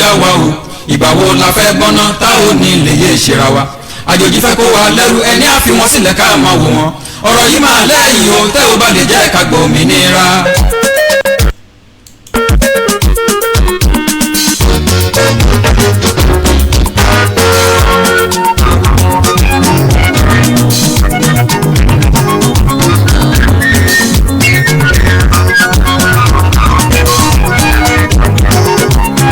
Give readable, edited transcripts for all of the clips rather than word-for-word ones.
já wa o ìgbà wo la fẹ́ gbọ́ná tá ò ní lè yé ṣera wa àjòjì fẹ́ kó wa lẹ́rú ẹni á fi wọn sílẹ̀ ká máa wò wọn ọ̀rọ̀ yìí máa lẹ́yìn o tẹ́ ò bá lè jẹ́ ká gbòmìnira.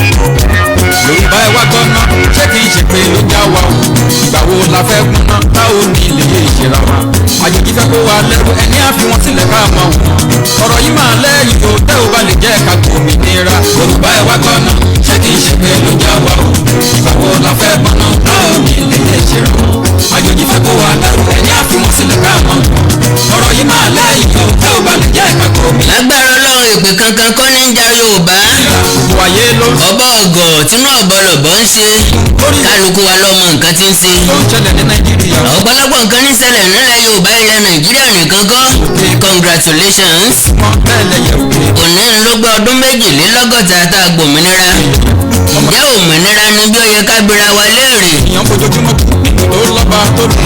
Yorùbá ẹ wá gbọ́ná ṣé kì í ṣe pé ló já wa o ìgbà wo la fẹ́ gbọ́ná tá ò ní lè yé ìṣera wa àjòjì fẹ́ kó wa lẹ́rú ẹni á fi wọn sílẹ̀ ká máa wò wọn ọ̀rọ̀ yìí máa lẹ́yìn o tẹ́ ò bá lè jẹ́ ká gbòmìnira. Yorùbá ẹ wá gbọ́ná ṣé kì í ṣe pé ló já wa o ìgbà wo la fẹ́ gbọ́ná tá ò ní lè yé ìṣera wa àjòjì fẹ́ kó wa lẹ́rú ẹni á fi wọn sílẹ̀ ká máa wò wọn ọ̀rọ̀ yìí máa lẹ́yìn o tẹ́ ò bá lè jẹ́ ká gbòmìnira. lágbára Ọlọ́run ìpè kankan kọ́ ní jà Yorùbá gbogbo ayé ló ọba ọgọ̀ tínú ọ̀bọ̀lọ̀bọ̀ ń ṣe kálukú wa lọ́mọ nǹkan tí ń ṣe tó ń ṣẹlẹ̀ ní Nàìjíríà. ọ̀pọ̀lọpọ̀ nǹkan ní ṣẹlẹ̀ nílẹ̀ Yorùbá ilẹ̀ Nàìjíríà nìkan kọ́ congratulations mọ bẹ́ẹ̀ lẹ́yẹ òkè. òní ń ló gbọ́ ọdún 22 tá a gbòmìnira ǹjẹ́ òmìnira ni bí ó yẹ ká bira wa léèrè èèyàn fojoojúmọ́ nínú tó lọ́ba tó lè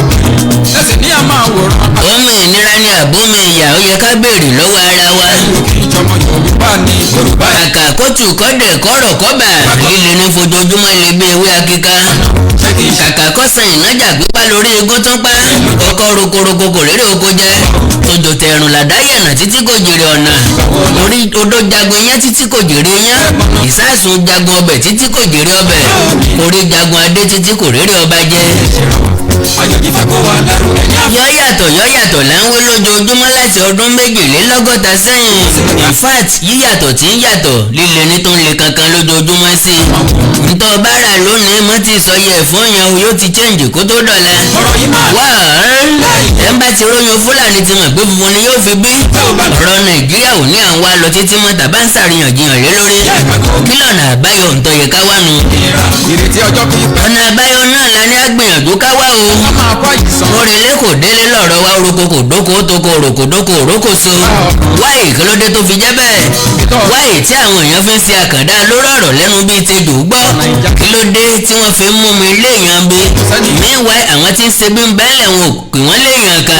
ẹsẹ̀ ní a máa wòran. òmìnira ni àbómi ìyà ó yẹ ká béèrè lọ́wọ́ ara wa ìjọmọ Yorùbá ní Yorùbá kàkà kótù kọ́dẹ̀ kọ́rọ̀ kọ́bà líle ní fojoojúmọ́ lè gbé ewé akíká kàkà kọ́sàn ìnájà pípa lórí egún tó pa ọkọ̀ rokoroko kò rérè oko jẹ tójò tẹ̀rùn làdáyànà títí kò jèrè ọ̀nà orí odó jagun iyán títí kò jèrè iyán ìsásùn jagun ọbẹ̀ títí kò jèrè ọbẹ̀ orí jagun adé títí kò rérè ọba jẹ. àjòjì fẹ́ kó wa lẹ́rú ẹni á. yọ́yàtọ̀ là ń wí lójoojúmọ́ láti ọdún 22 sẹ́yìn in fact yíyàtọ̀ tí ń yàtọ̀ líle ní tó ń le kankan lójoojúmọ́ sí i ntọ́ bára lónìí mo ti sọ yẹ fún yẹn o yóò ti change kó tó dọ̀la ọ̀rọ̀ yìí máa wá ẹ̀ ń bá ti róyún Fúlàní ti mọ̀ pé funfun ni yóò fi bí ọ̀rọ̀ Nàìjíríà ò ní à ń wá lọ títí mọ́ tàbá ń ṣàríyànjiyàn lé lórí kí lọ́nà àbáyọ ǹtọ́ yẹ ká wá nu ìrètí ọjọ́ pípẹ́. ọ̀nà àbáyọ náà la ní àgbìyànjú ká wá o wọ́n máa kọ́ ìsàn. orílẹ̀ kò délé lọ́rọ̀ wa orúkọ kò dóko toko òròkòdókò òrókò so wáyé kílódé tó fi jẹ́ bẹ́ẹ̀ wáyé tí àwọn èèyàn fi ń ṣe àkàndá lórí ọ̀rọ̀ lẹ́nu bíi tejò gbọ́ kílódé tí wọ́n fi ń mú mi léèyàn bí meanwhile àwọn tí ń ṣe bí ń bẹ́ẹ̀lẹ̀ wọn ò pè wọ́n léèyàn kà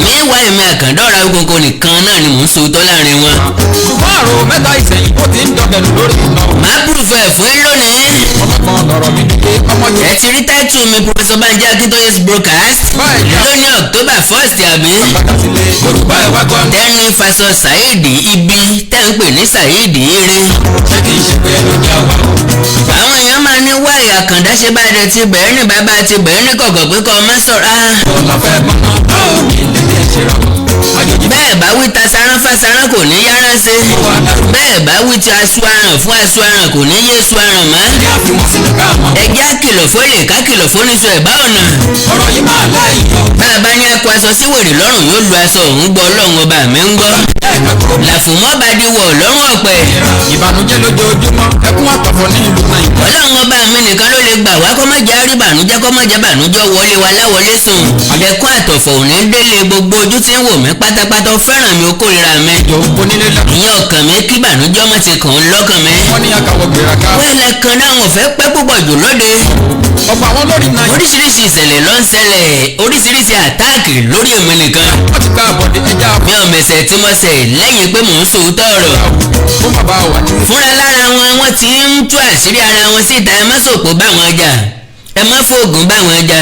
meanwhile mi àkàndá ọ̀rọ̀ Awikonko nìkan náà ni mò ń sòótọ́ láàrin wọn. ṣùgbọ́n àrò mẹ́ta ìsẹ̀yìn ó ti ń dọ̀bẹ̀lù lórí iná. màá púrùfẹ̀ fún yín lónìí. ọlọ́kan lọ̀rọ̀ mi dìde ọmọ ẹ yẹn. ti rí táìtù mi Prof Banji Akintoye'S broadcast lónìí October 1st àbí. padà sílé Yorùbá ẹ wá gbọ́. Tenny faṣọ Saheed ibi tẹ́ ń pè ní Saheed eré. ṣé kì í ṣe pé ló já wa o. àwọn èèyàn máa ní wá àkàndá ṣe bá dé ti bẹ̀rẹ̀ ní bàbá ti bẹ̀rẹ̀ ní kọ̀kọ̀ pé kọ́ ọmọ sọ̀rọ̀ á. ọ̀la fẹ́ gbọ́ná tá ò ní lè yé ìṣera wa àjòjì fẹ́ bẹ́ẹ̀ bá wí ta saran fásaran kò ní yára ṣe bẹ́ẹ̀ bá wí ti aṣọ aràn fún aṣọ aràn kò ní yé aṣọ aràn mọ́. ní àfihàn sílẹ̀ ká mọ̀. ẹjẹ́ àkìlọ̀ fólè kákìlọ̀ fóníṣọ ẹ̀bá ọ̀nà. ọ̀rọ̀ yìí máa lẹ́yìn o. bá a bá ní akọ aṣọ sí wèrè lọ́rùn yóò lu aṣọ òun gbọ́ ọlọ́run ọba mi ń gbọ́. làfùmọ́ bá di wọ̀ lọ́rùn ọ̀pẹ. ìbànújẹ́ lójoojúmọ́ ẹkún àtọ̀fọ̀ ní ìlú Nàìjíríà. ọlọ́run ọba mi nìkan ló lè gbà wá kọ́mọ́jà rí bànújẹ́ kọ́mọ́jà bànújẹ́ wọlé wa láwọlé sùn. ẹkún àtọ̀fọ̀ ò ní délé gbogbo ojú tí ń wò mí pátápátá ó fẹ́ràn mi ó kórìíra mi. onílé lẹ́kọ̀ọ́. ìyẹn ọkàn mi kí bànújẹ́ ọmọ ti kàn ń lọ́kàn mi. wọ́n ní akàwọ̀ gbéraká. wẹ́lẹ̀ kan náà wọn fẹ́ pẹ́ púpọ̀ jù lóde. ọ̀pọ̀ àwọn lórí Nàìjíríà. oríṣiríṣi ìṣẹ̀lẹ̀ ló ń ṣẹlẹ̀ oríṣiríṣi àtáàkì lórí èmi nìkan. wọ́n ti ká àbọ̀dé ẹja mi ò mẹ̀sẹ̀ tí mo ṣẹ̀ lẹ́yìn pé mò ń sòótọ́ ọ̀rọ̀. fún bàbá wa ní. fúnra lára wọn wọ́n ti ń tú àṣírí ara wọn síta ẹ má sòpò bá wọn jà ẹ má fòògùn bá wọn jà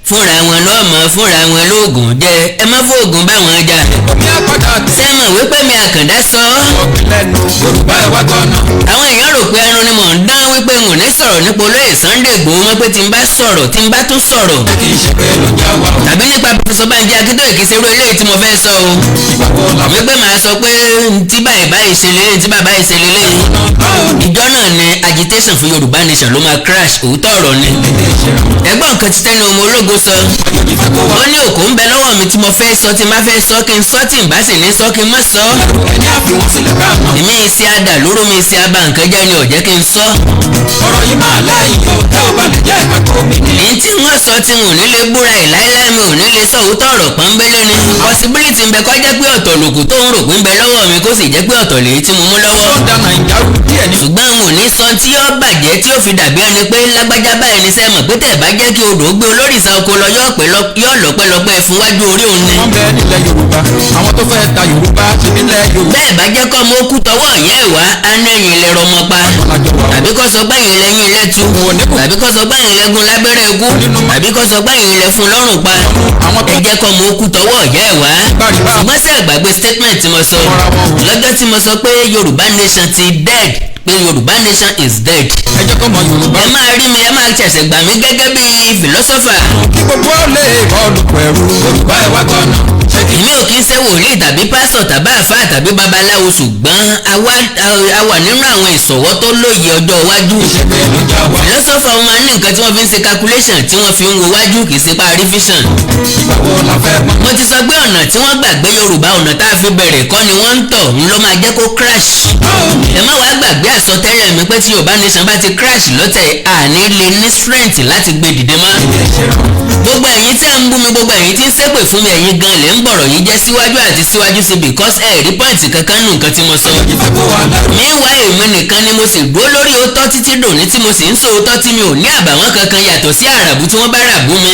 fúnra wọn lọ́mọ fúnra wọn lóògùn jẹ ẹ má fòògùn bá wọn jà. omi àpàdà tẹ. sẹ́mọ̀ wípé mi àkàndá sọ ọ́. ọ̀gbìn lẹ́nu Yorùbá ẹ wá gbọ́ná. àwọn èèyàn rò pé ẹnu ni mò ń dán wípé n ò ní sọ̀rọ̀ nípa olóyè Sunday Igboho mọ́ pé tí n bá sọ̀rọ̀ tí n bá tún sọ̀rọ̀. kì í ṣe pé ló já wa o. tàbí nípa Prof Banji Akintoye kì í ṣe irú eléyìí tí mo fẹ́ sọ o. ìgbàgbọ́ la fẹ́. wípé màá sọ pé tí báyìí ṣe lélẹ̀ tí bàbá yìí ṣe lélẹ̀. ìjọ náà ni agitation fún Yorùbá nation ló máa crash òótọ́ ọ̀rọ̀ ni. ẹgbọ́n nǹkan ti Tenny ọmọ ológo sọ. ó ní òkú ń bẹ lọ́wọ́ mi tí mo fẹ́ sọ tí n bá fẹ́ sọ kí n sọ tí n bá sì ní sọ kí n má sọ. ẹni àfihàn sílẹ̀ ká mọ̀. èmi ìṣe àdà lóró mi ìṣe àbá nǹkan jẹ́ ni ò jẹ́ kí n sọ. ọ̀rọ̀ yìí máa lẹ́yìn o tẹ́ ò bá lè jẹ́ ìgbàgbọ́ mi ní. èyí tí wọ́n sọ tí n ò ní lè búra ẹ̀ láíláí mi ò ní lè sọ òótọ́ ọ̀rọ̀ pọ́nbélé ni. possibility ń bẹ kó jẹ́ pé ọ̀tọ̀ lòkù tó ń rò pé ń bẹ lọ́wọ́ mi kó sì jẹ́ pé ọ̀tọ̀ lèyí tí mo mú lọ́wọ́. ó da Nàìjíríà rú díẹ̀ ní. ṣùgbọ́n n ò ní sọ ohun tí yóò bàjẹ́ tí yóò fi dàbí ẹni pé lágbájá báyìí ní sẹ́mọ̀ pé tẹ̀ bá jẹ́ kí odò gbé olórìṣà oko lọ yóò lọ́pẹ́lọpẹ́ fún wájú orí òun ni. wọ́n bẹ nílẹ̀ Yorùbá àwọn tó fẹ́ ta Yorùbá ṣe nílẹ̀ Yorùbá. bẹ́ẹ̀ bá jẹ́ kọ́ ọmọ okú tọwọ́ ìyá ẹ̀ wá á ní ẹ̀yìn ilẹ̀ rọmọ pa tàbí kọ́ sọ báyìí lẹ́yìn ilẹ̀ tu tàbí kọ́ sọ báyìí lẹ́gùn lábẹ́rẹ́ egún tàbí kọ́ sọ báyìí lẹ́ fún lọ́rùn pa ẹ jẹ́ kọ́ ọmọ okú tọwọ́ ìyá ẹ̀ wá. ṣùgbọ́n sí àgbàgbé statement tí mo sọ lọ́jọ́ tí mo sọ pé Yorùbá nation ti dead pé Yorùbá nation is dead. ẹ jẹ́ kọ́ mọ Yorùbá. ẹ máa rí mi ẹ máa ṣẹ̀ṣẹ̀ gbà mí gẹ́gẹ́ bí philosopher. kí gbogbo lè bọ́ọ̀lù pẹ̀lú Yorùbá ẹ̀ wá gbọ́nà. èmi ò kí ń ṣe wòlíì tàbí pásọ̀ tàbí àfáà tàbí babaláwo ṣùgbọ́n a wà nínú àwọn ìṣọ̀wọ́ tó lóye ọjọ́ iwájú. philosopher wọn máa ní nǹkan tí wọ́n fi ń ṣe calculation tí wọ́n fi ń wo wájú kì í ṣe pa revision. mo ti sọ pé ọ̀nà tí wọ́n gbàgbé Yorùbá ọ̀nà tá a fi bẹ̀rẹ̀ kọ́ ni wọ́n ń tọ̀ ń ló máa jẹ́ kó crash. ẹ má wàá gbàgbé àsọtẹ́lẹ̀ mi pé tí Yorùbá nation bá ti crash lọ́tẹ̀ àní lè ní strength láti gbé dìde mọ́. gbogbo ẹ̀yin tí ẹ ń bú mi gbogbo ẹ̀yin tí ń ṣépè fún mi ẹ̀yin gan lè ń bọ̀rọ̀ yìí jẹ́ síwájú àti síwájú sí because ẹ̀ rí pọ́ìntì kankan nù nǹkan tí mo sọ. meanwhile èmi nìkan ni mo sì dúró lórí òótọ́ títí dòní tí mo sì ń sọ òótọ́ tí mi ò ní àbàwọ́n kankan yàtọ̀ sí àràbù tí wọ́n bá ràbù mi.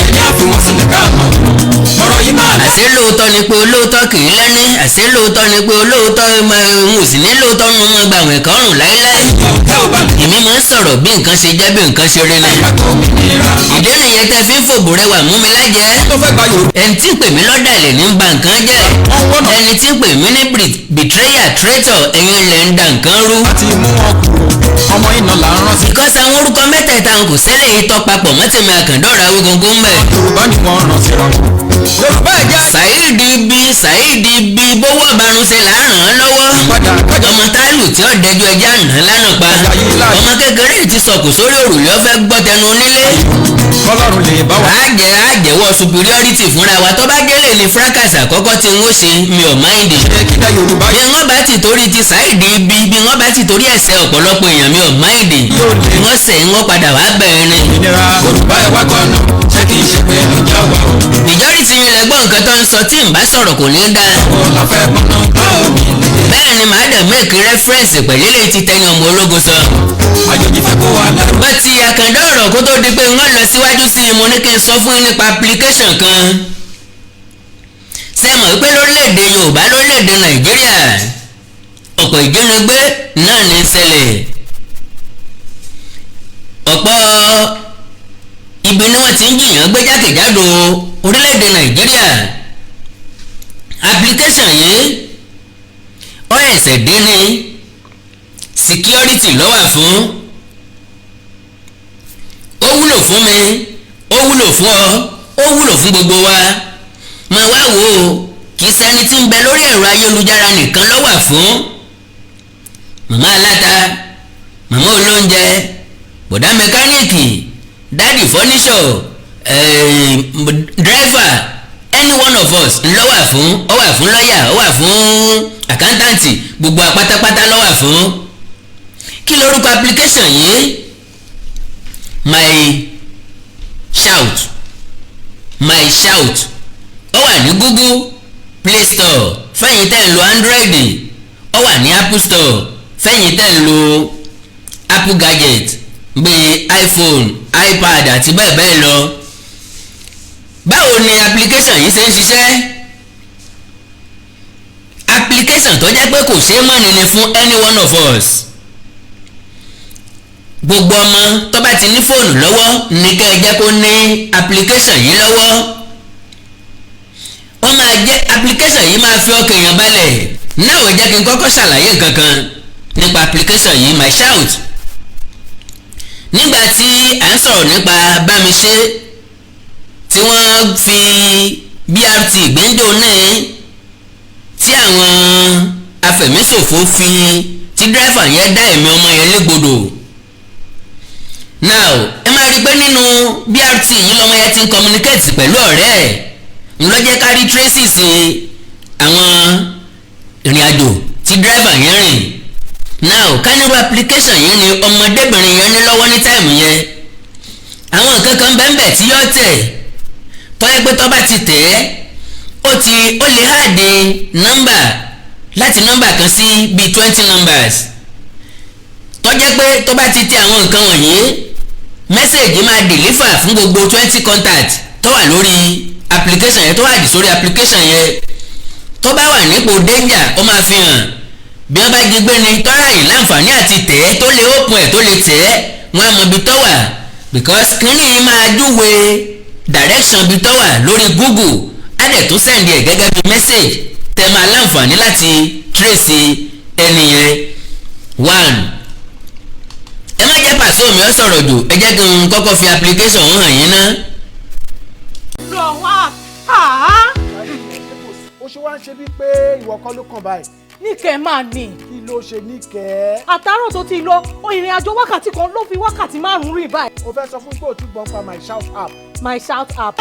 àṣé lóòótọ́ ni pé olóòótọ́ kì í lẹ́ni àṣé lóòótọ́ ni pé olóòótọ́ ń sì ní lóòótọ́ nínú wọn gbà wẹ̀ kọ́rùn láíláí. èmi máa ń sọ̀rọ̀ bí nǹkan ṣe jẹ́ bí nǹkan ṣe rí ni. ìdí nìyẹn tẹ́ fi ń fòbò rẹwà mú mi lájẹ́. ẹni tí ń pè mí lọ́dàlẹ̀ ní ba nǹkan jẹ́. ẹni tí ń pè mí ní betrayer traitor ẹ̀yin ilẹ̀ ń da nǹkan rú. ọmọ iná là ń rán sí. because àwọn orúkọ mẹ́tẹ̀ẹ̀ta kò ṣẹlẹ̀ yìí tọ́ papọ̀ mọ́tìmí àkàndọ́ra Awikonko ń bẹ̀. Yorùbá ni wọ́n rán síra wọn. Yorùbá ẹ̀jẹ̀. Saheed bí bówó ọ̀barun ṣe là á ràn án lọ́wọ́. ọmọ táàlù tí ó dẹjọ́ ẹja nà lánàá pa. ọmọ kékeré ti sọ̀kù sórí òrùlé ó fẹ́ gbọ́ tẹnu onílé. kọ́lọ́run lè bá wa. àjẹwọ́ superiority fúnra wa tó bá gélé ní fracas àkọ́kọ́ tí wọ́n ṣe mi ò máìndì. bí wọ́n bá ti torí ti Saheed bí wọ́n bá ti torí ẹ̀ṣẹ̀ ọ̀pọ̀lọpọ̀ èèyàn mi ò máìndì. wọ́n sẹ̀ wọ́n padà wá bẹ̀rẹ̀ ni. Yorùbá ẹ̀ wá gbọ́nà ṣé kì í ṣe pé ló já wa o. majority yín lẹ gbọ́ nǹkan tó ń sọ tí n bá sọ̀rọ̀ kò ní í dáa. bẹ́ẹ̀ ni màá dẹ̀ make reference pẹ̀lú ilé ti Tenny ọmọ ológun sọ. bá ti àkàndá ọ̀rọ̀ kó tó di pé wọ́n lọ síwájú sí i mo ní kí n sọ fún yín nípa application kan. ṣé mọ̀ pé lórílẹ̀‐èdè Yorùbá lórílẹ̀‐èdè Nàìjíríà ọ̀pọ̀ ìjínigbé náà ní í ṣẹlẹ̀. ọ̀pọ̀ ibi ni wọ́n ti ń jìyàn gbé jákèjádò orílẹ̀‐èdè Nàìjíríà. application yìí ó ẹ̀sẹ̀ dé ní security ló wà fún. ó wúlò fún mi ó wúlò fún ọ ó wúlò fún gbogbo wa. máa wá wò ó kì í ṣẹni tí ń bẹ lórí ẹ̀rọ ayélujára nìkan ló wà fún. màmá aláta màmá olóúnjẹ bọ̀dá mẹkáníìkì dádì fọ́níṣọ̀ dírẹ́fà any one of us ló wà fún. ó wà fún lọ́ọ̀yà ó wà fún àkántàǹtì gbogbo àpátápátá ló wà fún. kí lorúkọ application yìí my shout ó wà ní Google Play Store fẹ́yìn tẹ́ ń lo Android ó wà ní Apple Store fẹ́yìn tẹ́ ń lo Apple gadget bíi iPhone iPad àti bẹ́ẹ̀ bẹ́ẹ̀ lọ. báwo ni application yìí ṣe ń ṣiṣẹ́? application tó jẹ́ pé kò ṣeé mọ̀nì ni fún any one of us. gbogbo ọmọ tó bá ti ní fóònù lọ́wọ́ ní kẹ́ ẹ jẹ́ kó ní application yìí lọ́wọ́. wọ́n máa jẹ́ application yìí máa fi ọkàn èèyàn balẹ̀. náà ò jẹ́ kí n kọ́kọ́ ṣàlàyé nǹkan kan nípa application yìí my shout. nígbà tí à ń sọ̀rọ̀ nípa bámiṣé tí wọ́n fi BRT gbẹ́njọ́ náà tí àwọn afẹ̀míṣòfò fi tí dírẹ́fà yẹn dá ẹ̀mí ọmọ yẹn légbodò. now ẹ máa rí i pé nínú BRT yìí lọ́mọ yẹn ti ń communicate pẹ̀lú ọ̀rẹ́ ẹ̀ ń lọ́jẹ́ kárí traces àwọn ìrìn àjò tí dírẹ́fà yẹn rìn. now kánírú application yìí ni ọmọdébìnrin yẹn ní lọ́wọ́ ní táìmù yẹn àwọn nǹkan kan bẹ́ẹ̀ tí yọ tẹ̀ tọ́yẹ́ pé tọ́ bá ti tẹ̀ ẹ́ ó lè háàdì nọ́mbà láti nọ́mbà kan sí bíi 20 numbers tọ́jẹ́ pé wípé tó bá ti tẹ àwọn nǹkan wọ̀nyí mẹ́sẹ̀gì máa deliver fún gbogbo 20 contact tó wà lórí application yẹn tó wà sórí application yẹn tó bá wà nípò danger ó máa fi hàn bí wọ́n bá jí gbé ni tọ́ra yìí láǹfààní àti tẹ̀ ẹ́ tó lè open ẹ̀ tó lè tẹ̀ ẹ́ wọ́n á mọ ibi tó wà because kínní máa júwe direction ibi tó wà lórí Google á dẹ̀ tún send ẹ̀ gẹ́gẹ́ bí message tẹ́ máa láǹfààní láti trace ẹni yẹn. 1. ẹ má jẹ́ pàṣẹ omi ọ sọ̀rọ̀ jù ẹ jẹ́ kí n kọ́kọ́ fi application hàn yín ná. ó ṣe wá ń ṣe bíi pé ìwọ kọ́ ló kàn báyìí. Níkẹ́ máa ní. kí ló ṣe Níkẹ́. àtàárọ̀ tó ti lọ ìrìn àjò wákàtí kan ló fi wákàtí 5 rìn báyìí. o fẹ́ sọ fún pé o tún gbọ́n pa my shout app. My shout app.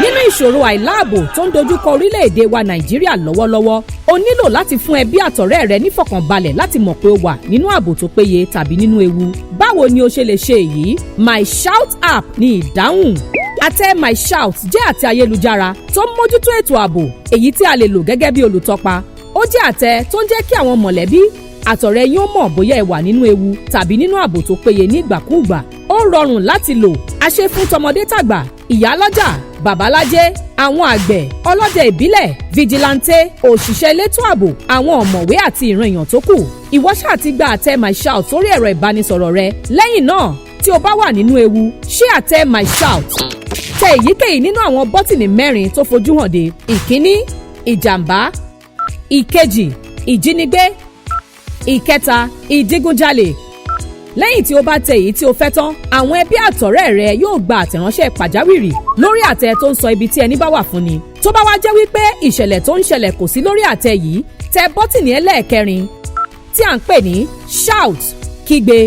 nínú ìṣòro àìláàbò tó ń dojúkọ orílẹ̀-èdè wa Nàìjíríà lọ́wọ́lọ́wọ́ o nílò láti fún ẹbí àtọ̀rẹ́ rẹ nífọ̀kànbalẹ̀ láti mọ̀ pé o wà nínú ààbò tó péye tàbí nínú ewu. báwo ni o ṣe lè ṣe èyí? My shout app ní ìdáhùn. Àtẹ My Shout jẹ́ àtẹ ayélujára tó ń mójútó ètò ààbò èyí tí a lè lò gẹ́gẹ́ bí olùtọ́pa. Ó jẹ́ àtẹ tó ń jẹ́ kí àwọn mọ̀lẹ́bí àtọ̀rẹ́ yín ó mọ̀ bóyá ẹ wà nínú ewu tàbí nínú ààbò tó péye ní ìgbàkúùgbà. Ó rọrùn láti lò, a ṣe fún tọmọdé tàgbà, ìyálọ́jà, babalájé, àwọn àgbẹ̀, ọlọ́dẹ ìbílẹ̀, fìjìláńtẹ́, òṣìṣẹ́ elétò ààbò, àwọn ọ̀mọ̀wé àti ìran èèyàn tó kù. Ìwọ ṣáà ti gba àtẹ My Shout sórí ẹ̀rọ ìbánisọ̀rọ̀ rẹ. Lẹ́yìn náà, tí o bá wà nínú ewu, ṣí àtẹ My Shout. Tẹ èyíkéyìí nínú àwọn bọ́tìnì 4 tó fojú hàn dé. Ìkíní, ìjàmbá. Ìkejì, ìjínigbé. Ìkẹta, ìdigunjalè. Lẹ́yìn tí o bá tẹ èyí tí o fẹ́ tán, àwọn ẹbí àtọ̀rẹ́ rẹ yóò gba àtẹ̀ránṣẹ́ pàjáwìrì lórí àtẹ tó ń sọ ibi tí ẹni bá wà fún ni. Tó bá wá jẹ́ wípé ìṣẹ̀lẹ̀ tó ń ṣẹlẹ̀ kò sí lórí àtẹ yìí, tẹ bọ́tìnì ẹlẹ́ẹ̀kẹrin tí à ń pè ní shout, kígbe.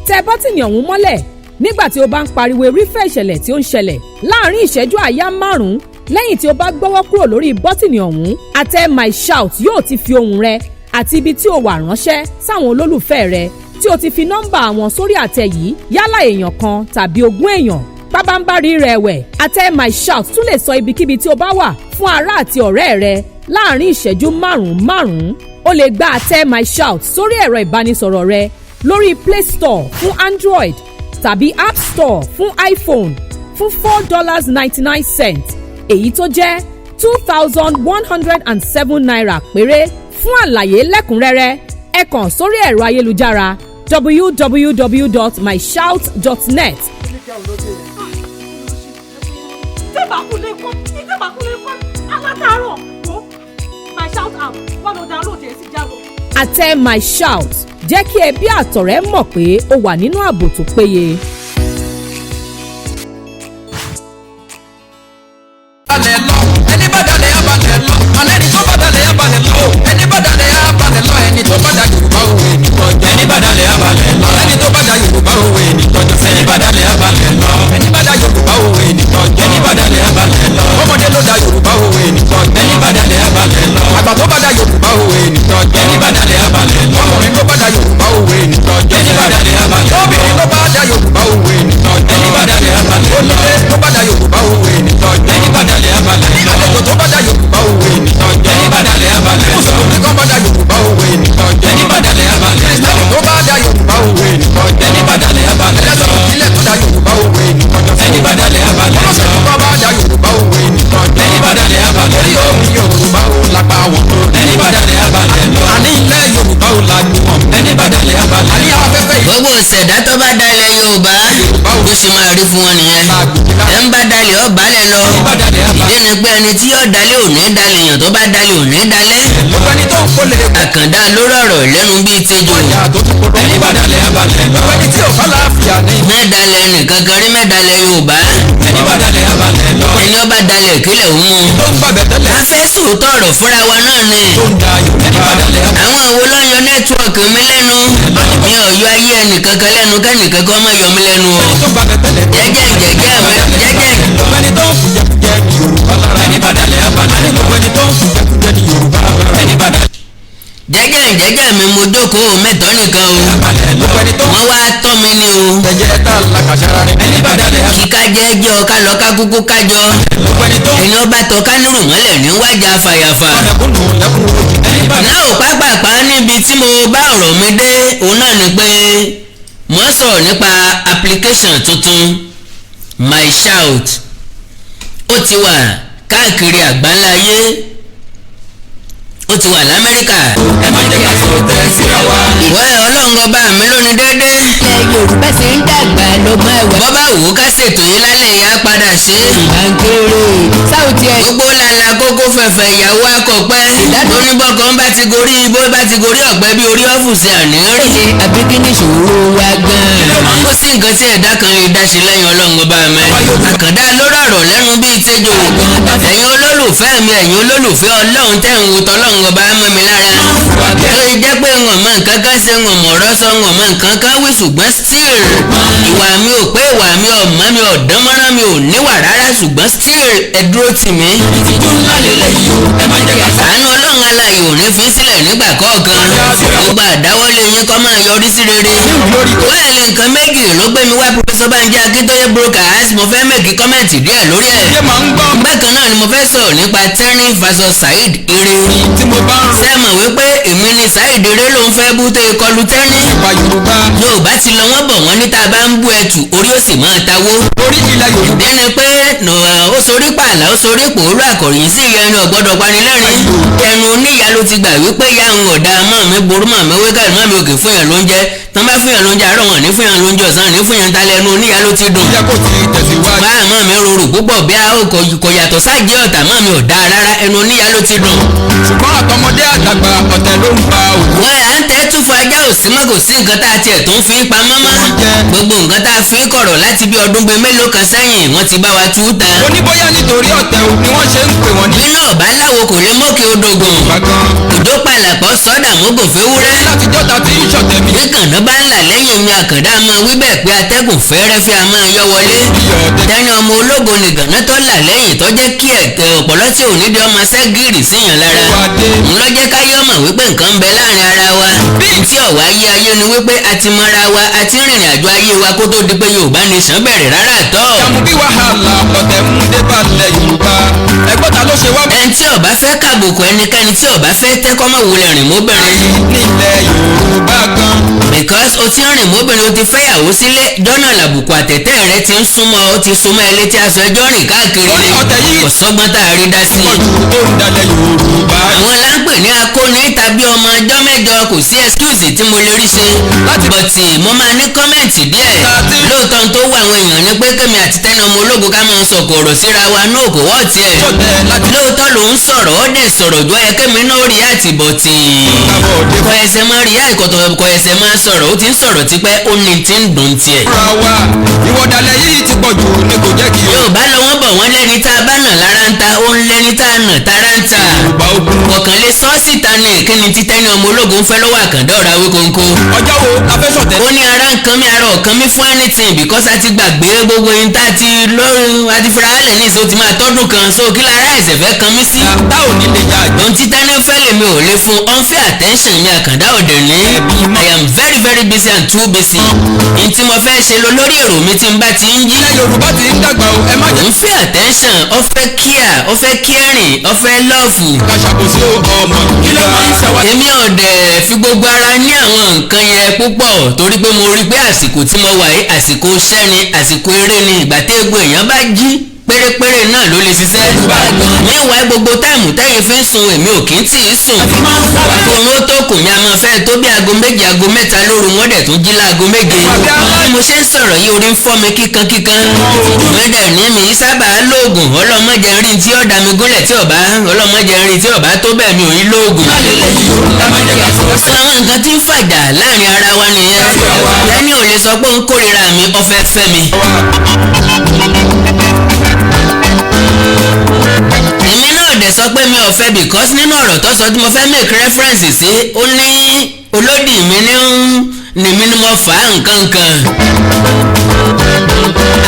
Tẹ bọ́tìnì ọ̀hún mọ́lẹ̀ nígbà tí o bá ń pariwo irúfẹ́ ìṣẹ̀lẹ̀ tí ó ń ṣẹlẹ̀ láàrin ìṣẹ́jú àáyá 5 lẹ́yìn tí o bá gbọ́wọ́ kúrò lórí bọ́tìnì ọ̀hún. Àtẹ My Shout yóò ti fi ohùn rẹ àti ibi tí o wà ránṣẹ́ sáwọn olólùfẹ́ rẹ tí o ti fi nọ́mbà wọn sórí àtẹ yìí yálà èèyàn kan tàbí 20 èèyàn. Pábánbárí rẹ̀ ẹ̀wẹ̀, àtẹ My Shout tún lè sọ ibikíbi tí o bá wà fún ará àti ọ̀rẹ́ rẹ láàrin ìṣẹ́jú 5. O lè gba àtẹ My Shout sórí ẹ̀rọ ìbánisọ̀rọ̀ rẹ lórí Play Store fún Android tàbí App Store fún iPhone fún $4.99 èyí tó jẹ́ 2,107 naira péré. Fún àlàyé lẹ́kùnrẹ́rẹ́ ẹ kàn sórí ẹ̀rọ ayélujára www.myshout.net. ìtẹ̀bàkúlé kan alátàárọ̀ wo My Shout app wọ́n lọ download ẹ̀ sí jáwọ́. Àtẹ My Shout jẹ́ kí ẹbí àtọ̀rẹ́ mọ̀ pé o wà nínú ààbò tó péye. ẹni bá dalẹ̀ á balẹ̀ lọ alẹ́ ni tó bá dalẹ̀ á balẹ̀ lọ ẹni bá dalẹ̀ á balẹ̀ lọ ẹni tó bá da Yorùbá òwe nìtọ́jọ́ ẹni bá dalẹ̀ á balẹ̀ lọ ẹni tó bá da Yorùbá òwe nìtọ́jọ́ ẹni bá dalẹ̀ á balẹ̀ lọ ẹni bá da Yorùbá òwe nìtọ́jọ́ ẹni bá dalẹ̀ á balẹ̀ lọ ọmọdé ló da Yorùbá òwe nìtọ́jọ́ ẹni bá dalẹ̀ á balẹ̀ lọ àgbà tó bá da Yorùbá òwe nìtọ́jọ́ ẹni bá dalẹ̀ á balẹ̀ lọ ọkùnrin tó bá da Yorùbá òwe nìtọ́jọ́ ẹni bá dalẹ̀ á balẹ̀ lọ obìnrin tó bá da Yorùbá òwe nìtọ́jọ́ ẹni bá dalẹ̀ á balẹ̀ lọ olùdé tó bá da Yorùbá òwe nìtọ́jọ́ ẹni bá dalẹ̀ á balẹ̀ lọ àlejò tó bá da Yorùbá òwe nìtọ́jọ́ ẹni bá dalẹ̀ á balẹ̀ lọ mùsùlùmí kan bá da Yorùbá òwe nìtọ́jọ́ ẹni bá dalẹ̀ á balẹ̀ lọ kírísítẹ́nì tó bá da Yorùbá òwe nìtọ́jọ́ ẹni bá dalẹ̀ á balẹ̀ lọ ìpínlẹ̀ tó da Yorùbá òwe nìtọ́jọ́ ẹni bá dalẹ̀ á balẹ̀ lọ olóṣèlú tó bá da Yorùbá òwe nìtọ́jọ́ ẹni bá dalẹ̀ á balẹ̀ lọ orí Yorùbá ò lápá wọn tó ẹni bá dalẹ̀ á balẹ̀ lọ àní ilẹ̀ Yorùbá ò lajú wọn ẹni bá dalẹ̀ á balẹ̀ àní afẹ́fẹ́ yìí. gbogbo ìṣẹ̀dá tó bá dalẹ̀ Yorùbá bó ṣe máa rí fún wọn nìyẹn. ẹ ń bá dalẹ̀ ọ̀ balẹ̀ lọ ìdí ni pé ẹni tí yóò dalẹ̀ ò ní dalẹ̀ èèyàn tó bá dalẹ̀ ò ní dalẹ̀. àkàndá ló rọ̀rọ̀ lẹ́nu bíi tejò. ẹni bá dalẹ̀ á balẹ̀ lọ ẹni tí ò bá láàfíà ní. mẹ́ẹ̀dalẹ̀ nìkan kan rí mẹ́ẹ̀dalẹ̀ Yorùbá. ẹni bá dalẹ̀ á balẹ̀ lọ ẹni ó bá dalẹ̀ kílẹ̀ ń mú. tó ń gbàgbẹ́ tẹ́lẹ̀. a fẹ́ sòótọ́ ọ̀rọ̀ fúnra wa náà ni. tó ń da Yorùbá ẹni bá dalẹ̀ á balẹ̀ lọ. àwọn àwo ló yọ nẹ́tíwọ̀kì mi lẹ́nu. mi ò yọ ayé ẹnìkan kan lẹ́nu kẹ́nìkan kan má yọ mi lẹ́nu o. tó ń gbàgbẹ́ tẹ́lẹ̀. jẹ́jẹ́ ẹni tó ń kùjẹkùjẹ ní Yorùbá lára ẹni bá dalẹ̀ á balẹ̀ lọ. gbogbo ẹni tó ń kùjẹkùjẹ ní Yorùbá lára ẹni bá dalẹ̀. jẹ́jẹ́ mi mo jókòó mẹ́tọ́ nìkan o. wọ́n wá tọ́ mi ni o. jẹjẹ tá a la kàṣàrà rẹ ẹni bá dalẹ̀ á balẹ̀. kíká jẹ́jọ́ ká lọ ká kúkú kájọ. ẹni ó bá tọ́ ká nírù mọ́lẹ̀ ní wájà fàyàfà. ọ̀nàkùnù lẹ́kùn òjì ẹni bá dalẹ̀. náà ò pápápá níbi tí mo bá mi dé òun náà ni pé mo ń sọ̀rọ̀ nípa application tuntun My Shout. Ó ti wà káàkiri àgbáńláyé, ó ti wà l'Amẹ́ríkà. ẹ má jẹ́ ká tó tẹ̀ síra wa. ìwọ ọlọ́run ọba mi lónìí déédéé. ilẹ̀ Yorùbá ṣe ń dàgbà lọ́gbọ́n ẹ̀wà. bọ́ bá wù ú ká ṣètò yìí lálẹ́ yìí á padà ṣe é. ìbánkéré sáùtì ẹ̀. gbogbo làlà kókó fẹ̀fẹ̀ ìyàwó akọ̀pẹ́. oníbọ̀kan bá ti gorí ọ̀pẹ bí orí ọ́fùsì àníyàn. ṣe àbí kí ni ìṣòro wa gan-an. ó sì nǹkan tí ẹ̀dá kan lè dá ṣe lẹ́yìn ọlọ́run ọba mi. àkàndá lórí ọ̀rọ̀ lẹ́nu bíi tẹ́jọ́. ẹ̀yin olólùfẹ́ mi, ẹ̀yin olólùfẹ́ ọlọ́run tẹ̀ ń wo tọ́lọ́run ọba mọ́ mi lára. ó lè jẹ́ pé wọn mọ nǹkan kan ṣe wọn mọ̀ ọ̀rọ̀ sọ wọn mọ nǹkan kan wí ṣùgbọ́n still ìwà mi ò pé ìwà mi ò mọ́ mi ò dánmọ́rán mi ò níwà rárá ṣùgbọ́n still ẹ dúró tì mí. ìtìjú ńlá lélẹ̀ yìí o ẹ má jẹ́ ká tó. àánú ọlọ́run aláyò ò ní fi sílẹ̀ nígbà kọ̀ọ̀kan. gbogbo àdáwọ́lé yín kó máa yọrí sí rere. wẹ́ẹ̀lì nǹkan méjì ló gbé mi wá Prof Banji Akintoye broadcast. mo fẹ́ mẹ́kì kọ́mẹ̀ntì díẹ̀ lórí ẹ̀. ṣé máa ń gbọ́. bákan náà ni mo fẹ́ sọ̀rọ̀ nípa Tenny vs Saheed eré. tí mo bá ń rò. ṣé ẹ mọ̀ wípé èmi ni Saheed eré ló ń fẹ́ bú tó ìkọlù Tenny. nípa Yorùbá. Yorùbá ti lọ wọ́n bọ̀ wọ́n ní tá a bá ń bú ẹtù orí ó sì máa tawó. orí ilẹ̀ Yorùbá. ìdí ni pé ó sorí pààlà ó sorí pòórá àkọ̀ròyìn sí ìyá ẹni ọ̀gbọ́dọ̀ panilẹ́rìn. ẹnu oníyà ló ti gbà wípé ìyá àwọn ọ̀dà mọ́ mi ború mọ́ mi wékàlì mọ́ mi òkè fún yàn lóúnjẹ tán bá fún yàn lóúnjẹ àárọ̀ wọn ní fún yàn lóúnjẹ ọ̀sán ní fún yàn talẹ̀ ẹnu oníyà ló ti dùn. ìyá kò ti tẹ̀síwájú. báà mọ́ mi rorò púpọ̀ bí a kò yàtọ̀ sáàjẹ́ ọ̀tà mọ́ mi ò dáa rárá ẹnu oníyà ló ti dùn. ṣùgbọ́n àtọmọdé àtàgbà ọ̀tẹ̀ ló ń pa òkú. wọ́n à ń tẹ́ tún fajá òsì mọ́ kò sí nǹkan tá a tiẹ̀ tó ń fi pamọ́ mọ́. gbogbo nǹkan tá a fi kọ̀rọ̀ láti bí ọdún bíi mélòó kan sẹ́yìn wọ́n ti bá wa tú ta. oníbóyá nítorí ọ̀tẹ̀ o ni wọ́n ṣe ń pè wọ́n ní. nínú ọ̀bá láwo kò lè mókè odògùn. gbàgán. òjò pàlàpọ̀ sọ́dà mógùn fẹ́wúrẹ́. látijọ́ ta ti ń ṣọ̀tẹ̀ mi. bí kànáà bá ń là lẹ́yìn mi àkàndá máa wí bẹ́ẹ̀ pé atẹ́gùn fẹ́ẹ́rẹ́fẹ́ a máa yọ wọlé. Tenny ọmọ ológo ni gànà tó là lẹ́yìn tó jẹ́ kí ẹ̀kẹ́ ọ̀pọ̀lọ́ tí ò ní di ọmọ sẹ́gìrì síyàn lára. ń lọ jẹ́ káyé ọmọ wípé nǹkan ń bẹ láàrin ara wa. tí ọ̀wá ayé ayé ni wípé a ti mọra wa a ti rìnrìn àjò ayé wa kó tó di pé Yorùbá nation bẹ̀rẹ̀ rárá tọ́. ìyàmú bí wàhálà ọ̀tẹ̀ mú dé balẹ̀ Yorùbá. ẹgbọ́n ta ló ṣe wá. ẹni tí ọba fẹ́ kàbùkù ẹnikẹ́ni tí ọba fẹ́ tẹ́kọ́ mọ̀ wulẹ̀ rìn mọ́bìnrin. nílẹ̀ Yorùbá gan. because o ti rìn mọ́bìnrin o ti fẹ́yàwó sílé jọ́nà làbùkù àtẹ̀tẹ̀ rẹ ti ń súnmọ́ o ti súnmọ́ ẹ létí aṣọ ẹjọ́ rìn káàkiri ni kò sọ́gbọ́n tá a rí dá sí i. ó ń dalẹ̀ Yorùbá. àwọn láńpè ní akóni tàbí ọmọ ọjọ́ mẹ́jọ kò sí excuse tí mo lè rí ṣe. bọ̀tì mo máa ní kọ́mẹ̀ntì díẹ̀. lóòótọ́ tó wà àwọn èèyàn ní pé kẹ́mi àti Tenny ọmọ ológo ká máa sọ̀kò ọ̀rọ̀ síra wa náà kò wọ́ tiẹ̀. lóòótọ́ ló ń sọ̀rọ̀ ó dẹ̀ sọ̀rọ̀ jọ ẹ kẹ́mi náà rí àti bọ̀tì. kọ ẹsẹ̀ máa rí àìkọ̀tọ̀ kọ ẹsẹ̀ máa sọ̀rọ̀ ó ti ń sọ̀rọ̀ tipẹ́ ó ní ti ń dùn tiẹ̀. fúnra wa ìwọ́dàlẹ̀ yìí ti pọ̀ jù ní kò jẹ́ kí. Yorùbá lọ wọ́n bọ̀ wọ́n lẹ́ni tá a bá nà lára ń ta ó ń lẹ́ni tá a nà tára ń ta. ọ̀kan lè sọ síta ní ìkíni tí Tenny ọmọ ológo ń fẹ́ lọ́wọ́ àkàndá ọ̀rọ̀ Awikonko. ọjọ́ wo la fẹ́ ṣọ̀tẹ̀. ó ní ara nǹkan mi ara ọ̀kan mi fún anything because a ti gbàgbé gbogbo yín tá a ti lọ́rùn a ti fira hálẹ̀ ní ìṣó ti máa tọ́dún kan so kí lára ẹ̀sẹ̀ fẹ́ kan mí sí. tá ò ní lè yá àjọ. ohun tí Tenny fẹ́ lèmi ò lè fún unfair attention mi àkàndá òde ní. I am very very busy and too busy. n tí mo fẹ́ ṣe lọ lórí èrò mi tí n bá ti ń yí. ilẹ̀ Yorùbá ti ń dàgbà o ẹ má jẹ́. unfair attention ó fẹ́ care ó fẹ́ caring ó fẹ́ love. ká ṣàkóso ọmọ kí ló máa ń ṣàwá. èmi ò dẹ̀ fi gbogbo ara ní àwọn nǹkan yẹn púpọ̀ torí pé mo rí pé àsìkò tí mo wà yìí àsìkò iṣẹ́ ni àsìkò eré ni ìgbà tí egbò èèyàn bá jí pérépéré náà ló lè ṣiṣẹ́. níwá gbogbo táìmù tẹ́yìn fi ń sun èmi ò kì í tì í sùn. oorun ó tó kù mí a máa fẹ́ tó bí aago méje aago mẹ́ta lóru wọ́n dẹ̀ tún jí láago méje. bí mo ṣe ń sọ̀rọ̀ yìí orí ń fọ́ mi kíkankíkan. mẹ́dẹ̀ ní mi sábà lóògùn ọlọ́mọdé rin tí ọ̀dà mi gúnlẹ̀ tí ọ̀bá ọlọ́mọdé rin tí ọ̀bá tó bẹ́ẹ̀ mi ò ní lóògùn. sọ àwọn nǹkan tí ń fàjà láàrin ara wa nìyẹn. Tenny ò lè sọ pé ń kórìíra mi ó fẹ́ fẹ́ mi. èmi náà dẹ̀ sọ pé mi ò fẹ́ because nínú ọ̀rọ̀ tó sọ tí mo fẹ́ make reference sí ó ní olódì mi ní mi ni mo fà á nǹkan kan.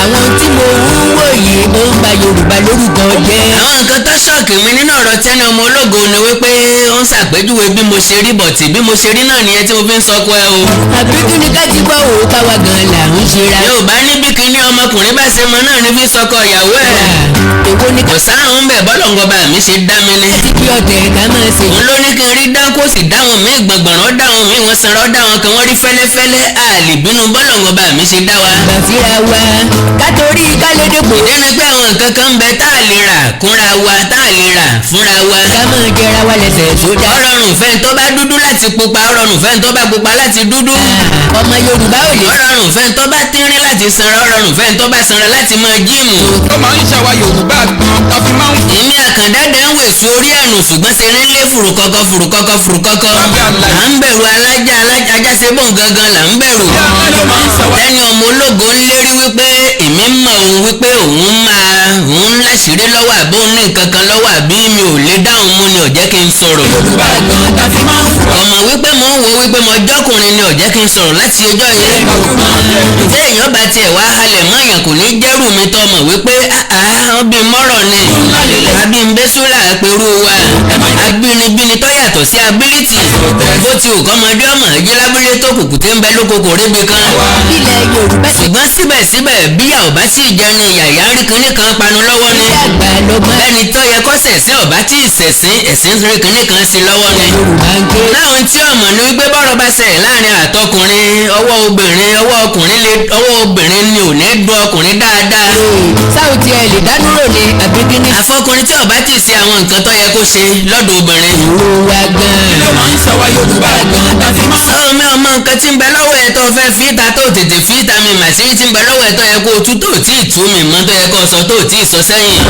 àwọn tí mo ń wò yìí ó ń ba Yorùbá lórúkọ jẹ́. àwọn nǹkan tó ṣọ́ọ̀kì mi nínú ọ̀rọ̀ Tenny ọmọ ológo ni wípé ó ń ṣàpèjúwe bí mo ṣe rí bọ̀tì bí mo ṣe rí náà nìyẹn tí mo fi ń sọkọ ẹ o. àbí kí ni ká ti gbọ́ òun káwa gan là ń ṣe ra. Yorùbá níbi kíní ọmọkùnrin bá ṣe mọ náà ní fi sọkọ ìyàwó ẹ̀. èwo ni kò sáhùn ń bẹ̀ bọ́lọ̀ngọ́ bá mi ṣe dá mi ní. ti fi ọ̀tẹ̀ ká máa ṣe. òun ló ní kí n rí dán kó sì dáhùn mí gbọ̀ngbọ̀rán dáhùn mí wọ́n sanra dáhùn kan wọ́n rí fẹ́lẹ́fẹ́lẹ́ àlè bínú bọ́lọ̀ngọ́ bá mi ṣe dá wa. gbàfíra wa kátorí kálédèpò. ìdí ni pé àwọn nǹkan kan ń bẹ tá a lè rà kúnra wa tá a lè rà fúnra wa. ká máa jẹra wa lẹ́sẹ̀ sódà. ó rọrùn fẹ́ni tó bá dúdú láti pupa ó rọrùn fẹ́ni tó bá pupa láti dúdú. ọmọ Yorùbá ò lè. ó rọrùn fẹ́ni tó bá tínrín láti sanra ó rọrùn fẹ́ni tó bá sanra láti máa jíìmù. ó máa ń ṣàwa Yorùbá gan ta fi máa ń fún. èmi àkàndẹ́dẹ́ ń wèsù orí ẹ̀nù ṣùgbọ́n ṣe rí lé fùrùkọ́kọ́ fùrùkọ́kọ́ fùrùkọ́kọ́. à ń bẹ̀rù alájà ajá ṣe bọ̀ gangan là ń bẹ̀rù. Tenny ọmọ ológo ń lérí wípé èmi mọ̀ òun wípé òun láṣìírí lọ́wọ́ àbí òun ní nǹkan kan lọ́wọ́ àbí mi ò lè dáhùn mú ni ò jẹ́ kí n sọ̀rọ̀. ọmọ wípé mo ń wo wípé mo jọ́kùnrin ni ò jẹ́ kí n sọ̀rọ̀ láti ọjọ́ yìí. tí èèyàn bá tiẹ̀ wá halẹ̀ mọ́ èèyàn kò ní jẹ́rù mi tọ́ mọ̀ wípé ọbí mọ́rọ̀ ni àbí ń bẹ́sùlà pẹ̀lú wa abínibíni tó yàtọ̀ sí ability bó ti wù kọ́mọdé ọmọ ẹ̀jí lábúlé tó kùkù tí ń bẹ lóko kò rébi kan. ilẹ̀ Yorùbá ṣùgbọ́n síbẹ̀síbẹ̀ bíyà ò bá tí ì jẹun yàyà rí kinní kan panu lọ́wọ́ ni. àgbà lọ́gbọ́n. bẹ́ẹ̀ni tó yẹ kó ṣẹ̀sìn ọ̀bá tí ì ṣẹ̀sìn ẹ̀sìn rí kinní kan sí lọ́wọ́ ni. Yorùbá ń ké. láwọn tí ọmọ ní wípé bọ́rọ̀ bá ṣẹlẹ̀ láàrin àtọkùnrin ọwọ́ obìnrin ni ò ní dùn ọkùnrin dáadáa. sáwọn tí ẹ lè dánúrò ni àbí kí ni. àfọkùnrin tí ọba tí ì ṣe àwọn nǹkan tó yẹ kó ṣe lọ́dọ̀ obìnrin. ìró wa gan. ó máa ń ṣàwa Yorùbá gan ta fi máa ń fún. ọmọ nǹkan tí ń bẹ lọ́wọ́ ẹ̀ tó fẹ́ fíta tó tètè fíta mi màsírí tí ń bẹ lọ́wọ́ ẹ̀ tó yẹ kó o tú tó tí ì tú mi mọ́ tó yẹ kó o sọ tó tí ì sọ sẹ́yìn.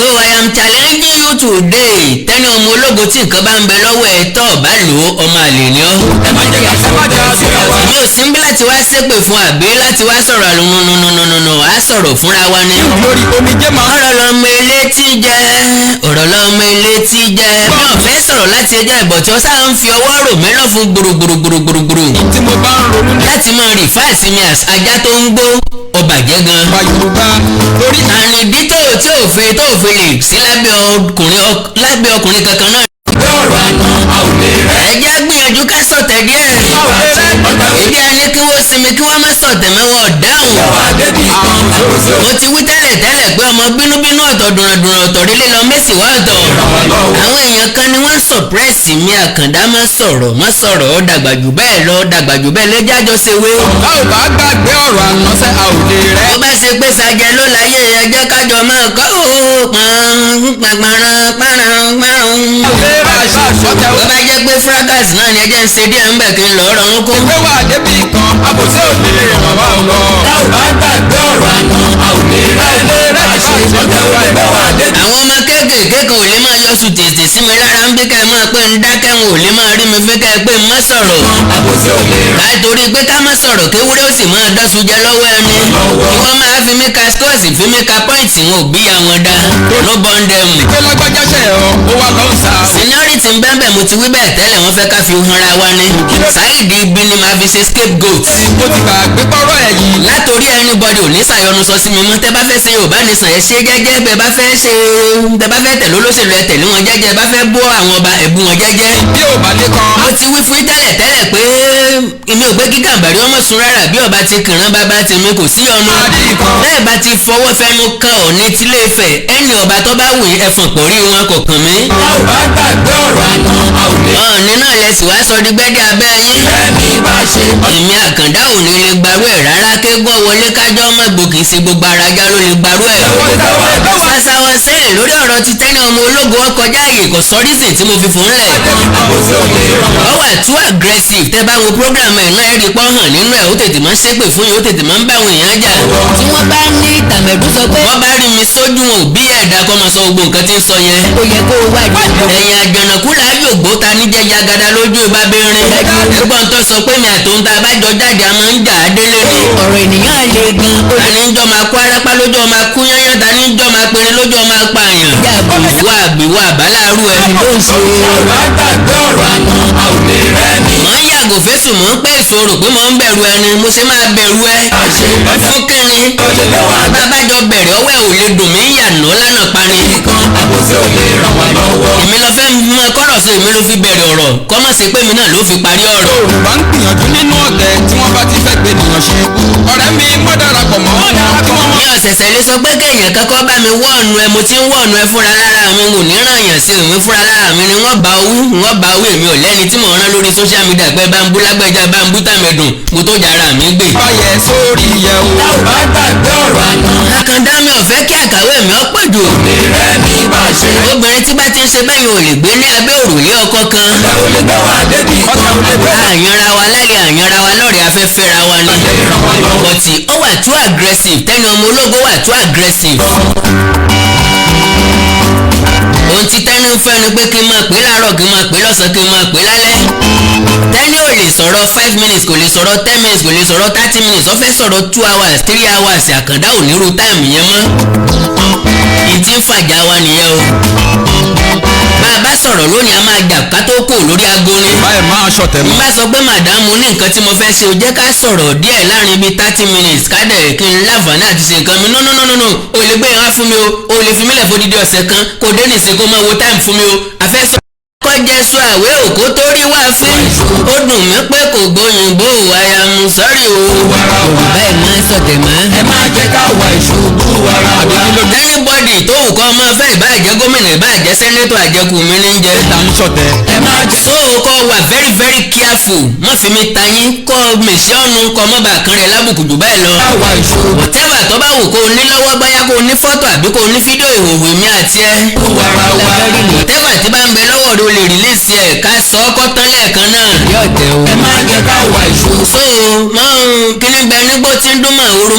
So I am challenging you today. Tenny ọmọ ológo tí nǹkan bá ń bẹ lọ́wọ́ ẹ̀ tó bá lò ó ọmọ àlè ni ọ́. mi ò sí ń bí láti wá ṣépè fún àbí láti wá sọ̀rọ̀ àlùmọ̀nùnùnùnùnù á sọ̀rọ̀ fúnra wa ni. ọ̀rọ̀ lọ́mọ ilé tí jẹ́ ọ̀rọ̀ lọ́mọ ilé tí jẹ́. mi ò fẹ́ sọ̀rọ̀ láti ẹjọ́ ìbọ̀ tí wọ́n sáà ń fi ọwọ́ rò mí lọ fún gbùrùgbùrùgbùrùgbùrù. tí mo bá ń ronú ní. láti máa rìfáàsì mi ajá tó ń gbó ọba jẹ́ gan. ọba Yorùbá torí. àrìndí tó fi lè sí lábẹ́ ọkùnrin kankan náà. ọ̀rọ̀ àná a ò lè rẹ́. ẹ jẹ́ gbìyànjú ká sọ̀tẹ̀ díẹ̀. ibi àní kí wọ́n sinmi kí wọ́n má sọ̀tẹ̀ mẹ́wọ́ dáhùn. mo ti wí tẹ́lẹ̀ pé ọmọ bínúbínú ọ̀tọ̀ dùnràndùnrà ọ̀tọ̀ rí lílọ mẹ́sì wá ọ̀tọ̀. àwọn èèyàn kan ni wọ́n ń sọ̀pẹ́rẹ́sì mi àkàndá má sọ̀rọ̀ ó dàgbà jù bẹ́ẹ̀ lọ lẹ́jà jọ ṣe wé. a ò bá gbàgbé ọ̀rọ̀ àná sẹ́ a ò lè rẹ́. bó bá ṣe pé sàjẹ́ ló láyé ẹjẹ́ kájọ máa kọ́ bó bá jẹ́ pé fracas náà ni ẹjẹ́ ń ṣe díẹ̀ ń bẹ̀ kí n lọ rọrùn kó. ìwé wa débi kan àbòsí ò lè ràn wá lọ. a ò bá gbàgbé ọ̀rọ̀ àná a ò lè rẹ́. àwọn ọmọ kéékèèké kan ò lè máa yọ sùn tètè sí mi lára ń bí ká ẹ máa pé ń dákẹ́ wọn ò lè máa rí mi fi ká ẹ pé ń má sọ̀rọ̀. àbòsí ò lè rẹ́. láì torí pé ká má sọ̀rọ̀ kéwúrẹ́ ó sì máa dọ́sùn jẹ lọ́wọ́ ẹni. ìwọ́n máa fi mí ka skọ́ọ̀sì fi mí ka pọ́ìntì wọn ò bí àwọn dá. ló bọ́ ń dẹ̀mù. ìpè lágbájá ṣe ọ́ ó wà lọ́n sá. seniority ń bẹ́ẹ̀ mo ti wí bẹ́ẹ̀ tẹ́lẹ̀ wọ́n fẹ́ ká fi hanra wa ni. Saheed ibi ni màá fi ṣe scapegoat. mo ti gbàgbé pọ́rọ̀ ẹ̀ yìí. látòrí anybody ò ní ṣàyọnu sọ sí mi mọ́ tẹ́ bá fẹ́ ṣe Yorùbá nìsan ẹ̀ ṣe jẹ́jẹ́ bẹ́ẹ̀ bá fẹ́ tẹ̀lé olóṣèlú ẹ̀ tẹ̀lé wọn jẹ́jẹ́ bá fẹ́ bọ́ àwọn ọba ẹ̀bù wọn jẹ́jẹ́. bí ò bá lé kan. mo ti wí fún tẹ́lẹ̀ pé èmi ò pé kí Gàmbàrí ọmọ sun rárá bí ọba ti kìrán bàbá tèmi kò sí ọ̀nà. bẹ́ẹ̀ bá ti fọwọ́ fẹnu kan Ọ̀ọ̀ni tilé Ifẹ̀ ẹni ọba tó bá wù ẹ̀fọ̀n pọ̀rí wọn kò kàn mí. a ò bá gbàgbé ọ̀rọ̀ àná a ò lè. Ọ̀ọ̀ni náà lẹ́sìn wá sọ di gbẹ́dẹ́ abẹ́ yín. ẹ̀mí bá ṣe. èmi Àkàndá ò ní lè gbarú ẹ̀ rárá kégbọ́ wọlé kájọ́ ọmọ gbòkè sí gbogbo ara ajá ló lè gbarú ẹ̀. sàṣàwọ̀ sẹ́yìn lórí ọ̀rọ̀ ti Tenny ọmọ ológo ọkọjá ààyè kò sọ reason tí mo fi fún lẹ̀. àbòsí ò lè ràn wá. ó wà too aggressive tẹ́ bá wo program ẹ̀ náà ẹ̀rí pọ́ hàn nínú ẹ̀ ó tètè máa ń ṣépè fún yín ó tètè máa ń bá àwọn èèyàn jà. tí wọ́n bá ní tàmẹ̀dú sọ pé. wọ́n bá rí mi sójú wọn ò bí ẹ̀dá kọ́ máa sọ gbogbo nǹkan tí ń sọ yẹn. ó yẹ kó o wá ìdíje. ẹ̀yìn àjọ̀nàkú làájò gbó ta ní jẹjẹ agada lójú ìbá bẹ́ẹ̀rin. ẹgbọ́n tó sọ pé mi àtòun ta abájọ jáde a máa ń jà á délé ni. ọ̀rọ̀ ènìyàn le gan. ta ní jọ máa kó arápá lójú ọmọ akú yányán ta ní jọ máa péré lójú ọmọ apá àyàn. wà àbíwá àbáláàrú ẹ. ló ń ṣe. a ò bá gbàgbé ọ̀rọ̀ àná a ò lè rẹ́ mi. mọ̀ ń yàgò fésù mọ̀ ń pèsè so rò pé mo ń bẹ̀rù ẹni mo ṣe máa bẹ̀rù ẹ. fún kẹ́ni babájọ bẹ̀rẹ̀ ọwọ́ ẹ̀ ò lè dùn mí yànnà lánàá pani. èmi lọ fẹ́ mọ kọ́rọ̀ sí èmi ló fi bẹ̀rẹ̀ ọ̀rọ̀ kọ́ mọ̀ sí pé mi náà ló fi parí ọ̀rọ̀. Yorùbá ń gbìyànjú nínú ọ̀tẹ̀ tí wọ́n bá ti fẹ́ gbé nìyàn ṣe ọ̀rẹ́ mi mọ́ darapọ̀ mọ́ kí wọ́n mọ́. mi ò ṣẹ̀ṣẹ̀ lè sọ pé kéèyàn kankan bá mi wọ́ọ̀nù ẹ mo ti ń wọ́ọ̀nù ẹ fúnra lára mi ò ní ràn yàn sí èmi fúnra lára mi ni wọ́n bá wí èmi ò lẹ́ni tí mò ń rán lórí social media pé bá ń bú lágbẹ́já bá ń bú tàmẹ̀dùn mo tó yàrá mi gbé. báyẹ̀ sórí yẹ o. tá ò bá gbàgbé ọ̀rọ̀ àná. àkàndá mi ò fẹ́ kí àkàwé mi ó pọ̀ jù. obìnrin mi bá ṣe. obìnrin tí bá ti ń ṣe bẹ́ẹ̀ yóò lè gbé ní abẹ́ òrùlé ọkọ kan. ọ̀tá ò lè gbé wà débi kan. àyànra wa lálẹ́ àyànra wa lọ́rẹ̀ afẹ́fẹ́ ra wa ni. bọ̀tì ó wà too aggressive Tenny ọmọ ológo wà too aggressive. ohun tí Tenny ń fẹ́ ni pé kí n máa pè láàárọ̀ kí n máa pè lọ́sàn-án kí n máa pè lálẹ́. Tenny ò lè sọ̀rọ̀ 5 minutes kò lè sọ̀rọ̀ 10 minutes kò lè sọ̀rọ̀ 30 minutes ó fẹ́ sọ̀rọ̀ 2 hours 3 hours àkàndá ò ní ru táìmù yẹn mọ́. ìtì ń fàjà wa nìyẹn o. bá a bá sọ̀rọ̀ lónìí a máa jà ká tó kò lórí aago ni. báyìí máa ṣọ̀tẹ̀ mọ́. n bá sọ pé màdámù ní nǹkan tí mo fẹ́ ṣe o jẹ́ ká sọ̀rọ̀ díẹ̀ láàrin bíi 30 minutes ká dẹ̀ kí n láǹfààní àti ṣe nǹkan mi no o lè gbé yẹn wá fún mi o lè fi mílẹ̀ fódìdí ọ̀sẹ̀ kan kò dé nìṣe kó máa wo táìmù fún mi o àfẹ́sọ. kọjá sọ àwé òkú tó rí wá fún ó dùn mí pé kò gbóyìnbó àyàmú sọ́rí o. yorùbá ẹ̀ máa ń sọ̀tẹ̀ mọ́. ẹ máa jẹ́ ká wà ìṣubú ara wa. anybody tó wù kọ́ ọmọ fẹ́ ìbáàjẹ́ gómìnà ìbáàjẹ́ sẹ́nẹ́tọ̀ àjẹkù mi ní jẹ́. ta ń ṣọ̀tẹ̀. ẹ máa jẹ́. so kọ́ wà very very careful má fi mi ta yín kọ́ mèsì ọ̀nù kọ́ mọ́ bá kan rẹ̀ lábùkù jù báyìí lọ. ká wà ìṣubú. whatever tó bá wù kó o ní lọ́wọ́ báyá kó o ní fọ́tò àbí kó o ní fídíò ìhòòhò mi àti ẹ. whatever tí bá ń bẹ lọ́wọ́ rẹ o lè release ẹ̀ ká sọ ọkọ tán lẹ́ẹ̀kan náà. yóò tẹ o. ẹ máa jẹ́ ká wà ìṣubú. so kíní bẹ nígbó tí ń dún màhúrú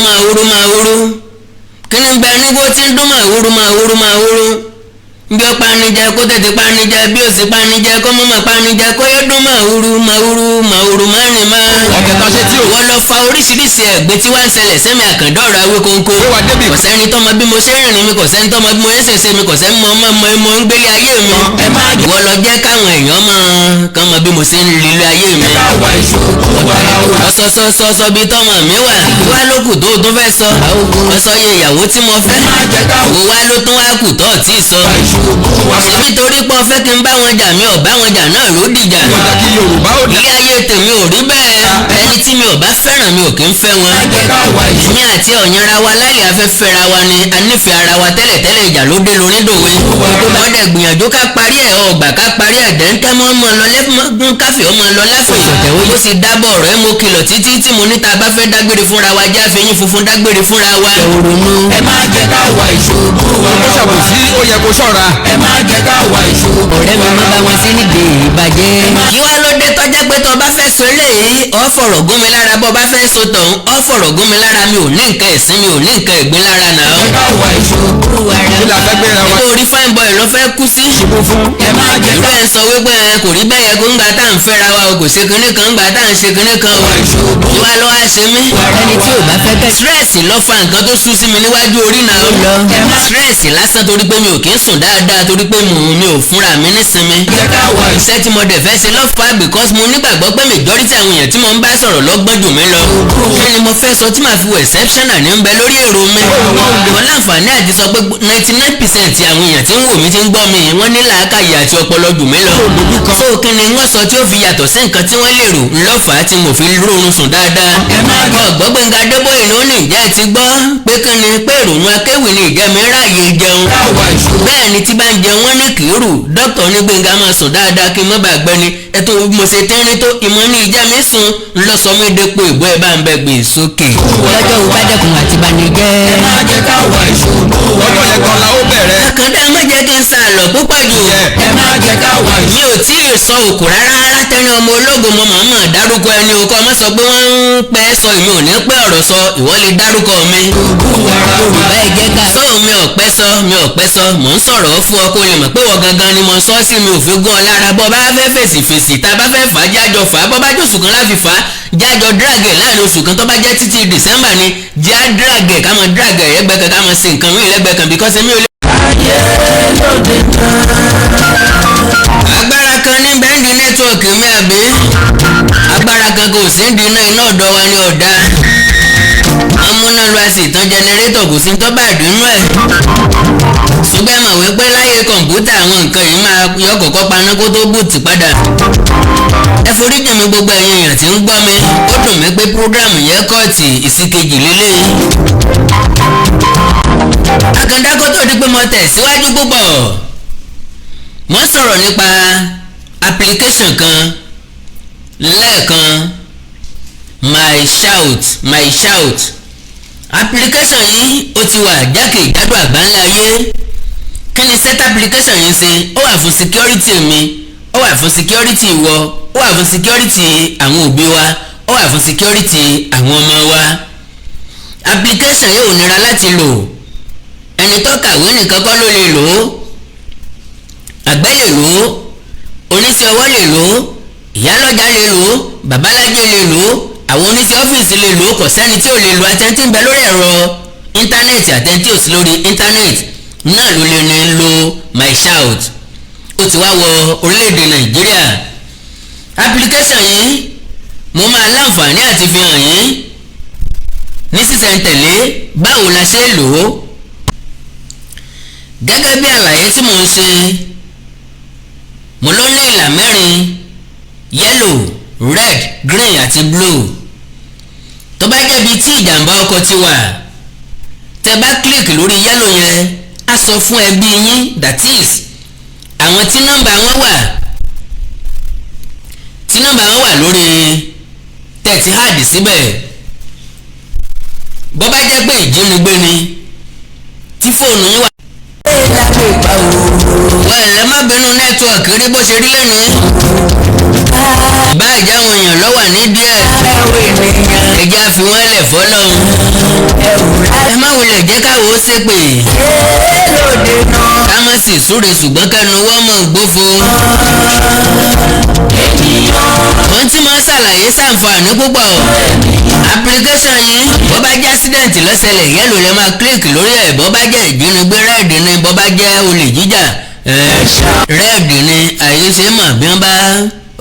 kíní bẹ nígbó tí ń dún màhúrú bí ó panijẹ kó tètè panijẹ bí ó sì panijẹ kó mọ̀mọ́ panijẹ kó yẹ dún màhúrú márùn má. ọ̀kẹ́ta ṣe tí o. wọ́n lọ fa oríṣiríṣi ẹ̀gbẹ́ tí wọ́n ń ṣẹlẹ̀ sẹ́mi àkàndọ̀rọ̀ Awikonko. kò sẹ́ni tọ́mọ bí mo ṣe rìnrìn mi kò sẹ́ni tọ́mọ bí mo ṣe ṣe mi kò sẹ́ni mọ ọmọ ń gbélé ayé mi. wọ́n lọ jẹ́ káwọn èèyàn kàn mọ bí mo ṣe ń lílé ayé mi. ọ̀sọ̀sọ̀sọ̀ bí tọ́mọ mi wà wá ló kù tó tún fẹ́ sọ. ọ̀sọ̀ yẹ ìyàwó tí mo fẹ́ wá ló tún wá kù tó tí ì sọ. nítorí pé ọ fẹ́ kí n bá wọn jà mi ò bá wọn jà náà ló dìjà. ilé ayé tèmi ò rí bẹ́ẹ̀ ẹni tí mi ò bá fẹ́ràn mi ò kí ń fẹ́ wọn. èmi àti ọ̀yanra wa lálẹ́ afẹ́fẹ́ra wa ni a nífẹ̀ẹ́ ara wa tẹ́lẹ̀tẹ́lẹ̀ ìjà ló dé lórí dòwe. wọ́n dẹ̀ gbìyànjú ká parí ẹ̀ ọgbà ká parí ẹ̀ dẹ́ńtẹ́ mọ́ ọmọ lọ lẹ́gbọ́n káfíń ọmọ lọ láfẹ̀ẹ́. ó sì dábọ̀ ọ̀rọ̀ ẹ mo kìlọ̀ títí tí mo níta bá fẹ́ dágbére fúnra wa já fẹ́yìn funfun dágbére fúnra wa. ẹ máa jẹ́ ká wà ìṣubú. ó ṣàbòsí ó yẹ kó ṣọ́ra. ẹ máa jẹ́ ká wà ìṣubú. ọ̀rẹ́ mi má bá wọn sí nídìí ìbàjẹ́. kí wá ló dé tọ́jà pé tó bá fẹ́ so eléyìí ọ fọ̀rọ̀ gún mi lára bọ́ bá fẹ́ so tọ̀hún ọ fọ̀rọ̀ gún mi lára mi ò ní nǹkan ẹ̀sìn mi ò ní nǹkan ìgbín lára náà. ẹ ká wà ìṣubú. kí la fẹ́ gbéra wa. nítorí fine boy ló fẹ́ kú sí. ṣubú fún. ẹ máa jẹ́ ká. ìwé ń sọ wípé kò rí bẹ́ẹ̀ kó ń gbà tá à ń fẹ́ra wa o kò ṣe kinní kan ń gbà tá à ń ṣe kinní kan o. ìwà ló wá ṣe mí. ẹni tí ò bá fẹ́ bẹ́ẹ̀. stress ló fa nǹkan tó sú sí mi níwájú orí náà. stress lásán torí pé mi ò kí ń sùn dáadáa torí pé mi ò fúnra mi nísinmi. iṣẹ́ tí mo dẹ̀ fẹ́ ṣe lọ́fà because mo nígbàgbọ́ pé majority àwọn èèyàn tí mo ń bá sọ̀rọ̀ lọ́gbọ́n jù mí lọ. kí ni mo fẹ́ sọ tí màá fi wọ exceptional ní ń bẹ lórí èrò mi. mo láǹfààní àti sọ pé 99% àwọn èèyàn tí ń wò mí ti ń gbọ́ mi wọ́n ní làákàyè àti ọpọlọ jù mí lọ. so kí ni wọ́n sọ tí ó fi yàtọ̀ sí nǹkan tí wọ́n lè rò ńlọ́fà tí mo fi rọrùn sùn dáadáa. ọ̀gbọ́n Gbẹ́ngà Adébóyè ló ní ìjẹ́ ti gbọ́ pé kí ni pé ìrònú akéwì ni ìjẹ́ mi ráàyè jẹun. bẹ́ẹ̀ ni tí bá ń jẹun wọ́n ní kìírù dókítà ní Gbẹ́ngà máa sùn dáadáa kí n má bàa gbẹ́ni ẹ̀tọ́ mo ṣe tẹ́rín tó ìmọ̀ ní ìjẹ́ mi sùn ńlọ́sọmídẹ́pọ̀ ìbò ẹ̀ bá ń bẹ gbé sókè. lọ́jọ́ wo bá dẹkùn àti banijẹ́. ẹ máa jẹ́ ká wà ìṣubú. ọjọ́ yẹn kan la ó bẹ̀rẹ̀. àkàndá má jẹ́ kí n sá lọ púpọ̀ jù. ẹ máa jẹ́ ká wà ìṣubú. mi ò tí ì sọ òkú rárá Tenny ọmọ ológun mo màmá dárúkọ ẹni o kọ́ ọ má sọ pé wọ́n ń pẹ́ sọ èmi ò ní pẹ́ ọ̀rọ̀ sọ ìwọ lè dárúkọ mi. yorùbá ẹ jẹ́ ká. sọ mi ò pẹ́ sọ mò ń sọ̀rọ̀ fún ọ kó lè mọ̀ pé wọ́n gangan ni mo sọ sí mi ò fi gún ọ lára bọ́ bá fẹ́ fèsì tá a bá fẹ́ fà á jájọ fà á bọ́ bá jọ oṣù kan láfi fà á jájọ dragẹ̀ láàrin oṣù kan tó bá jẹ́ títí December ni já dragẹ̀ ká mọ dragẹ̀ ẹgbẹ́ kan ká mọ sí nǹkan mi lẹ́gbẹ̀ẹ́ kan because mi ò lè. agbára kan ní bẹ́ẹ̀ni nẹ́tíwọ̀kì mi àbí agbára kan kò sí ń di iná ọ̀dọ̀ wa ní ọ̀dà amúná lu àsì tán jẹnẹrétọ̀ kò sí tó bá dínú ẹ̀ ṣùgbọ́n mọ̀ wípé láyé kọ̀ǹpútà àwọn nǹkan yìí máa yọ kọ̀kọ́ paná kó tó bùtì padà ẹ foríjì mi gbogbo ẹ̀yin èèyàn tí ń gbọ́ mi ó dùn mí pé prógráàmù yẹn kọ́ọ̀tì ìsìkejì lélẹ́yìn àkàndá kó tó di pé mo tẹ̀síwájú púpọ̀ mo sọ̀rọ̀ nípa application kan lẹ́ẹ̀kan my shout application yìí ó ti wà jákèjádò àgbáńlá ayé kí ni set application yìí ṣe ó wà fún security mi ó wà fún security ìwọ ó wà fún security àwọn òbí wa ó wà fún security àwọn ọmọ wa application yìí ò nira láti lò ẹni tó kàwé nìkan kọ́ ló lè lò ó àgbẹ̀ lè lò ó oníṣẹ́ ọwọ́ lè lò ó ìyálọ́jà lè lò ó babalájẹ́ lè lò ó àwọn oníṣẹ́ ọ́fíìsì lè lò ó kò sẹ́ni tí ò lè lò àtẹ̀ntì ń bẹ lórí ẹ̀rọ íńtánẹ́ẹ̀tì àtẹ̀ntì ò sí lórí íńtánẹ́ẹ̀tì náà ló lè ní lo my shout ó ti wá wọ orílẹ̀-èdè nàìjíríà application yìí mo máa láǹfààní àti fi hàn yín ní sísẹ̀ntẹ̀lé báwo la ṣe lò ó gẹ́gẹ́ bí àlàyé tí mò ń ṣe mo ló ní ìlà mẹ́rin yellow red green àti blue tó bá jẹ́ ibi tí ìjàmbá ọkọ̀ ti wà tẹ́ bá kílíkì lórí yellow yẹn á sọ fún ẹbí yín that is àwọn tí nọ́mbà wọn wà lórí tẹ̀tí háàdì síbẹ̀ bó bá jẹ́ pé ìjínigbé ni tí fóònù yín wà. ẹ má bínú nẹ́tíwọ̀kì rí bó ṣe rí lẹ́nu ìbá ìjà àwọn èèyàn lọ́wọ́ nídìí ẹ̀ ẹja fi wọ́n lẹ̀ fọ́lọ́hún ẹ má wulẹ̀ jẹ́ káwọ́ ó ṣépè ká má sì súre ṣùgbọ́n kẹnu wọ́n mọ̀ gbófo ohun tí mo ń ṣàlàyé ṣàǹfààní púpọ̀ application yìí bó bá jẹ́ accident lọ́sẹ̀lẹ̀ yẹ́lò lẹ́ máa click lórí ẹ̀ bó bá jẹ́ ìjínigbé rẹ́ẹ̀dì ni bó bá jẹ́ olè jíjà rẹ́ẹ̀dì ni àyè ṣe mọ̀ bí wọ́n bá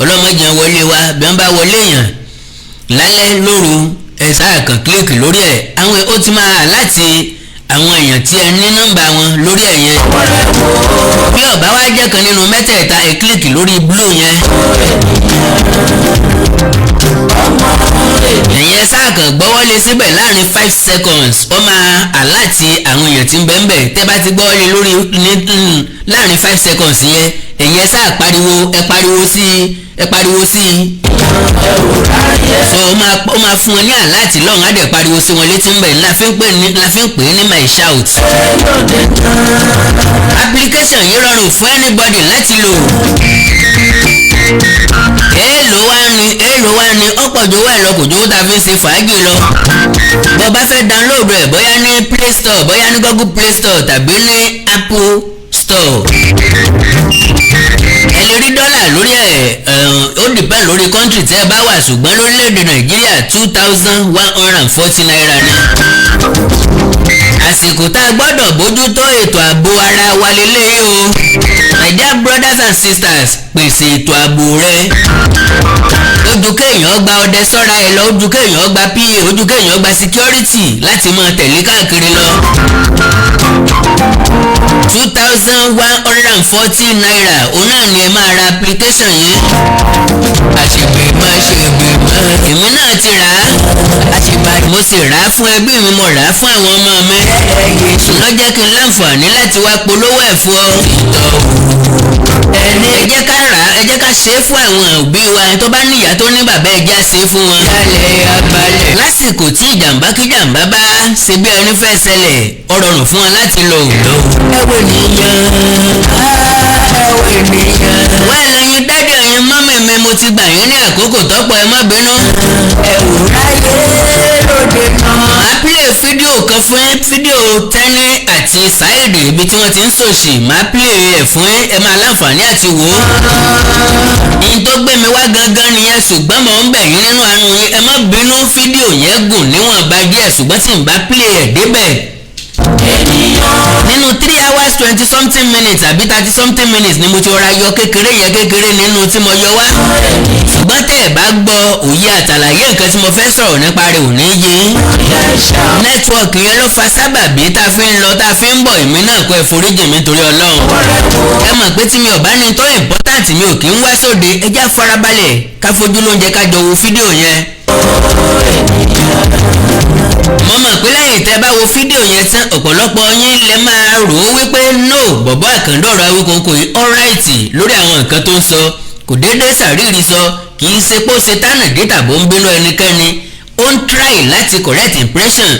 ọlọ́mọdé wọlé wa bí wọ́n bá wọlé èèyàn lálẹ́ lóru ẹ̀ sáà kàn click lórí ẹ̀ àwọn ó ti máa láti àwọn èèyàn tí ẹ ní nọ́mbà wọn lórí ẹ̀ yẹn bí ó bá wá jẹ́ kan nínú mẹ́tẹ̀ẹ̀ta ẹ click lórí blue yẹn ẹ̀yẹn sáà kàn gbọ́wọ́lé síbẹ̀ láàrin 5 seconds ó máa àláti àwọn èèyàn tí ń bẹ ń bẹ̀ tẹ́ bá ti gbọ́wọ́lé lórí láàrin 5 seconds yẹn ẹ̀yẹn sáà ẹ pariwo sí so ó máa fún wọn ní àláti lọ́hùn á dẹ̀ pariwo sí wọn létí ń bẹ̀ la fi ń pè ní my shout application yìí rọrùn fún anybody láti lò èèlò wá ní ọ̀pọ̀ jówó ẹ̀ lọ kò jówó tá a fi ń ṣe fàájì lọ bó bá fẹ́ download ẹ̀ bóyá ní play store bóyá ní google play store tàbí ní apple store ẹ lè rí dọ́là lórí ẹ̀ ó depend lórí country tẹ́ ẹ bá wà ṣùgbọ́n lórílẹ̀‐èdè nàìjíríà 2,140 naira ni àsìkò tá a gbọ́dọ̀ bójútó ètò ààbò ara wa lélẹ́yìí o Nigeria brothers and sisters pèsè ètò ààbò rẹ ojú kéèyàn gba ọdẹ sọ́ra ẹ lọ ojú kéèyàn gba pa ojú kéèyàn gba security láti máa tẹ̀lé káàkiri lọ 2,140 naira òun náà ni ẹ máa ra application yìí àṣègbè èmi náà ti rà á mo sì rà á fún ẹbí mi mo rà á fún àwọn ọmọ mi ṣùgbọ́n jẹ́ kí n láǹfààní láti wá polówó ẹ̀ fún ọ ẹ jẹ́ ká rà á ẹ jẹ́ ká ṣe é fún àwọn òbí wa tó bá níyà tó ní bàbá ẹ já ṣe é fún wọn lásìkò tí ìjàmbá kíjàmbá bá ṣe bí ẹni fẹ́ ṣẹlẹ̀ ó rọrùn fún wọn láti lò wọ́n ẹ̀yin dádì ẹ̀yin mọ́mì mi mo ti gbà yín ní àkókò tọ́pọ̀ ẹ má bínú máa play fídíò kan fún fídíò Tenny àti Saheed ibi tí wọ́n ti ń sòṣì máa play ẹ̀ fún ẹ máa láǹfààní àti wò ó ní tó gbé mi wá gangan nìyẹn ṣùgbọ́n mo ń bẹ̀ yín nínú àánú yín ẹ má bínú fídíò yẹn gùn níwọ̀nba díẹ̀ ṣùgbọ́n tí n bá play ẹ̀ débẹ̀ nínú 3 hours first 20 something minutes àbí 30 something minutes ni mo ti rọra yọ kékeré nínú tí mo yọ wá ṣùgbọ́n tẹ́ ẹ̀ bá gbọ́ òye àtàlàyé nǹkan tí mo fẹ́ sọ̀rọ̀ nípa rẹ̀ ò ní yé nẹ́tíwọ̀kì yẹn ló fa sábàbí tá a fi ń lọ tá a fi ń bọ̀ èmi náà kọ́ ẹ foríjì mi torí Ọlọ́run ẹ mọ̀ pé tí mi ò bá ní tó important mi ò kí ń wá sóde ẹ já farabalẹ̀ ká fojú lóúnjẹ ká jọ wo fídíò yẹn mo mọ̀ pé lẹ́yìn tẹ́ bá wo fídíò yẹn tán ọ̀pọ̀lọpọ̀ yín lẹ máa rò ó wípé no bọ̀bọ́ Àkàndọ̀rọ̀ Awikonko yìí alright lórí àwọn nǹkan tó ń sọ kò déédéé sàríri sọ kì í ṣe pé ó ṣe tánà dé tàbó ń bínú ẹnikẹ́ni ó ń try láti correct impression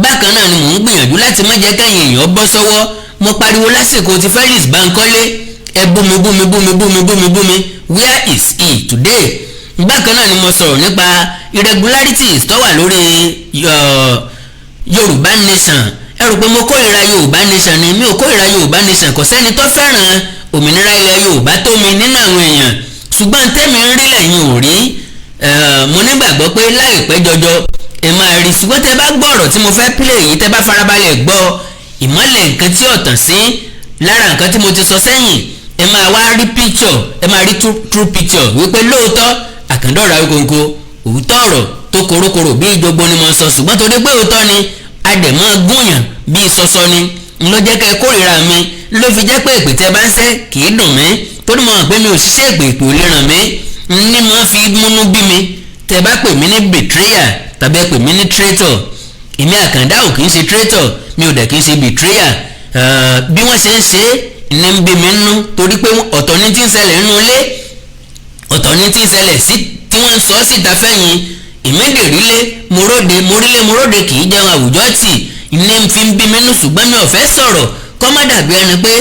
bákan náà ni mò ń gbìyànjú láti má jẹ́ kẹ́yìn èèyàn bọ́ sọ́wọ́ mo pariwo lásìkò ti Felix Bankole ẹ búmi where is he today bákan náà ni mo sọ̀rọ̀ nípa irregularities tó wà lórí Yorùbá Nation ẹ rò pé mo kórìíra Yorùbá Nation ni mi ò kórìíra Yorùbá Nation kò sẹ́ni tó fẹ́ràn òmìnira ilẹ̀ Yorùbá tó mi nínú àwọn èèyàn ṣùgbọ́n tẹ́mi ń rí lẹ́yìn ò rí mo nígbàgbọ́ pé láìpẹ́ jọjọ ẹ máa rí ṣùgbọ́n tẹ́ bá gbọ́ ọ̀rọ̀ tí mo fẹ́ play yìí tẹ́ bá farabalẹ̀ gbọ́ ìmọ́lẹ̀ nǹkan tí ọ̀tàn sí lára nǹkan tí mo ti sọ sẹ́yìn ẹ máa wá rí picture ẹ máa rí true picture wípé lóòótọ́ Àkàndọ̀rọ̀ Awikonko òótọ́ ọ̀rọ̀ tó korokoro bí gbogbo ni mo sọ ṣùgbọ́n torí pé òótọ́ ni adẹ̀mọ́ gúnyàn bí sọsọ ni ló jẹ́ kẹ́ kórìíra mi ló fi jẹ́ pé èpè tẹ́ bá ń sẹ́ kì í dùn mí torí mo hàn pé mi ò ṣiṣẹ́ èpè ò lè ràn mí ní mo fi múnú bí mi tẹ́ bá pè mí ní betrayer tàbí ẹ pè mí ní traitor èmi Àkàndá ò kì í ṣe traitor mi ò dẹ̀ kì í ṣe betrayer bí wọ́n ṣe ń ṣe ní ń bí mi nú torí pé ọ̀tọ̀ ní tí ń ṣẹlẹ̀ nínú ilé ọ̀tọ̀ ní tí ń ṣẹlẹ̀ sí tí wọ́n ń sọ síta fẹ́yìn ìmẹ́dẹ̀rílé moróde kì í jẹun àwùjọ tì ní fi ń bí mi nú ṣùgbọ́n mi ò fẹ́ sọ̀rọ̀ kọ́ má dàbí ẹni pé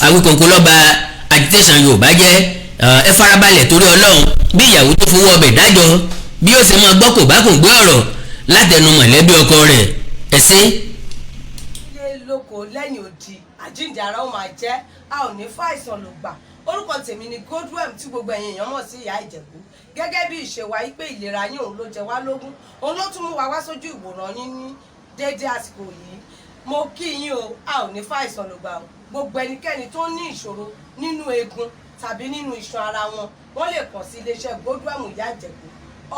Awikonko lọ́ba agitation Yorùbá jẹ́ ẹ farabalẹ̀ torí Ọlọ́run bí ìyàwó tó fowó ọbẹ̀ dájọ́ bí ó ṣe máa gbọ́ kò bá kò gbé ọ̀rọ̀ látẹnu mọ̀lẹ́bí ọkọ rẹ̀ ẹ sí. ilé lóko lẹ́yìn odi àjíǹde ara ó máa jẹ́ a ò ní fàìsàn ló gbà orúkọ tèmi ni Godwem tí gbogbo ẹ̀yin èèyàn mọ̀ sí ìyá Ìjẹ̀bú gẹ́gẹ́ bí ìṣe wa yí pé ìlera yín òun ló jẹ wá lógún òun ló tún mú wa wá sójú ìwòran yín ní déédéé àsìkò yìí mo kí yín o a ò ní fàìsàn ló gbà o gbogbo ẹnikẹ́ni tó ní ìṣòro nínú eegun tàbí nínú iṣan ara wọn wọ́n lè kàn sí iléeṣẹ́ Godwem ìyá Ìjẹ̀bú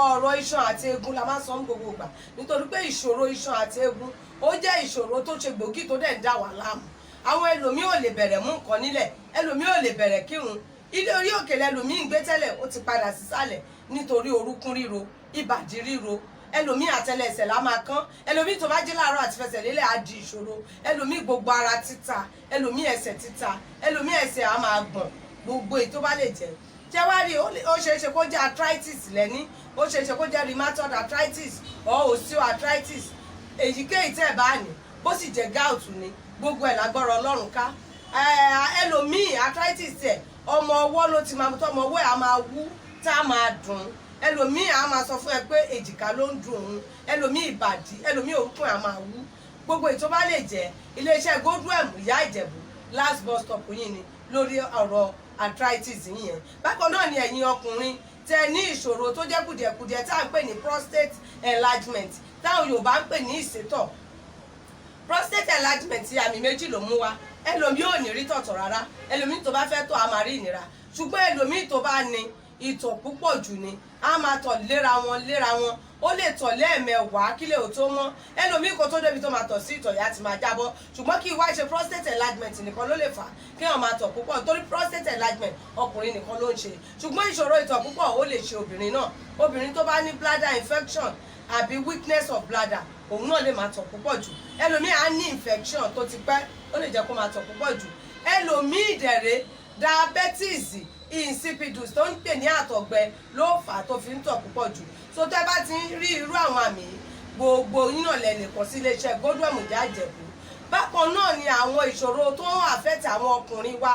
ọ̀rọ̀ iṣan àti eegun la máa ń sọ ní gbogbo ìgbà nítorí pé ìṣòro iṣan àti eegun ó jẹ́ ìṣòro tó ṣe gbòógì tó dẹ̀ ń dà wá láàmú àwọn ẹlòmíì ò lè bẹ̀rẹ̀ mú nǹkan nílẹ̀ ẹlòmíì ò lè bẹ̀rẹ̀ kírun ilé orí òkèlè ẹlòmíì ń gbé tẹ́lẹ̀ ó ti padà sísàlẹ̀ nítorí orúnkún ríro ìbàdí ríro ẹlòmíì àtẹlẹsẹ̀ la máa kán ẹlòmíì tó bá jí láàárọ̀ àti fẹsẹ̀ lélẹ̀ á di ìṣòro ẹlòmíì gbogbo ara títa ẹlòmíì ẹsẹ̀ títa ẹlòmíì ẹsẹ̀ á máa gbọ̀n gbogbo èyí tó bá lè jẹ́ jẹ́ wá rí ó ṣeé ṣe kó jẹ́ arthritis lẹ́ní ó ṣeé ṣe kó jẹ́ rheumatoid arthritis or osteoarthritis èyíkéyìí tẹ́ ẹ̀ bá ní bó sì jẹ́ gout ni gbogbo ẹ̀ lágbára Ọlọ́run ká ẹlòmíì arthritis ẹ̀ ọmọ ọwọ́ ló ti máa mú tọmọ ọwọ́ ẹ̀ á máa wú tá a máa dùn ẹlòmíì á máa sọ fún ẹ pé èjìká ló ń dùn òun ẹlòmíì ìbàdí ẹlòmíì orúnkún ẹ̀ á máa wú gbogbo èyí tó bá lè jẹ́ iléeṣẹ́ Godwem ìyá Ìjẹ̀bú last bus stop yìí ni lórí ọ̀rọ̀ arthritis yìnyẹn bákan náà ni ẹ̀yin ọkùnrin tẹ ní ìṣòro tó jẹ́ kùdìẹ̀kùdìẹ̀ tá à ń pè ní prostate enlargement táwọn Yorùbá ń pè ní ìsétọ̀ prostate enlargement àmì méjì ló mú wa ẹlòmíì ò ní rí tọ̀tọ̀ rárá ẹlòmíì tó bá fẹ́ tọ̀ á máa rí ìnira ṣùgbọ́n ẹlòmíì tó bá ní ìtọ̀ púpọ̀ jù ni á máa tọ̀ léra wọn ó lè tọ̀ lẹ́ẹ̀mẹwàá kílẹ̀ ò tó mọ́ ẹlòmíì kó tó débi tó máa tọ̀ sí ìtọ̀ yá ti máa jábọ́ ṣùgbọ́n kí wá ṣe prostate enlargement nìkan ló lè fà kí wọ́n máa tọ̀ púpọ̀ torí prostate enlargement ọkùnrin nìkan ló ń ṣe ṣùgbọ́n ìṣòro ìtọ̀ púpọ̀ ó lè ṣe obìnrin náà obìnrin tó bá ní bladder infection àbí weakness of bladder òun náà lè máa tọ̀ púpọ̀ jù ẹlòmíì á ní infection tó ti pẹ́ ó lè jẹ́ kó máa tọ̀ púpọ̀ jù ẹlòmíì ìdẹ̀rẹ̀ diabetes insipidus tó ń pè ní àtọ̀gbẹ ló fà á tó fi ń tọ̀ púpọ̀ jù so tẹ́ bá ti rí irú àwọn àmì gbogbo yín náà lẹ lè kàn sí iléeṣẹ́ Godwem ìyá Ìjẹ̀bú bákan náà ni àwọn ìṣòro tó ń àfẹ́tì àwọn ọkùnrin wa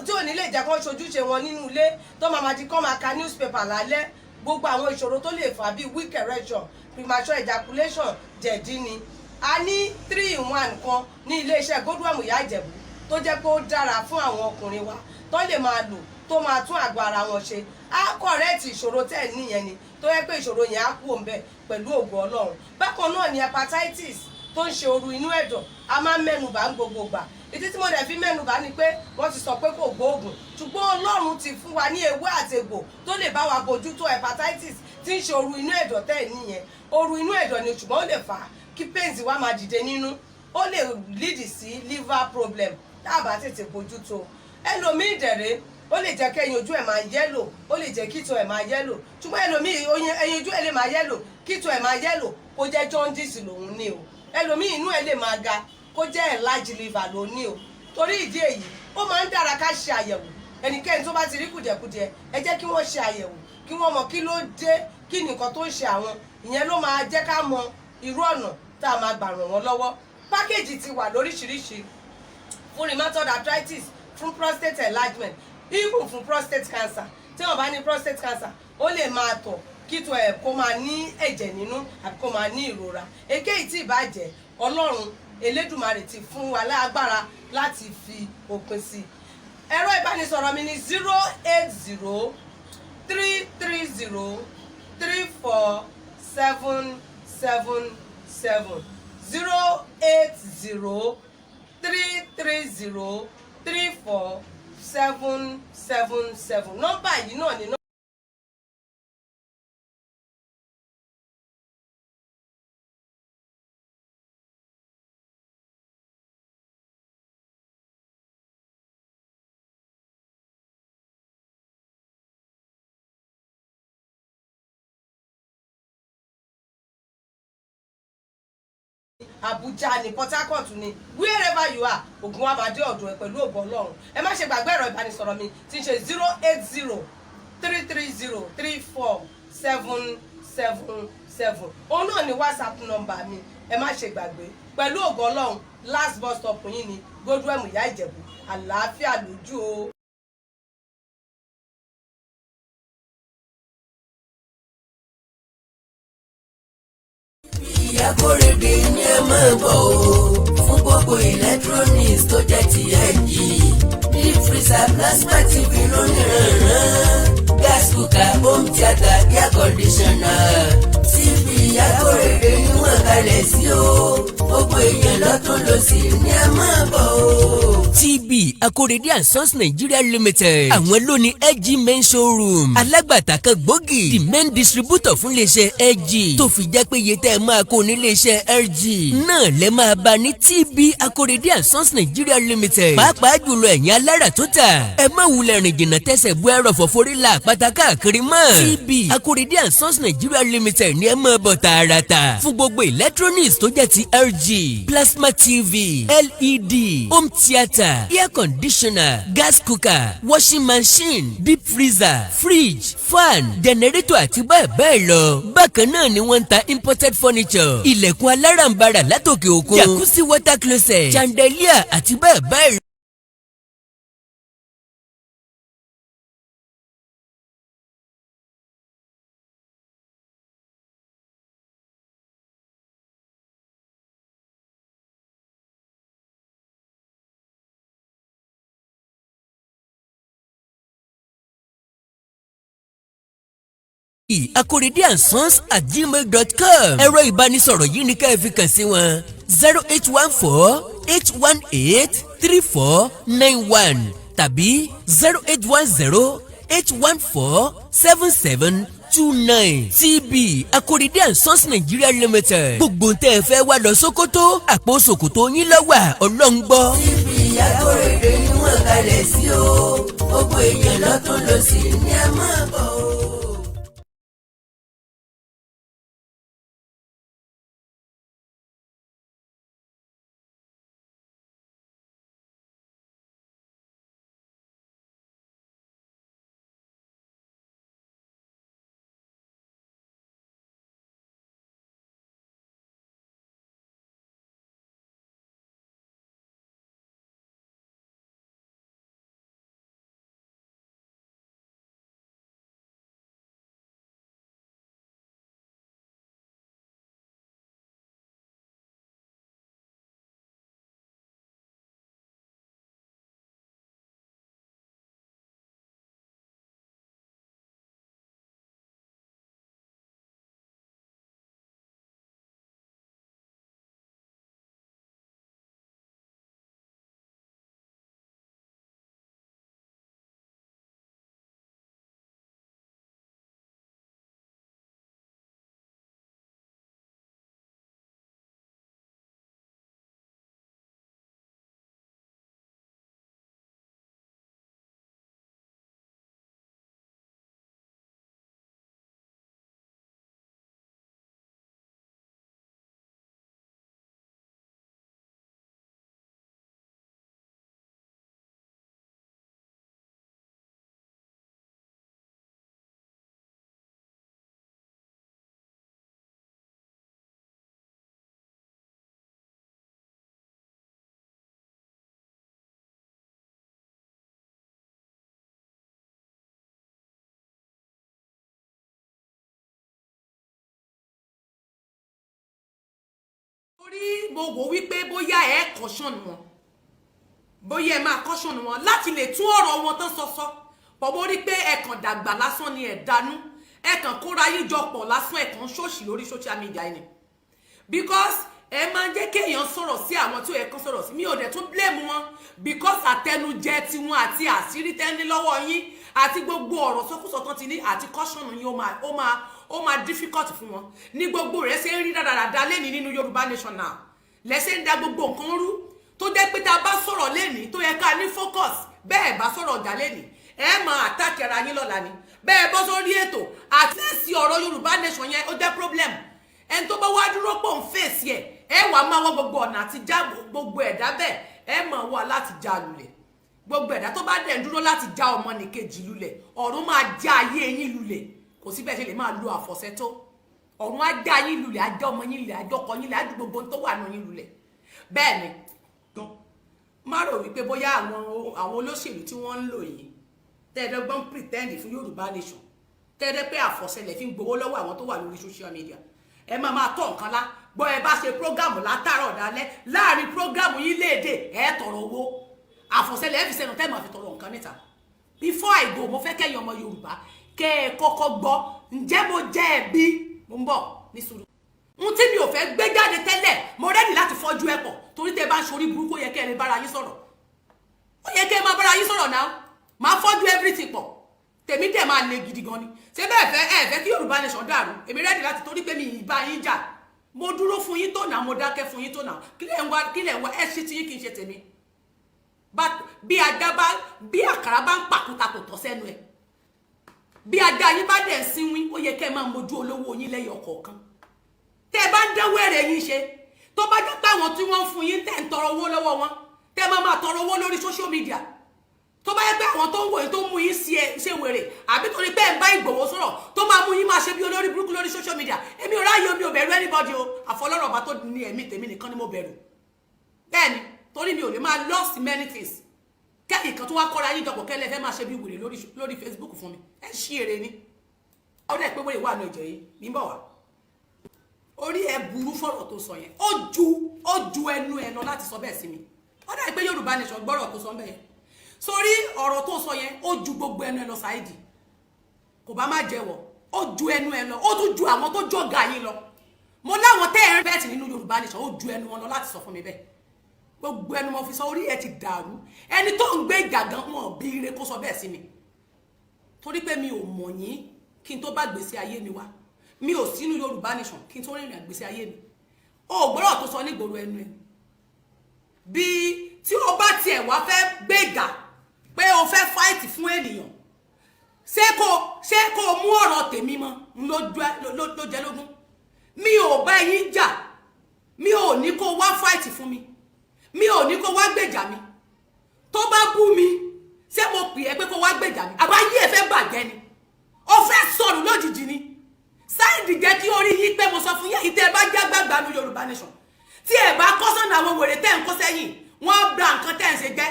tí ò ní lè jẹ́ kán ṣojúṣe wọn nínú ilé tó máa di kán máa ka newspaper lálẹ́ gbogbo àwọn ìṣòro tó lè fà bíi weak erection premature ejaculation jẹ̀dí ni a ní 3-in-1 kan ní iléeṣẹ́ Godwem ìyá Ìjẹ̀bú tó jẹ́ pé ó dára fún àwọn ọkùnrin wa tó lè máa lò tó máa tún àgọ́ ara wọn ṣe á kọ̀rẹ́ẹ̀tì ìṣòro tẹ̀ níyẹn ni tó yẹ pé ìṣòro yẹn á kú òǹbẹ pẹ̀lú ògo Ọlọ́run bákan náà ni hepatitis tó ń ṣe ooru inú ẹ̀dọ̀ a máa ń mẹ́nubà ń gbogbo gbà ìdí tí mo dẹ̀ fi mẹ́nubà ni pé wọ́n ti sọ pé kò gbóògùn ṣùgbọ́n Ọlọ́run ti fún wa ní ewé àtegbò tó lè bá wa bójútó hepatitis tí ń ṣe ooru inú ẹ̀dọ̀ tẹ́ ẹ̀ nìyẹn ooru inú ẹ̀dọ̀ ni ṣùgbọ́n ó lè fà á kí pains wa máa dìde nínú ó lè lead sí liver problem tá a bá tètè bójútó ẹlòmíì dẹ̀rẹ́ ó lè jẹ́ kẹ́yìn ojú ẹ̀ máa yẹ́lò ó lè jẹ́ kíto ẹ̀ máa yẹ́lò ṣùgbọ́n ẹlòmíì ẹyin ojú ẹ̀ lè máa yẹ́lò kíto ẹ̀ máa yẹ́lò kó jẹ́ jaundice lòun ní o ẹlòmíì inú ẹ̀ lè máa ga kó jẹ́ enlarged liver lòun ní o torí ìdí èyí ó máa ń dára ká ṣe àyẹ̀wò ẹnikẹ́ni tó bá ti rí kùdìẹ̀kudiẹ ẹ jẹ́ kí wọ́n ṣe àyẹ̀wò kí wọ́n mọ kí ló dé kí nìkan tó ń ṣe àwọn ìyẹn ló máa jẹ́ ká mọ irú ọ̀nà tá a máa gbà ràn wọ́n lọ́wọ́ pákéjì ti wà lóríṣiríṣi fún rheumatoid arthritis fún prostate enlargement even fún prostate cancer tí wọ́n bá ní prostate cancer ó lè máa tọ̀ kíto ẹ̀ kó máa ní ẹ̀jẹ̀ nínú àbí kó máa ní ìrora èkéyìí tí ìbàjẹ́ Ọlọ́run Elédùmarè ti fún wa lágbára láti fi òpin sí ẹ̀rọ ìbánisọ̀rọ̀ mi ní 08033034777 08033034777 nọ́mbà yìí náà ni Abuja ni Port Harcourt ni wherever you are ogun wa máa dé ọ̀dọ̀ ẹ pẹ̀lú ògo Ọlọ́run ẹ má ṣe gbàgbé ẹ̀rọ ìbánisọ̀rọ̀ mi tí ń ṣe 08033034777 òun náà ni WhatsApp number mi ẹ má ṣe gbàgbé pẹ̀lú ògo Ọlọ́run last bus stop yín ni Godwem Ìyá Ìjẹ̀bú àlàáfíà lójú o. Ìyá Kórèdé ni ẹ máa bọ̀ o fún gbogbo electronics tó jẹ́ ti LG deep freezer plasma TV lónìrànràn gas cooker home theatre air conditioner TV Ìyá Kórèdé ni wọ́n kalẹ̀ sí o gbogbo èèyàn lọ́tún lọ́sì ni ẹ máa bọ̀ o. TB Akorede and Sons Nigeria Limited àwọn ló ní LG main showroom alágbàtà kan gbòógì the main distributor fún iléeṣẹ́ LG tó fi jẹ́ pé iye tẹ́ ẹ máa kó níléeṣẹ́ LG náà lẹ́ máa bá ní TB Akorede and Sons Nigeria Limited pàápàá jùlọ ẹ̀yin alára tó tà ẹ má wulẹ̀ rìn jìnnà tẹ̀sẹ̀ bú ẹ̀rọ fọ̀fọ́rí la àpáta káàkiri mọ́ TB Akorede and Sons Nigeria Limited ní ẹ máa bọ̀ tààràtà fún gbogbo electronics tó jẹ́ ti LG plasma TV LED home theatre air conditioner gas cooker washing machine deep freezer fridge fan generator àti bẹ́ẹ̀ bẹ́ẹ̀ lọ. bákan náà ni wọ́n ń ta imported furniture ilẹ̀kùn alárànbarà látòkè òkun jacuzzi water closet chandelier àti bẹ́ẹ̀ bẹ́ẹ̀ lọ. Akorede and Sons @gmail.com ẹ̀rọ ìbánisọ̀rọ̀ yìí ni ká ẹ fi kàn sí wọn 08148183491 tàbí 08108147729 TB Akorede and Sons Nigeria Limited gbogbo tẹ́ ẹ fẹ́ wá lọ Sókótó àpò ṣòkòtò yín lọ́wọ́ ọlọ́ngbọ́. TB Akorede ni wọ́n kalẹ̀ sí o gbogbo èèyàn lọ́tún lọ́sì ni ẹ máa bọ̀ o. torí mo wò wípé bóyá ẹ caution wọn bóyá ẹ máa caution wọn láti lè tún ọ̀rọ̀ wọn tán sọ́sọ́ pọ̀ mo rí pé ẹ kàn dàgbà lásán ni ẹ dánú ẹ kàn kóra yín jọ pọ̀ lásán ẹ kàn ṣòṣì lórí social media ni because ẹ máa ń jẹ́ kéèyàn sọ̀rọ̀ sí àwọn tí ó yẹ kán sọ̀rọ̀ sí mi ò dẹ̀ tún blame wọn because àtẹnujẹ tiwọn àti àṣírí tẹ́ni lọ́wọ́ yín àti gbogbo ọ̀rọ̀ sọ́kùsọ tán ti ní àti caution yín ó máa difficult fún wọn ní gbogbo rẹ̀ ṣe ń rí dáradára lẹ́ni nínú Yorùbá Nation now lẹ́sẹ̀ ń da gbogbo nǹkan rú tó jẹ́ pé tá a bá sọ̀rọ̀ lẹ́ni tó yẹ ká ní focus bẹ́ẹ̀ bá sọ̀rọ̀ ọ̀gá lẹ́ni ẹ máa attack ara yín lọ́la ni bẹ́ẹ̀ bọ́ sórí ètò àtẹ́sí ọ̀rọ̀ Yorùbá Nation yẹn ó jẹ́ problem ẹni tó bá wá dúró pọ̀ ń fèsì ẹ wàá máa wọ gbogbo ọ̀nà àti já gbogbo ẹ̀dá bẹ́ẹ̀ ẹ máa wà láti já lulẹ̀ gbogbo ẹ̀dá tó bá dẹ̀ ń dúró láti já ọmọ nìkejì lulẹ̀ ọ̀run máa já ayé yín lulẹ̀ kò sí bẹ́ẹ̀ ṣe lè máa lo àfọ̀ṣẹ tó ọ̀run á já yín lulẹ̀ á já ọmọ yín lulẹ̀ á já ọkọ yín lulẹ̀ á ju gbogbo tó wà nù yín lulẹ̀ bẹ́ẹ̀ ni má rò wípé bóyá àwọn olóṣèlú tí wọ́n ń lò yìí tẹ́ẹ̀dọ́gbọ́n pretend fún Yorùbá Nation tẹ́ẹ̀dẹ́ pé àfọ̀ṣẹ lẹ̀ fi ń gbowó lọ́wọ́ àwọn tó wà lórí social media ẹ máa tọ̀ nǹkan lá gbọ́ ẹ bá ṣe prógámù látàárọ̀ dálẹ́ láàrin prógámù yín léde ẹ tọrọ owó àfọ̀ṣẹlẹ̀ ẹ fi sẹ́nu tẹ́ máa fi tọrọ nǹkan níta before I go mo fẹ́ kẹ́yìn ọmọ Yorùbá kẹ́ ẹ kọ́kọ́ gbọ́ ǹjẹ́ mo jẹ́ ẹbí mo ń bọ̀ ní sùúrù n tí mi ò fẹ́ gbé jáde tẹ́lẹ̀ mo rẹ́dì láti fọ́jú ẹ pọ̀ torí tẹ́ bá ń ṣorí burúkú ó yẹ kẹ́ ẹ lè bára yín sọ̀rọ̀ ó yẹ kẹ́ ẹ máa bára yín sọ̀rọ̀ náà máa fọ́jú everything pọ̀ tèmi dẹ̀ máa le gidi gan ni ṣé bẹ́ẹ̀ fẹ́ kí Yorùbá Nation dàrú èmi rẹ́dì láti torí pé mi ì bá yín jà mo dúró fún yín tó náà mo dákẹ́ fún yín tó náà kílẹ̀ ń wá ẹ ṣí tí yín kì í ṣe tèmi bí àkàrà bá ń pàkúta kò tọ́ sẹ́nu ẹ̀ bí ajá yín bá dẹ̀ ń sínwín ó yẹ kẹ́ ẹ máa mojú olówó yín lẹ́yọ kọ̀ọ̀kan tẹ́ ẹ bá ń dánwó èrè yín ṣe tó bá jẹ́ pé àwọn tí wọ́n ń fún yín tẹ́ ń tọrọ owó lọ́wọ́ wọn tẹ́ ẹ máa tọrọ owó lórí social media tó bá yẹ pé àwọn tó ń wò yín tó mú yín ṣe wèrè àbí torí pé ẹ ń bá Ìgbòho sọ̀rọ̀ tó máa mú yín máa ṣe bí olórí burúkú lórí social media èmi ò ráyè omi ò bẹ̀rù anybody o àfọlọ́rọ̀ ọba tó ní ẹ̀mí tèmi nìkan ni mo bẹ̀rù bẹ́ẹ̀ ni torí mi ò lè máa lost many things kẹ́yìn kan tó wá kọ́ra yín jọpọ̀ kẹ́lẹ́ fẹ́ máa ṣe bí wèrè lórí Facebook fún mi ẹ ṣí èrè ni ọdún ẹ̀ pé wèrè wà ní ọjọ́ yìí ní bọ̀ wá orí ẹ burú fọ̀rọ̀ tó sọ yẹn ó ju ẹnu ẹ lọ láti sọ bẹ́ẹ̀ sí mi ọdún ẹ̀ pé Yorùbá Nation gbọ́rọ̀ tó sọ bẹ́ẹ̀ sórí ọ̀rọ̀ tó sọ yẹn ó ju gbogbo ẹnu ẹ lọ Saheed kò bá má jẹ́wọ́ ó ju ẹnu ẹ lọ ó tún ju àwọn tó jọ̀gá yín lọ mo láwọn tẹ́ ẹ̀ ń bẹ́ẹ̀ tì nínú Yorùbá Nation ó ju ẹnu wọn lọ láti sọ fún mi bẹ́ẹ̀ gbogbo ẹnu mo fi sọ orí ẹ ti dàrú ẹni tó ń gbé ìjàgàn wọn bí ire kó sọ bẹ́ẹ̀ sí mi torí pé mi ò mọ̀ yín kí n tó bá gbèsè ayé mi wá mi ò sínú Yorùbá Nation kí n tó rìnrìn àgbèsè ayé mi ó gbọ́dọ̀ tó sọ nígboro ẹnu ẹ bí tí o bá tiẹ̀ wá fẹ́ gbéga pé o fẹ́ fight fún ènìyàn ṣé kó mú ọ̀rọ̀ tèmi mọ́ ló jẹ́ lógún mi ò bá yín jà mi ò ní kó wá fight fún mi ò ní kó wá gbèjà mi tó bá bú mi ṣé mo pè ẹ́ pé kó wá gbèjà mi àbáyé ẹ fẹ́ bàjẹ́ ni o fẹ́ sọ̀rọ̀ lójijì ni Saheed jẹ́ kí orí yín pé mo sọ fún yín ìtẹ́ ẹ bá já gbàgbà ní Yorùbá Nation tí ẹ bá kọ́ sọ́nà àwọn wèrè tẹ́ ń kó sẹ́yìn wọ́n gba nǹkan tẹ́ ń ṣe jẹ́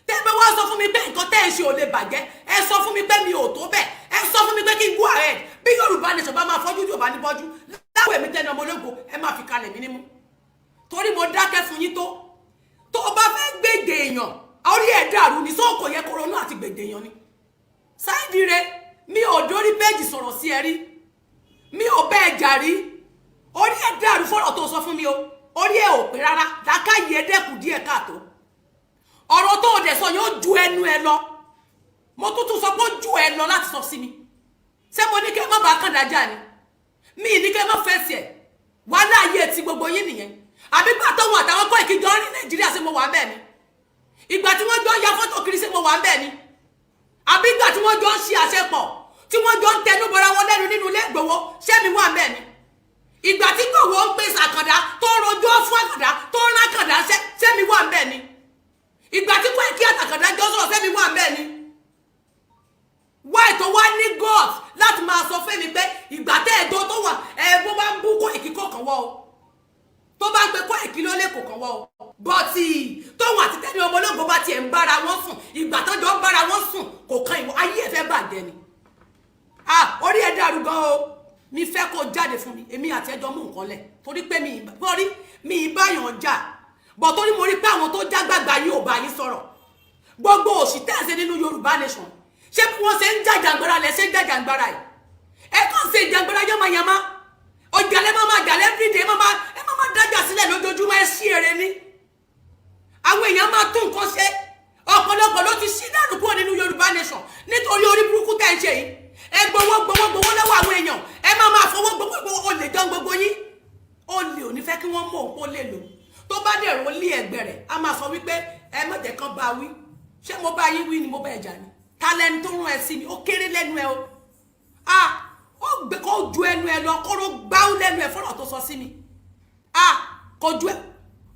tẹ́ bá wá sọ fún mi pé nǹkan tẹ́ ń ṣe ò lè bàjẹ́ ẹ sọ fún mi pé mi ò tó bẹ́ẹ̀ ẹ sọ fún mi pé kí n go ahead bí Yorùbá Nation bá máa fọ́jú Yorùbá ní bọ́jú láwọn èmi tẹ́ni ọmọ ológo ẹ máa fi kalẹ̀ mí nímú torí mo dákẹ́ fún yín tó o bá fẹ́ gbèdè èèyàn orí ẹ̀ dàrú ní sóòkò yẹ kó ronú àti gbèdè èèyàn ni Saheed rẹ mi ò dórí péjì sọ̀rọ̀ sí ẹ rí mi ò bẹ́ẹ̀ jà rí orí ẹ̀ dàrú fọ́rọ̀ tó sọ fún mi o orí ẹ̀ ò pé rárá làákàyè ẹ̀ dẹ́kun díẹ̀ káàtó ọ̀rọ̀ tó o dẹ̀ sọ yóò ju ẹnu ẹ lọ mo tuntun sọ pé ó ju ẹ lọ láti sọ sí mi ṣé mo ní kí ẹ má bàa kàn dájà ni mi ní kí ẹ má fèsì ẹ wàhálà ayé ti gbogbo yín nìyẹn àbí gbàtọ́ wọn àtàwọn kọ́ ìkíjọ ní Nàìjíríà ṣé mo wà bẹ́ẹ̀ ni ìgbà tí wọ́n jọ ń ya fọ́tò kiri ṣé mo wà bẹ́ẹ̀ ni àbí ìgbà tí wọ́n jọ ń ṣe àṣepọ̀ tí wọ́n jọ ń tẹnu bọra wọn lẹ́nu nínú ilé Ìgbòho ṣé mi wà bẹ́ẹ̀ ni ìgbà tí Ìgbòho ń pèsè àkàndá tó rojọ́ fún àkàndá tó rán àkàndá ṣé mi wà bẹ́ẹ̀ ni ìgbà tí kò kí àtàkàndá jọ sọ̀rọ̀ fẹ́mi wà bẹ́ẹ̀ ni wáì tó wá ní God láti máa sọ fẹ́mi pé ìgbà tẹ́ ẹ̀dọ́ tó wà bó bá ń bú kó ìkíkọ̀ kan wọ́ o tó bá ń pe kó ìkí ló lè kò kàn wọ́ o bọ́tì tóun àti Tenny ọmọ ológo bá tiẹ̀ ń bára wọn sùn ìgbà tó jọ ń bára wọn sùn kò kan ìwọ ayé ẹ̀ fẹ́ bàjẹ́ ni orí ẹ̀ dàrú gan o mi fẹ́ kó jáde fún mi èmi àti ẹjọ́ mú nǹkan lẹ̀ torí pé mi ìbáyàn jà bọ̀ torí mo rí pé àwọn tó jágbàgbà yóò bá yín sọ̀rọ̀ gbogbo òṣì tẹ̀sí nínú Yorùbá nation ṣé bí wọ́n ṣe ń jàjàngbara lẹ̀ ṣe ń jàjàngbara yìí ẹ kàn ṣe ìjàngbara yamayama ọ̀jàlẹ̀ máa jà everyday ẹ máa dájà sílẹ̀ lójoojúmọ́ ẹ sí èrè ni àwọn èèyàn máa tún nǹkan ṣe ọ̀pọ̀lọpọ̀ ló ti ṣí dànù kúrò nínú Yorùbá nation nítorí orí burúkú tẹ̀ ń ṣe yìí ẹ gbowó lọ́wọ́ àwọn èèyàn ẹ máa fọwọ́ gbowó olè dán gbogbo yín olè ò ní fẹ́ kí wọ́n mọ̀ òun kó lè lò tó bá dẹ̀rọ lé ẹgbẹ́ rẹ̀ a máa sọ wípé ẹ mọ̀jẹ̀ kan bá wí ṣé mo bá yín wí ni mo bá ẹ̀jà ni ta lẹni tó rún ẹ sí mi ó kéré lẹ́nu ẹ o ó gbé kó ju ẹnu ẹ lọ kó ló gbáwó lẹ́nu ẹ fọ́nà tó sọ sí mi kó ju ẹ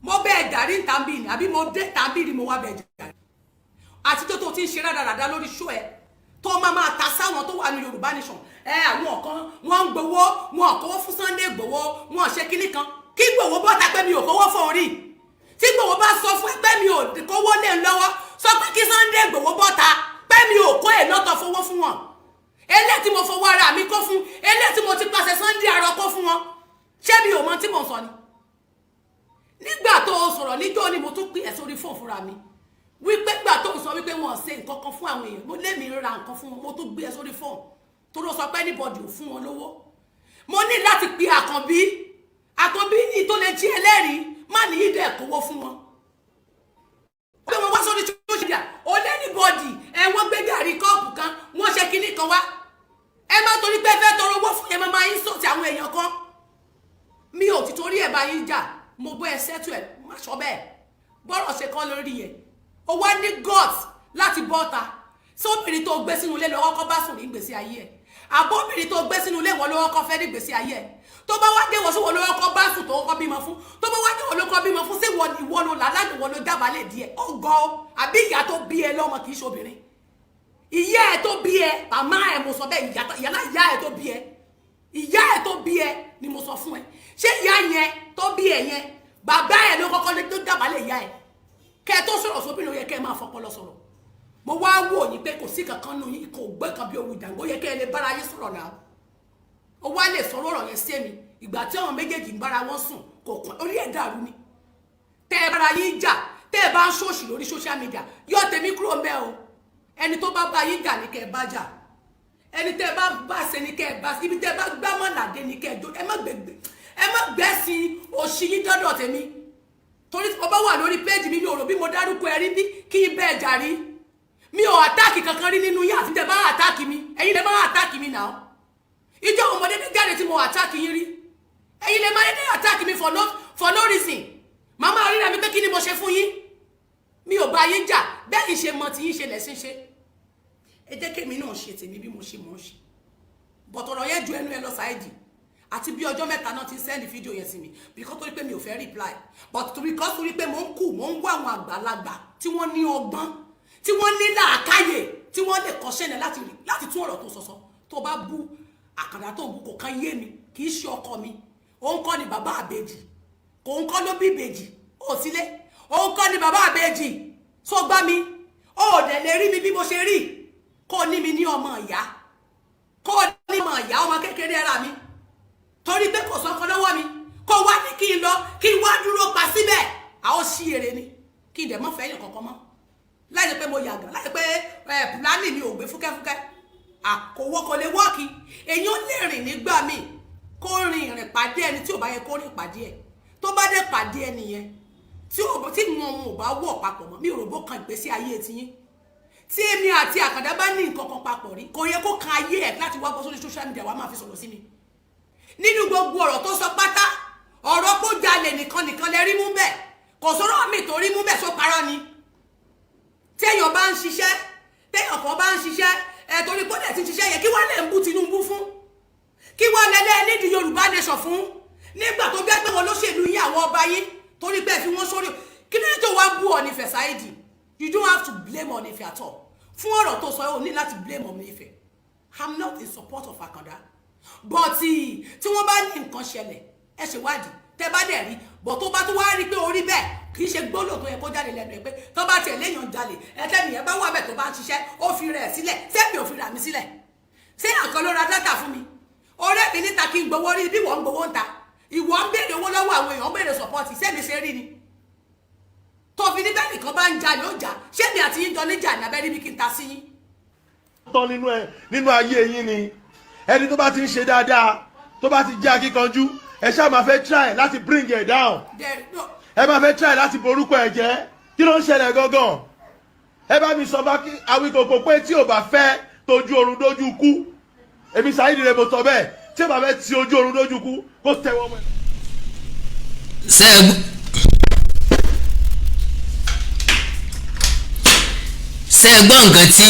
mo bẹ ẹ̀jà rí tàbí ni àbí mo dé tàbí ni mo wá bẹ ẹ̀jà rí àti tó ti ń ṣe rádaràdá lórí ṣó ẹ tó máa ta sáwọn tó wà ní Yorùbá nation àwọn kan wọ́n ń gbowó wọn kówó fún Sunday gbowó wọn ṣe kinní kan kí gbowó bọ́ta pé mi ò kówó fún orí tí gbowó bá sọ fún pé mi ò kówó lé ń lọ́wọ́ sọ pé kí Sunday gbowó bọ́ta pé mi ò kó èlọ́tọ̀ fowó fún wọn eléyìí tí mo fowó ara mi kó fún eléyìí tí mo ti pàṣẹ Sunday àrọ kó fún wọn ṣé mi ò mọ tí mo sọ ni nígbà tó o sọ̀rọ̀ níjọ́ ni mo tún pín ẹ̀ sórí fóònù fúnra mi wípé gbà tó sọ wípé wọn ṣe nǹkan kan fún àwọn èèyàn mo lé mi ra nǹkan fún wọn mo tún gbé ẹ sórí fóònù tó ló sọ pé anybody ò fún wọn lówó mo ní láti pe àkànbí ní tó lè jí ẹlẹ́rìí má ní ìdẹ́ ẹ̀kọ́wọ́ fún wọn pé wọ́n wá sórí social media ó lé anybody wọ́n gbé gàrí kọ́ọ̀pù kan wọ́n ṣe kinní kan wá ẹ má torí pé fẹ́ tọrọ owó fún ẹ máa yín sọ̀tì àwọn èèyàn kan mi ò ti torí ẹ̀ bá yín jà mo bọ́ ẹ sẹ́tù ẹ̀ má sọ bẹ́ẹ̀ bọ́rọ̀ ṣe kọ́ lórí ẹ̀ ó wá ní guts láti bọ́ta sóbìnrin tó gbé sínú ilé lọ́wọ́ kọ́ bá sùn ní ìgbésí ayé ẹ̀ àbóbìnrin tó gbé sínú ilé wọn lọ́wọ́ kọ́ fẹ́ ní ìgbésí ayé ẹ̀ tó bá wá dé wọ́n sí wọn lọ́wọ́ kọ́ bá sùn tó kọ́ bímọ fún tó bá wá dé wọn lọ́kọ́ bímọ fún sí ìwọ ló làlájò wọn ló jábàálẹ̀ díẹ̀ ó gọ́ àbí ìyá tó bí ẹ lọ́mọ kì í ṣobìnrin ìyá ẹ tó bí ẹ màmá ẹ mo sọ bẹ́ẹ̀ ìyálà ìyá ẹ tó bí ẹ ìyá ẹ tó bí ẹ ni mo sọ fún ẹ ṣé ìyá yẹn tó bí ẹ yẹn bàbá ẹ ló kọ́kọ́ tó jábàálẹ̀ ìyá ẹ kẹ́ tó sọ̀rọ̀ sóbìnrin ó yẹ kẹ́ máa fọpọlọ sọ̀rọ̀ mo wá wò yín pé kò sí kankan nù yín kò gbé kan bí owó ìdàgbò yẹ kẹ́ ẹ lè bára yín sọ̀rọ̀ náà ó wá lè sọ̀rọ̀ ọ̀rọ̀ yẹn sí èmi ìgbà tí àwọn méjèèjì ń bára wọn sùn kò kàn orí ẹ̀ dàrú ni tẹ́ ẹ bára yín jà tẹ́ ẹ bá ń ṣòṣì lórí social media yọ tèmi kúrò mẹ́ o ẹni tó bá bá yín jà ní kẹ́ ẹ bá jà ẹni tẹ́ ẹ bá ṣe ní kẹ́ ẹ bá ibi tẹ́ ẹ bá gbámọ̀ làdé ní kẹ́ ẹ jó ẹ má gbẹ́sìn òṣì yín dọ́dọ̀ tèmi torí tí mo bá wà lórí péjì mi ò rò bí mo dárúkọ ẹ rí bí kí n bẹ́ẹ̀ jà rí mi ò àtáàkì kankan rí nínú yín àti tẹ́ bá àtáàkì mi ẹ̀yin lè má àtáàkì mi náà ìjọ ọmọdé ní jáde tí mo àtáàkì yín rí ẹ̀yin lè má dédé àtáàkì mi for no reason màmá ríra mi pé kí ni mo ṣe fún yín mi ò bá yín jà bẹ́ẹ̀ ni ṣe mọ tí yín ṣe lẹ́sìn ṣe ẹ jẹ́ kémi náà ṣe tèmi bí mo ṣe mọ̀ ṣe bọ̀tọ̀rọ̀ yẹn ju ẹnu ẹ lọ Saheed àti bí ọjọ́ mẹ́ta náà ti ń sẹ́ndì fídíò yẹn sí mi because torí pé mi ò fẹ́ reply but because torí pé mo ń wá àwọn àgbàlagbà tí wọ́n ní ọgbọ́n tí wọ́n ní làákàyè tí wọ́n lè kọ́ṣẹ́ ní láti tún ọ̀rọ̀ tó sọ̀sọ́ tó bá bú àkàndá tó bú kò kàn yé mi kì í ṣe ọkọ mi òun kọ́ ni bàbá àbèjì kò ń kọ́ ló bí ìbejì ó sílé òun kọ́ ni bàbá àbèjì tó gbá mi ó dẹ̀ lè rí mi bí mo ṣe rí kó ní mi ní ọmọ ìyá kó ní ọmọ ìyá ọmọ kékeré ara mi torí pé kò sọ́kọ lọ́wọ́ mi kó wá ní kí n lọ kí n wá dúró pa síbẹ̀ àwọn sí èrè ni kí n dẹ̀ mọ́ fẹ́ yẹn kankan mọ́ láì pé mo yàgàn láì pé pùlánì mi ò gbé fúkẹ́fúkẹ́ àkówó kò lè wọ́ọ̀kì èyàn lè rìn nígbà míì kó rin ìrìn pàdé ẹni tí ò bá yẹ kó rìn pàdé ẹ tó bá dé pàdé ẹni yẹn tí wọn ò bá wọ̀ papọ̀ mọ́ mi ò rò bó kan ìgbésí ayé tiyín tí èmi àti àkàndá bá ní nǹkan kan papọ̀ rí kò yẹ kó kan ayé ẹ̀ láti wá bọ́ sórí social media wá máa fi sọ̀rọ̀ sí mi nínú gbogbo ọ̀rọ̀ tó sọ pátá ọ̀rọ̀ kó jalè nìkan lẹ rí mú bẹ́ẹ̀ kò sọ̀rọ̀ mi tó rí mú bẹ́ẹ̀ sọ parọ́ ni téèyàn bá ń ṣiṣẹ́ téèyàn kan bá ń ṣiṣẹ́ torí kó dẹ̀ ti ṣiṣẹ́ yẹ kí wọ́n lè ń bú Tinubu fún kí wọ́n lẹ́lẹ́ nídìí Yorùbá nation fún nígbà tó jẹ́ pé wọn lóṣèlú yín àwọn ọba yín torí pé fi wọ́n sórí kí ló ní tó wá bú Ọ̀nìfẹ̀ Saheed you don't have to blame Ọ̀nìfẹ̀ at all fún ọ̀rọ̀ tó sọ ò ní láti blame Ọ̀nìfẹ̀ I'm not in support of Akanda but tí wọ́n bá ní nǹkan ṣẹlẹ̀ ẹ ṣèwádìí tẹ́ bá dẹ̀ rí bọ̀ tó bá tó wá rí pé orí bẹ́ẹ̀ kì í ṣe gbólóò tó yẹ kó jáde lẹ́nu ẹ pé tó bá tiẹ̀ léèyàn jalè ẹtẹ́ni ẹ bá wà bẹ́ẹ̀ tó bá ń ṣiṣẹ́ ó fi rẹ̀ sílẹ̀ sẹ́mi ò fi rà mí sílẹ̀ ṣé àkàn ló ra dátà fún mi ọ̀rẹ́ sẹ́mi níta kí n gbowó rí bí wọ́n ń gbowó ń ta ìwọ ń béèrè owó lọ́wọ́ àwọn èèyàn ń béèrè support sẹ́mi ṣe rí ni tó fi níbẹ̀ nìkan bá ń jà yóò jà sẹ́mi àti yín jọ níjà ní abẹ́rẹ́ bí kí n ta sí yín. tán nínú ayé yín ni ẹni tó bá ti ń ṣe dáadáa tó bá ti jẹ́ akíkanjú ẹ ṣáà máa fẹ́ try láti bring it down ẹ máa fẹ́ try láti borúkọ ẹ̀ jẹ́ kí ló ń ṣẹlẹ̀ gangan ẹ bá mi sọ bá Awikonko pé tí ò bá fẹ́ tójú oorun dójú kú èmi Saheed rẹ mo sọ bẹ́ẹ̀ tí ò bá fẹ́ ti ojú oorun dójú kú kó tẹ̀wọ́ mọ́ ẹ. ṣé ẹ gbọ́ nǹkan tí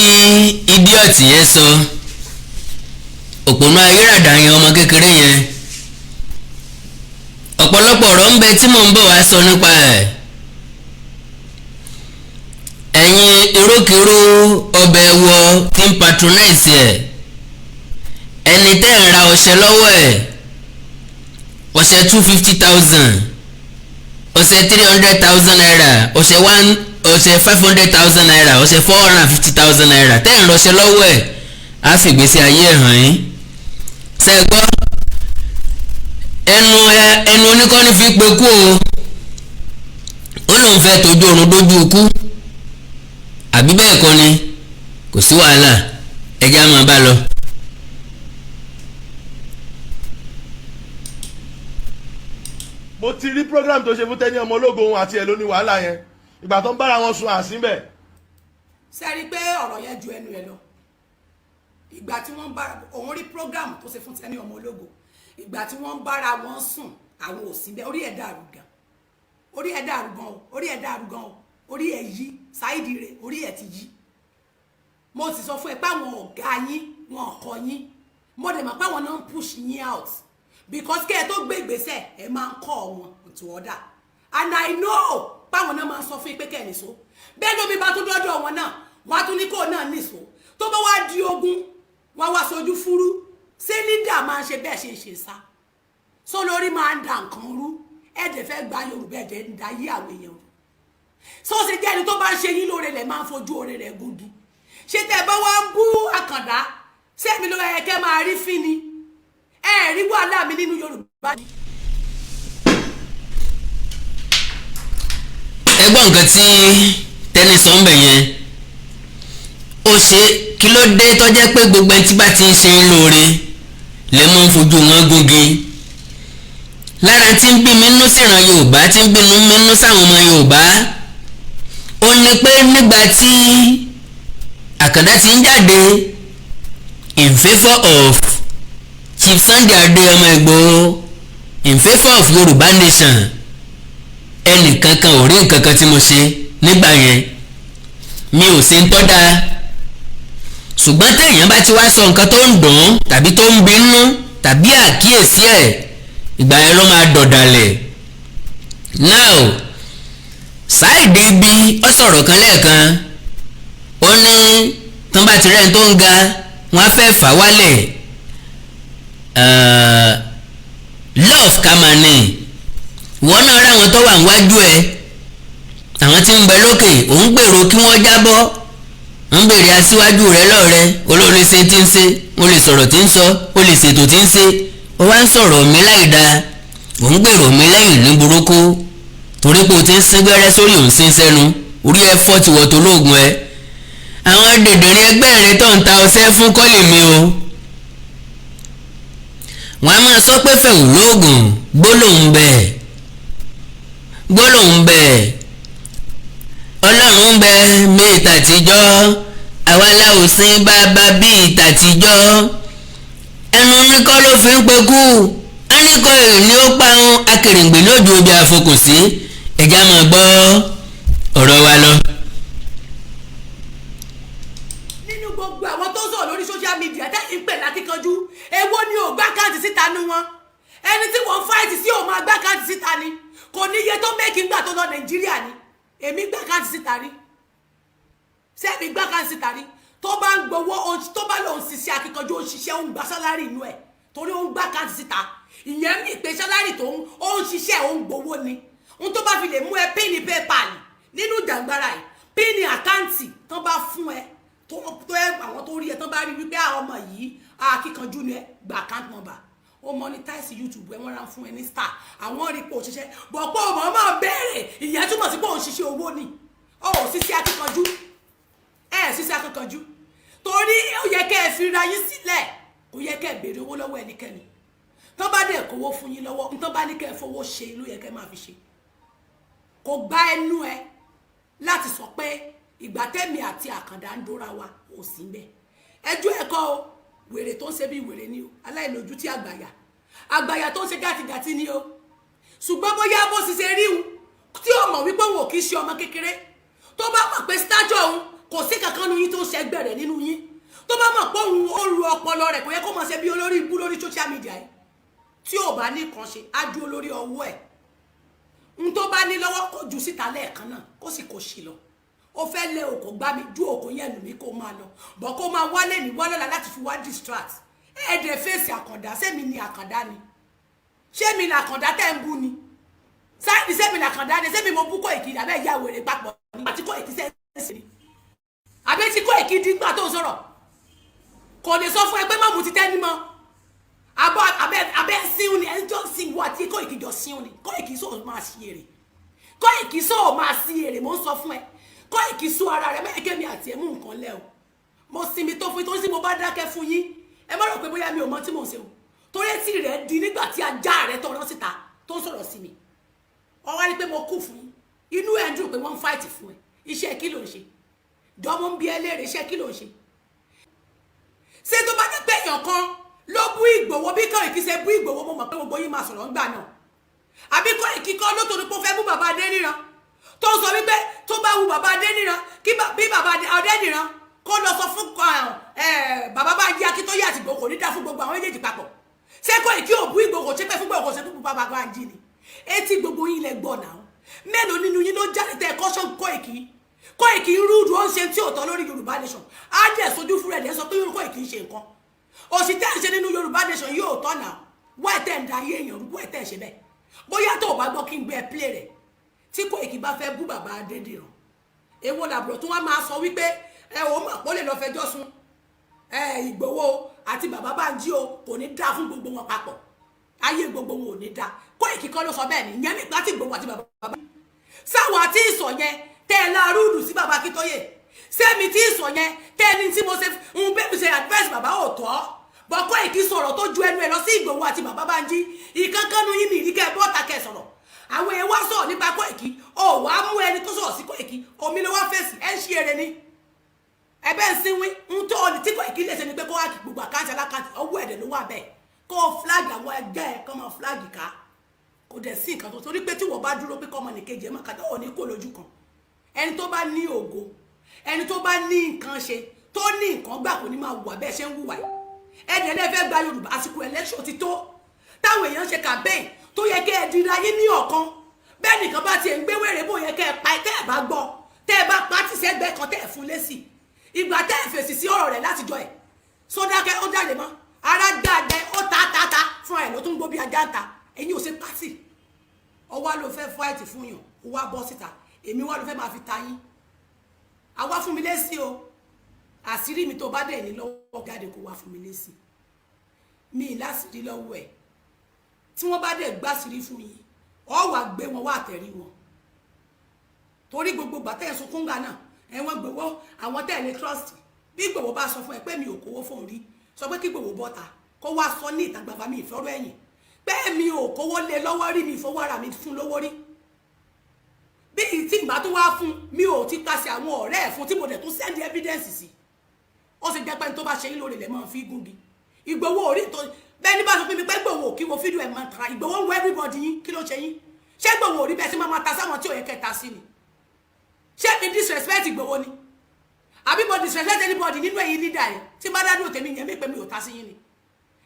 idiot yẹn sọ òpònú ayérádà yẹn ọmọ kékeré yẹn ọ̀pọ̀lọpọ̀ ọ̀rọ̀ ń bẹ tí mò ń bọ̀ wá sọ nípa ẹ̀ ẹ̀yin erókèrò ọbẹ̀ wọ tí ń patronize ẹ̀ ẹni tẹ́ ń ra ọṣẹ lọ́wọ́ ẹ̀ ọṣẹ 250,000 ọṣẹ 300,000 naira ọṣẹ 500,000 naira ọṣẹ 450,000 naira tẹ́ ń rọṣẹ lọ́wọ́ ẹ̀ á fìgbésí ayé ẹ̀ hàn yín sẹ́gbọ́ ẹnu oníkọ́ni fi pe kú o ó lóun fẹ́ tójú oorun dójú ikú àbí bẹ́ẹ̀ kọ́ ni kò sí wàhálà ẹjẹ́ á máa bá lọ. mo ti rí program tó ṣe fún Tenny ọmọ ológo ohun àti ẹ̀ ló ní wàhálà yẹn ìgbà tó ń bára wọn sun àsínbẹ̀. ṣe rí i pé ọ̀rọ̀ yẹn ju ẹnu ẹ lọ ìgbà tí wọ́n ń bára òun rí program tó ṣe fún Tenny ọmọ ológo ìgbà tí wọ́n ń bára wọn sùn àwọn ò sí bẹ́ẹ̀ orí ẹ̀ dàrú gan orí ẹ̀ dàrú gan o orí ẹ̀ dàrú gan o orí ẹ̀ yí Saheed rẹ̀ orí ẹ̀ ti yí mo sì sọ fún ẹ pé àwọn ọ̀gá yín wọn ọkọ yín mo dẹ̀ mọ̀ pé àwọn náà ń push yín out because kẹ́ ẹ tó gbé ìgbésẹ̀ ẹ máa ń kọ́ wọn to order and I know báwọn náà máa ń sọ fún yín pé kẹ́ ẹ nìṣó bẹ́ẹ̀ lómi bá tún dọ́dọ̀ wọn náà wọ́n á tún ní kó náà nìṣó tó bá wá di ogun wọ́n wá sojú fúrú ṣé lídà máa ń ṣe bẹ́ẹ̀ ṣe sá só lórí máa ń da nǹkan rú ẹ̀dẹ̀ fẹ́ gba Yorùbá ẹ̀dẹ̀ ń da yí àwọn èèyàn rú só ṣe jẹ́ ẹni tó bá ń ṣe yín lóore lẹ̀ máa ń fojú oore rẹ̀ gúngi ṣé tẹ́ bá wá ń bú Àkàndá sẹ́mi ló yẹ kẹ́ máa rí fín ni ẹ rí wàhálà mi nínú Yorùbá ni. ẹ gbọ́ nǹkan tí Tenny sọ ń bẹ̀ yẹn ó ṣe kí ló dé tó jẹ́ pé gbogbo ẹni tí bá ti ń ṣe ń lóore lè mọ́ ń fojú wọn gúngi lára tí ń bí mi nú síran Yorùbá tí ń bí mi nú sáwọn ọmọ Yorùbá ó ní pé nígbà tí Àkàndá ti ń jáde in favour of Chief Sunday Adé ọmọ Ìgbòho in favour of Yorùbá nation ẹnìkankan ò rí nǹkankan tí mo ṣe nígbà yẹn mi ò sí ń tọ́ da ṣùgbọ́n téèyàn bá ti wá sọ nǹkan tó ń dùn tàbí tó ń bínú tàbí àkíyèsí ẹ̀ ìgbà yẹn ló máa dọ̀dàlẹ̀ now Saheed bí ó sọ̀rọ̀ kan lẹ́ẹ̀kan ó ní tán bá ti rẹ́ni tó ń ga wọ́n á fẹ́ fà wálẹ̀ love kamani wọ́n náà ráwọn tó wà níwájú ẹ̀ àwọn tí ń bẹ lókè òun gbèrò kí wọ́n jábọ́ ń bèrè aṣíwájú rẹ̀ lọ́rẹ́ olóore ṣe tí ń ṣe o lè sọ̀rọ̀ tí ń sọ o lè ṣètò tí ń ṣe o wá ń sọ̀rọ̀ mi láì dáa òun gbèrò mi lẹ́yìn ní burúkú torí pé o ti ń sín gbẹ́rẹ́ sórí òun sín sẹ́nu orí ẹ fọ́ ti wọ̀ tó lóògùn ẹ àwọn dèdèrè ẹgbẹ́ rẹ tó ń ta ọṣẹ fún kọ́lì mi o wọ́n á máa sọ pé fẹ̀wù lóògùn gbólóhùn bẹ́ẹ̀ ọlọ́run bẹ mí tàtijọ́ àwa láòsín bàbá bíi tàtijọ́ ẹnu níkọ́ ló fi ń pekú áníkọ́ èrè ni ó parun akèrèǹgbè lójú ojú àfokùn sí ẹ̀já máa gbọ́ ọ̀rọ̀ wa lọ. nínú gbogbo àwọn tó ń sọ̀rọ̀ lórí social media tẹ́yìn pè lákíkanjú èwo ni ò gbá káàdì síta nu wọn ẹni tí wọ́n fáìtì sí òun máa gbá káàdì síta ni kò ní iye tó mẹ́kì ń gbà tó lọ Nàìjíríà ni èmi gbá káàdì síta rí sẹ́mi gbá káàdì síta rí tó bá ń gbowó tó bá lòun ṣiṣẹ́ akíkanjú ó ń ṣiṣẹ́ ó ń gba sálárì inú ẹ̀ torí ó ń gbá káàdì síta ìyẹn ní ìpè sálárì tó ó ń ṣiṣẹ́ ó ń gbowó ni ohun tó bá fi lè mú ẹ píìnì paypal nínú ìjàngbara yìí píìnì àkáǹtì tó bá fún ẹ tó ẹ àwọn tó rí ẹ tó bá rí wípé àwọn ọmọ yìí akíkanjú ni ẹ gba account number ó monetize YouTube ẹ wọ́n ra fún ẹ ní star àwọn rí pé òṣìṣẹ́ bọ̀pọ̀ ọmọ máa bẹ̀rẹ̀ ìyẹn túmọ̀ sí pé òun ṣiṣẹ́ owó ni ó ṣiṣẹ́ akíkanjú ṣiṣẹ́ akíkanjú torí ó yẹ kẹ́ ẹ fi ra yín sílẹ̀ kò yẹ kẹ́ ẹ béèrè owó lọ́wọ́ ẹnikẹ́ni tó bá dẹ̀ kówó fún yín lọ́wọ́ tó bá ní kẹ́ ẹ fowó ṣe ló yẹ kẹ́ ẹ máa fi ṣe kò gbá ẹnu ẹ láti sọ pé ìgbà tẹ́mi àti àkàndá ń dóra wa ò sí ń bẹ ẹjọ́ ẹ̀kọ́ o wèrè tó ń ṣe bí wèrè ni o aláìlójú tí àgbàyà tó ń ṣe gàtìgàtì ni o ṣùgbọ́n bóyá bó sì ṣe rí un tí ó mọ̀ wípé òun ò kì í ṣe ọmọ kékeré tó bá mọ̀ pé stature òun kò sí kankan nu yín tó ń ṣẹgbẹ́ rẹ̀ nínú yín tó bá mọ̀ pé òun ó lu ọpọlọ rẹ̀ kò yẹ kó máa ṣe bí olórí ibú lórí social media yìí tí ò bá ní kan ṣe á dúró lórí ọwọ́ ẹ̀ n tó bá ní lọ́wọ́ kó jù síta lẹ́ẹ̀kan náà kó sì kó ṣì lọ ó fẹ́ lé òkò gbá mi ju òkò yẹn lù mí kó máa lọ bọ̀ kó máa wálé ní wálọ́la láti fi wá distract ẹ̀ẹ́dẹ̀ fèsì àkàndá sẹ́mi ni àkàndá ni ṣé mi ni àkàndá tẹ́ ń bú ni sáyẹ́dì sẹ́mi ni àkàndá ni sẹ́mi mo bú kó ìkìlì abẹ́ ìyá wèrè papọ̀ nígbà tí kó ìkì sẹ́ẹ̀sì ni abẹ́ tí kó ìkì dígbà tó ń sọ̀rọ̀ kò lè sọ fún ẹ pé má mú ti tẹ́ ní mọ́ abẹ́ síun ni ẹni jọ sí ìwọ àti kó ìkì jọ síun ni kó ìkì sóò máa sí èrè kó ìkì sóò máa sí èrè mo ń sọ fún ẹ kó ìkì sú ara rẹ mẹ́ẹ̀kẹ́ mi àti ẹ̀mú nǹkan lẹ́ o mo sinmi tó fún yín torí sí mo bá dákẹ́ fún yín ẹ má rò pé bóyá mi ò mọ tí mò ń ṣe o torí etí rẹ̀ di nígbà tí ajá rẹ̀ tọrọ síta tó ń sọ̀rọ̀ sí mi ọ wá rí pé mo kú fún yín inú ẹ̀ ń dùn pé wọ́n ń fáìtì fún ẹ iṣẹ́ kí ló ń ṣe dọ́mọ́ ń bí ẹlẹ́rìí iṣẹ́ kí ló ń ṣe ṣé tó bá jẹ́ pé èèyàn kan ló bú Ìgbòho bí kò ìkí ṣe bú Ìgbòho mo mọ̀ pé gbogbo yín máa sọ̀rọ̀ ńgbà náà àbí kò ìkí kọ́ ló torí pé ó fẹ́ bú bàbá Adéníran tó sọ wípé tó bá wu bàbá Adéníran kí bí bàbá Adéníran kó lọ sọ fún bàbá Banji Akintoye àti Ìgbòho kò ní dá fún gbogbo àwọn méjèèjì papọ̀ ṣé kò ìkí ò bú Ìgbòho ṣé pé fún Ìgbòho ṣe fún bàbá Banji ni etí gbogbo yín lẹ gbọ́ náà mélòó nínú yín ló jáde tẹ kọ́ṣọ́ kó ìkí rúdù ó ń ṣe tí ò tọ́ lórí Yorùbá nation á dẹ̀ sojú fúnra ẹ̀ sọ pé kó ìkí ń ṣe nǹkan òsì tẹ́ ẹ̀ ṣe nínú Yorùbá nation yóò tọ́ náà wá ẹ̀ tẹ́ ń da ayé èèyàn rú ẹ̀ tẹ́ ẹ̀ ṣe bẹ́ẹ̀ bóyá tó o bá gbọ́ kí n gbé ẹ play rẹ̀ tí kò ìkí bá fẹ́ bú bàbá Adédìran èwo làbúrò tó wá máa sọ wípé ẹ ò mọ̀ pé ó lè lọ fẹjọ́ sùn Ìgbòho àti bàbá Banji o kò ní dá fún gbogbo wọn papọ̀ ayé gbogbo wọn ò ní dá kó ìkí kọ́ ló sọ bẹ́ẹ̀ ni ìyẹn nígbà tí Ìgbòho àti bàbá sáwọn àti ìsọ̀ yẹn tẹ́ ẹ lárúdù sí bàbá Akintoye sẹ́mi tí ìsọ̀ yẹn tẹ́ ẹni tí mo ṣe ń bẹ́ẹ̀ mi ṣe advice bàbá ò tọ́ bọ́kọ́ ìkí sọ̀rọ̀ tó ju ẹnu ẹ lọ sí Ìgbòho àti bàbá Banji ìkankanú yín mi ìríkẹ́ bọ́ọ̀tà kẹ́ sọ̀rọ̀ àwọn èèyàn wá sọ̀rọ̀ nípa kó ìkí ò wá mú ẹni tó sọ̀rọ̀ sí kó ìkí omi ló wá fèsì ẹ ń ṣí eré ni ẹbẹ́ ń sínwín ń tó ọ̀nì tí kò ìkí lè ṣe ni pé kó wá kí gbogbo àkáǹtì alákáǹtì ọwọ́ ẹ̀dẹ̀ ló wà bẹ́ẹ̀ kó flag àwọn ẹgbẹ́ ẹ̀ kọ́ máa flag ká kò dẹ̀ sí nǹkan tó torí pé tí wọ́n bá dúró pé kọ́mọ nìkejì ẹ̀ máa kàtà ò ní kó lójú kan ẹni tó bá ní ògo ẹni tó bá ní nǹkan ṣe tó ní nǹkan gbà kò ní máa wà bẹ́ẹ̀ ṣe ń wùwà yìí ẹni ẹlẹ́fẹ́ gba Yorùbá àsìkò election ti tó táwọn èèyàn ṣe campaign tó yẹ kẹ́ ẹ dira yín ní ọ̀kan bẹ́ẹ̀ nìkan bá tiẹ̀ ń gbé wèrè bò yẹ kẹ́ ẹ pa tẹ́ ẹ bá gbọ́ tẹ́ ẹ bá pa tì sẹ́gbẹ́ kan tẹ́ ẹ fún lésì ìgbà tẹ́ ẹ fèsì sí ọ̀rọ̀ rẹ̀ látijọ́ ẹ̀ sódákẹ́ ó jáde mọ́ ara gbàgbẹ́ ó ta fún ẹ̀ ló tún gbó bí ajá ń ta ẹ̀yin ò ṣe pátì ọwọ́ ló fẹ́ fáìtì fún yàn ó wá bọ́ síta èmi wá ló fẹ́ máa fi ta yín àwa fún mi lésì o àṣírí mi tó bá dẹ̀ ní lọ́wọ́ jáde kó wá fún mi lésì mi láṣìírí lọ́wọ́ ẹ̀ tí wọ́n bá dẹ̀ gbàṣírí fún yín ọ wà gbé wọn wá àtẹ̀rí wọn torí gbogbo gbàtẹ́ ẹ̀sùn kúngbà náà ẹ̀wọ̀n gbowó àwọn tẹ̀lé trust bí Ìgbòho bá sọ fún ẹ pé mi ò kówó fóun rí sọ pé kí Ìgbòho bọ́ta kó wá sọ ní ìta gbangba mi ìfọ́rọ̀ ẹ̀yìn pé mi ò kówó lé lọ́wọ́ rí mi ìfowó ara mi fún lówó rí bí tí ìgbà tó wá fún mi ò ti pàṣẹ àwọn ọ̀rẹ́ ẹ̀ fún tí mo dẹ̀ tún send evidence sí ó sì jẹ́ pé tó bá ṣe yín lórí ilẹ̀ máa fi gúngi Ìgbòho orí tó bẹ́ẹ̀ ní bá sọ pé mi pé Ìgbòho kí wo fídíò ẹ̀ máa tara Ìgbòho ń wọ everybody yín kí ló ṣe yín ṣé Ìgbòho orí bẹ́ẹ̀ sí máa ta sáwọn tí ò yẹ kẹta sí ni ṣé mi disrespect Ìgbòho ni àbí mo disrespect anybody nínú ẹ̀yin leader yẹn tí bá dádúró tèmi yẹn mi pé mi ò ta sí yín ni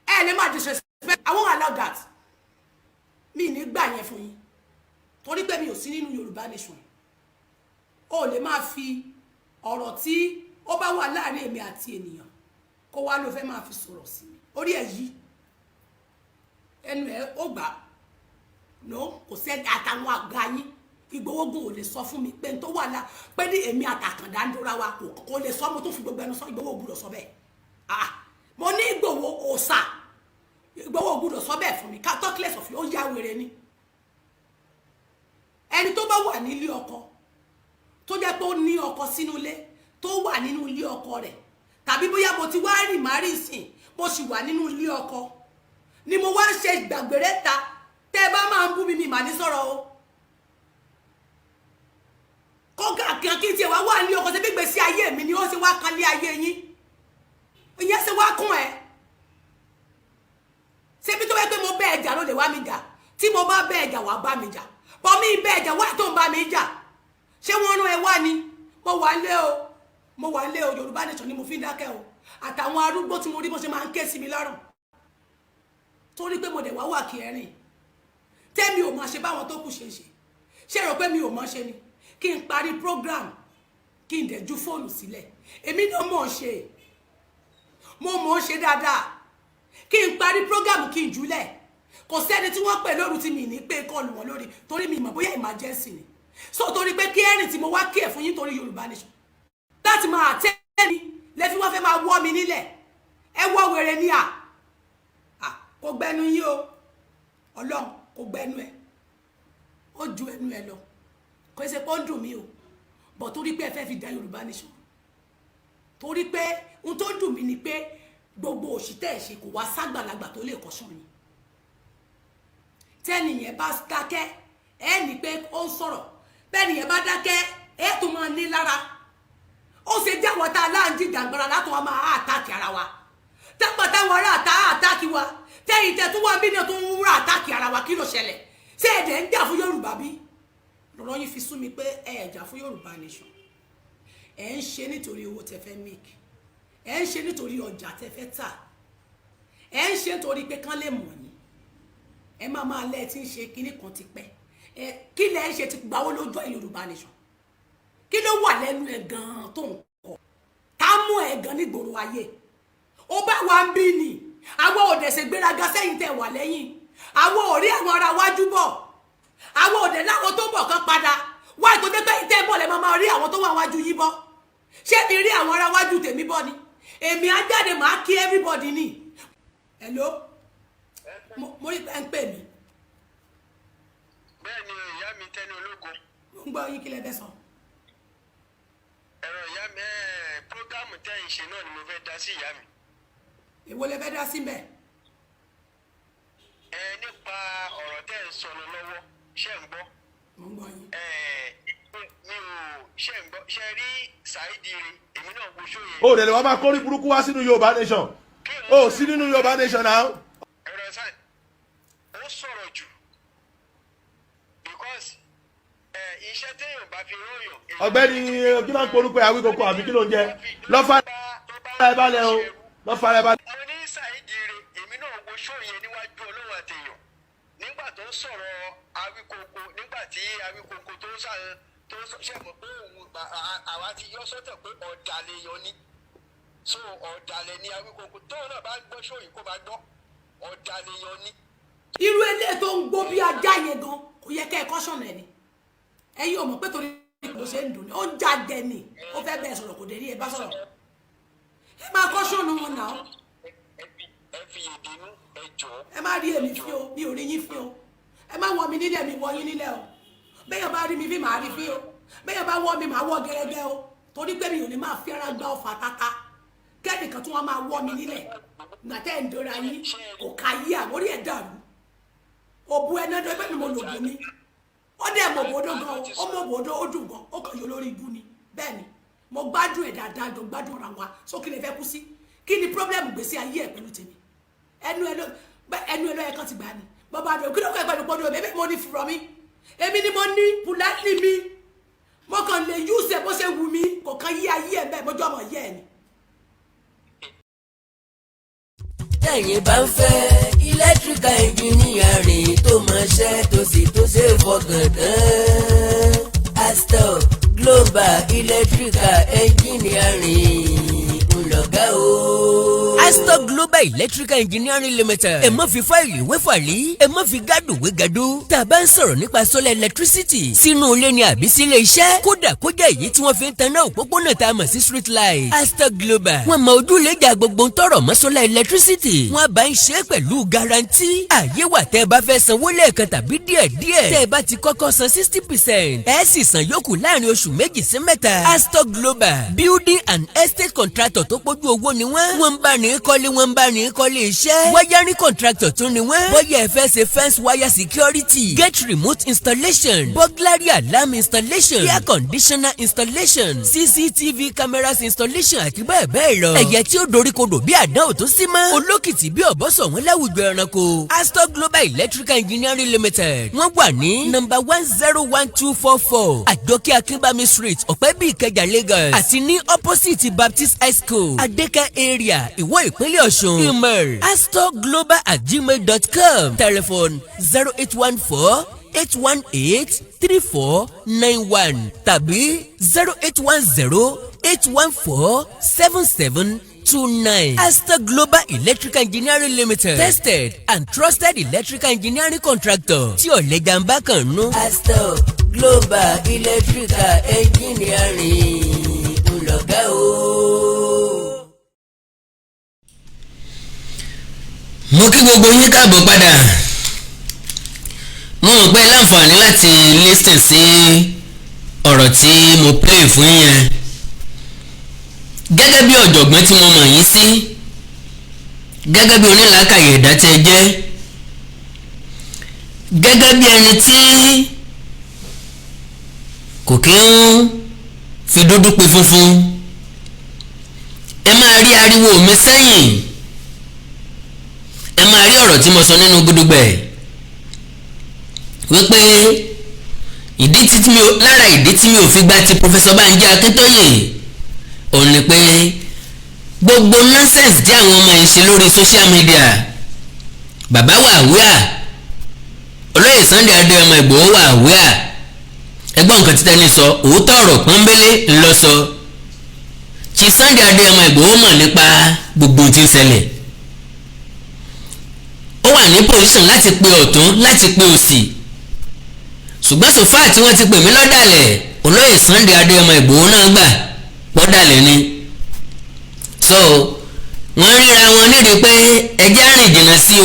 ẹ lè má disrespect I won't allow that mi ní gbà yẹn fún yín torí pé mi ò sí nínú Yorùbá nation ó lè máa fi ọ̀rọ̀ tí ó bá wà láàrin èmi àti ènìyàn kó wá ló fẹ́ máa fi sọ̀rọ̀ sí mi orí ẹ̀ yí ẹnu ẹ̀ ó gbà no kò sẹ́ni àtàwọn àgbà yín Ìgbòho gùn ò lè sọ fún mi pé n tó wà lá pé ní èmi àtàkàndá ń dóra wa kò lè sọ mo tó fi gbogbo ẹnu sọ Ìgbòho gbúdọ̀ sọ bẹ́ẹ̀ mo ní Ìgbòho òòsà Ìgbòho gbọ́dọ̀ sọ bẹ́ẹ̀ fún mi ká talk less of you ó yá wèrè ni ẹni tó bá wà nílé ọkọ tó jẹ́ pé ó ní ọkọ sínú ilé tó wà nínú ilé ọkọ rẹ̀ tàbí bóyá mo ti wá rìn márì sìn mo sì wà nínú ilé ọkọ ni mo wá ń ṣe ìgbàgbére ta tẹ́ bá máa ń bú mi mà ní sọ̀rọ̀ o kọ́gà kan kí n tiẹ̀ wá wà ní ọkọ ṣe bí gbèsè ayé mi ni ó ṣe wá kan lé ayé yín ìyẹn ṣe wá kún ẹ ṣe bí tó bá pé mo bẹ́ ẹjà ló lè wá mi jà tí mo bá bẹ́ ẹjà wá bá mi jà bọ́ mi bẹ́ ẹjà wá tó ń bá mi jà ṣé wọ́n rán ẹ wá ni mo wà lé o Yorùbá nation ni mo fi ń dákẹ́ o àtàwọn arúgbó tí mo rí bó ṣe máa ń ké sí mi lọ́rùn torí pé mo dẹ̀ wá wà kí ẹ̀rìn tẹ́mi ò máa ṣe báwọn tó kù ṣe rò pé mi ò mọ̀ ṣe ni kí n parí program kí n dẹ̀ ju fóònù sílẹ̀ èmi náà mọ̀ ṣe mo mọ̀ ṣe dáadáa kí n parí program kí n jùlẹ̀ kò sẹ́ni tí wọ́n pè lóru tí mi ní pé kọlù wọn lórí torí mi mọ̀ bóyá emergency ni so torí pé kí ẹ̀rìn tí mo wá kí ẹ̀ fún yín torí Yorùbá nation láti máa tẹ́ mi lẹ́fí wọ́n fẹ́ máa wọ́ mi nílẹ̀ ẹ wọ́ wèrè ní kò gbẹnu yín o Ọlọ́run kò gbẹnu ẹ ó ju ẹnu ẹ lọ kò ṣe pé ó dùn mí o bọ̀ torí pé ẹ fẹ́ fi da Yorùbá nation torí pé ohun tó dùn mí ni pé gbogbo òṣìṣẹ́ ẹ̀ ṣe kò wá ságbàlagbà tó lè kọ́sùn yín tẹ́nìyẹn bá dákẹ́ ẹ ní pé ó ń sọ̀rọ̀ bẹ́ẹ̀nìyẹn bá dákẹ́ ẹ tó máa ní lára ó ṣe jáwọ́ tá a láǹdí ìjàngbara látọ̀ wọn máa àtàkì ara wa tápà táwọn ará àtàkì wa tẹ́yìn tẹ́ tó wá bí náà tó ń wúrà àtàkì ara wa kí ló ṣẹlẹ̀ ṣé ẹ̀dẹ̀ ń jà fún Yorùbá bí lọ́rọ̀ yín fi sún mi pé ẹ jà fún Yorùbá nation ẹ ń ṣe nítorí owó tẹ́ fẹ́ make ẹ ń ṣe nítorí ọjà tẹ́ fẹ́ tà ẹ ń ṣe nítorí pé kán lè mọ̀ yín ẹ máa lẹ́ẹ̀ tí ń ṣe kinní kan ti pẹ́ kí lẹ́ ń ṣe ti gbàwó lójú ẹ̀ Yorùbá nation kí ló wà lẹ́nu ẹ̀ gan-an tó ń kọ́ tá a mú ẹ̀ gan nígboro ayé ó bá wa ń bí ni àwọn òde ṣe gbéraga sẹ́yìn tẹ̀ wà lẹ́yìn àwọn ò rí àwọn ará wájú bọ̀ àwọn òde láwọn tó bọ̀ kan padà wá ètò pé ìtẹ́ bọ̀ lẹ́ máa rí àwọn tó wà wájú yín bọ̀ ṣé mi rí àwọn ará wájú tèmi bọ̀ ni èmi á jáde máa kí everybody ni hello mo rí pé ń pè mí. bẹ́ẹ̀ ni ìyá mi Tenny ológun. mo ń gbọ́ yín kí lẹ fẹ́ sọ. ẹ̀rọ ìyá mi prógámù tẹ́ ń ṣe náà ni mo fẹ́ dá sí ìyá mi. èwo lẹ fẹ́ dá sí mbẹ̀. nípa ọ̀rọ̀ tẹ́ ń sọ̀rọ̀ lọ́wọ́ ṣé ń gbọ́. mo ń gbọ́ yín. mi ò ṣé ń gbọ́ ṣe rí Saheed rí èmi náà wo ṣó yẹn. ó dẹ̀ lè wá máa kórí burúkú wá sínú Yorùbá nation ó sí nínú Yorùbá nation náà. ẹ̀rọ sáà ó sọ̀rọ̀ jù because iṣẹ́ téèyàn bá fi ròyàn. ọ̀gbẹ́ni kí máa ń porúkọ Awikonko àbí kí ló ń jẹ lọ́fàá ẹ balẹ̀ o lọ́fàá ẹ balẹ̀. mo ní Saheed rí èmi náà wo ṣó yẹn níwájú Ọlọ́run àtẹ̀yàn nígbà tó ń sọ̀rọ̀ Awikonko nígbà tí Awikonko tó ṣe mọ̀ pé òun àwa ti yọ sọ́tọ̀ pé ọ̀dàlẹ̀ yan ni so ọ̀dàlẹ̀ ni Awikonko tóun náà bá gbọ́ ṣó yìí kó máa gbọ́ ọ̀dàlẹ̀ yan ni. irú eléyìí tó ń gbó bí ajá yẹn gan kò yẹ kẹ́ ẹ kọ́sọ̀nà ẹ̀ ni ẹ̀yin ò mọ̀ pé torí kò ṣe ń dùn ní ó ń jáde ni ó fẹ́ bẹ́ẹ̀ sọ̀rọ̀ kò dé rí ẹ bá sọ̀rọ̀ ẹ máa kọ́sọ̀nù wọn náà. ẹ fi ìdínú ẹ jọ. ẹ má rí èmi fí o mi ò rí yín fí o ẹ má wọ mi nílẹ̀ mi wọ yín nílẹ̀ o bẹ́ẹ̀ bá rí mi fí màá rí fí o bẹ́ẹ̀ bá wọ mi màá wọ gẹ́gẹ́ o torí pé mi ò ní máa fi ara gba ọfà tata kẹ́nìkan tí wọ́n máa wọ mi nílẹ̀ gbàtẹ́ ẹ̀ ń dọ́ra yín kò ká yí àmórí ẹ̀ dàrú òbu ẹ̀ náà dọ́gbẹ́ mi mo lò bù mí ó dẹ̀ mọ̀ bòdó gan ó mọ̀ bòdó ó dùn gan ó kàn yọ lórí ibú ni bẹ́ẹ̀ ni mo gbádùn ẹ̀ dáadáa jọ gbádùn ara wa so kí lè fẹ́ kú sí kí ni problem gbèsè ayé ẹ̀ pẹ̀lú tèmi ẹnu ẹ lọ yẹ kán ti gbà ní bàbá àdó kí ló kọ́ ẹ pẹ̀lú pọ́dọ̀ èmi mo ní fúrọ̀ mi èmi ni mo ní pùlátì mi mo kàn lè yúùsẹ̀ bó ṣe wù mí kò kàn yí ayé ẹ̀ bẹ́ẹ̀ mọ́jọ́ ọmọ yẹ́ ẹ̀ ni. tẹ̀yin bá ń fẹ́ electrical engineering tó mọṣẹ́ tó sì tó ṣe fọkàn tán Astor Global Electrical Engineering ńlọgá o. Astor Global Global Electrical Engineering Limited. ẹ má fi fáìlì wé fàlí, ẹ má fi gádùn wé gàdú. tá a bá ń sọ̀rọ̀ nípa solar electricity sínú ilé ni àbí sílé iṣẹ́, kódà kó jẹ́ èyí tí wọ́n fi ń taná òpópónà tá a mọ̀ sí street light. Astor Global wọ́n mọ ojúlẹ̀jà gbogbo ń tọrọ mọ́ solar electricity. wọ́n bá ń ṣe é pẹ̀lú guarantee. àyè wà tẹ́ ẹ bá fẹ́ sanwó lẹ́ẹ̀kan tàbí díẹ̀díẹ̀. tẹ́ ẹ bá ti kọ́kọ́ san 60%, ẹ sì san yòókù láàrin oṣù méjì sí mẹ́ta. Astor Global building and estate contractor tó pójú owó ni wọ́n. wọ́n ń bá ní kọ́lé, wọ́n ń bá ní kọ́lé iṣẹ́. wiring contractor tún ni wọ́n. bóyá ẹ fẹ́ ṣe fence wire security, gate remote installation, burglary alarm installation, air conditioner installation, CCTV cameras installation àti bẹ́ẹ̀ bẹ́ẹ̀ lọ. ẹ̀yẹ tí ó doríkodò bí àdánwò tó sí mọ́. olókìtì bí ọ̀bọ́sọ̀ wọn láwùjọ ẹranko. Astor Global Electrical Engineering Limited wọ́n wà ní number 101244 Àjọkẹ́ Akínbámi Street, Ọ̀pẹ́bí Ìkẹjà, Lagos, àti ní opposite Baptist High School, Adékẹ́ area, Ìwó, ìpínlẹ̀ Ọ̀ṣun. email astorglobal@gmail.com, telephone 0814-818-3491 tàbí 0810-814-7729. Astor Global Electrical Engineering Limited, tested and trusted electrical engineering contractor tí ọ̀lẹ́jà ń bá kàn nú. Astor Global Electrical Engineering ńlọgá o. mo kí gbogbo yín káàbọ̀ padà. mo rò pé láǹfààní láti listen sí ọ̀rọ̀ tí mo play fún yẹn. gẹ́gẹ́ bí ọ̀jọ̀gbọ́n tí mo mọ̀ yín sí, gẹ́gẹ́ bí onílàákàyè ẹ̀dá tí ẹ jẹ́, gẹ́gẹ́ bí ẹni tí kò kí ń fi dúdú pe funfun, ẹ máa rí ariwo mi sẹ́yìn, ẹ máa rí ọ̀rọ̀ tí mo sọ nínú gudugbẹ̀ wípé lára ìdí tí mi ò fi gba ti Professor Banji Akintoye òun ni pé gbogbo nonsense tí àwọn ọmọ yìí ṣe lórí social media, bàbá wà wíà, olóyè Sunday Adéyẹmọ Ìgbòho wà wíà. ẹgbọ́n nǹkan tí Tenny sọ, òótọ́ ọ̀rọ̀ pọ́nbélé ńlọ sọ. tí Sunday Adéyẹmọ Ìgbòho mọ̀ nípa gbogbo tí ń ṣẹlẹ̀, ó wà ní position láti pe ọ̀tún láti pe òsì, ṣùgbọ́n sòfà tí wọ́n ti pè mí lọ́dàlẹ̀, olóyè Sunday Adéyẹmọ Ìgbòho náà gbà pọ́dàlẹ̀ ni. so wọ́n ríra wọn nídìí pé ẹjẹ́ àrìn jìnnà sí o.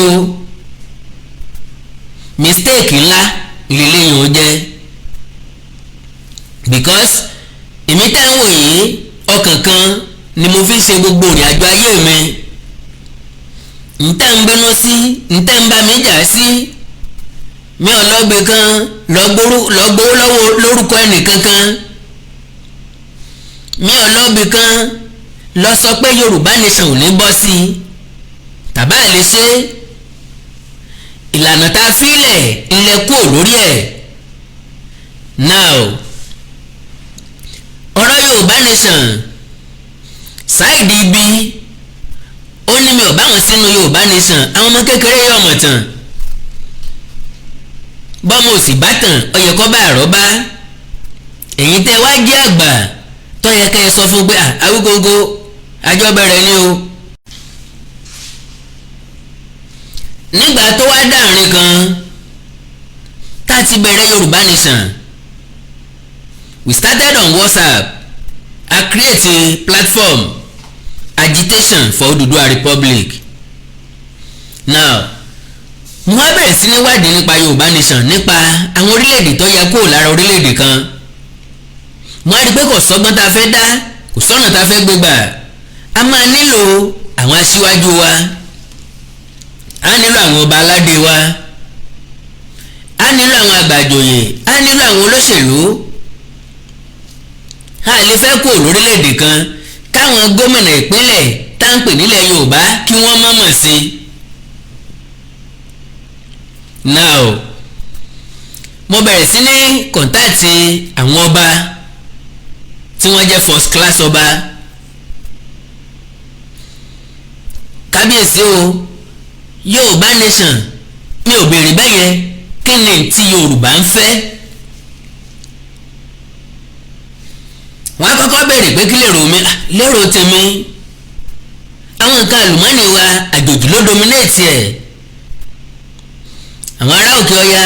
mistake ńlá lélẹ́yìn ó jẹ́, because èmi tá ń wò yìí ọkàn kan ni mo fi ń ṣe gbogbo ìrìn àjò ayé mi. ntẹ́ ń bínú sí, ntẹ́ ń bá mi jà sí, mi ò lọ́gbẹ̀ kan lọ́gbowó lọ́wọ́ lórúkọ ẹnìkankan, mi ò lọ́gbẹ̀ kan lọ sọ pé Yorùbá nation ò ní bọ́ sí i tàbá lè ṣe. ìlànà tá a fílẹ̀ ilẹ̀ kúrò lórí ẹ̀. now ọ̀rọ̀ Yorùbá nation, Saheed ibi ó ní mi ò bá wọn sínú Yorùbá nation, àwọn ọmọ kékeré yóò mọ̀ tán, bọ́mọ òsì bá tàn ọyẹ kọ́ bá àrọ́bá. ẹ̀yin tẹ́ wá jẹ́ àgbà tó yẹ kẹ́ ẹ sọ fún pé Awikonko àjọ bẹ̀rẹ̀ ni o. nígbà tó wá dáàrin kan tá ti bẹ̀rẹ̀ Yorùbá nation, we started on WhatsApp, I create a platform agitation for Oduduwa Republic. now mo wá bẹ̀rẹ̀ sí ní wádìí nípa Yorùbá nation, nípa àwọn orílẹ̀-èdè tó yẹ kó lára orílẹ̀-èdè kan. mo á rí i pé kò sọ́gbọ́n tá a fẹ́ dá, kò sọ́nà tá a fẹ́ gbé gbà. a máa nílò àwọn aṣíwájú wa, a nílò àwọn ọba aládé wa, a nílò àwọn àgbàjòyè, a nílò àwọn olóṣèlú. a lè fẹ́ kó lórílẹ̀-èdè kan káwọn gómìnà ìpínlẹ̀ tá ń pè nílẹ̀ Yorùbá kí wọ́n mọ̀mọ̀ sí i. now mo bẹ̀rẹ̀ sí ní kọ̀ǹtáàtì àwọn ọba tí wọ́n jẹ́ first class ọba. kábíyèsí o, Yorùbá nation mi ò béèrè bẹ́yẹn, kí ni tí Yorùbá ń fẹ́. wọ́n á kọ́kọ́ béèrè pé kí lèrò mi, lérò tèmi àwọn nǹkan àlùmọ́ọ́nì wa àjòjì ló dominate ẹ̀. àwọn ará òkè ọya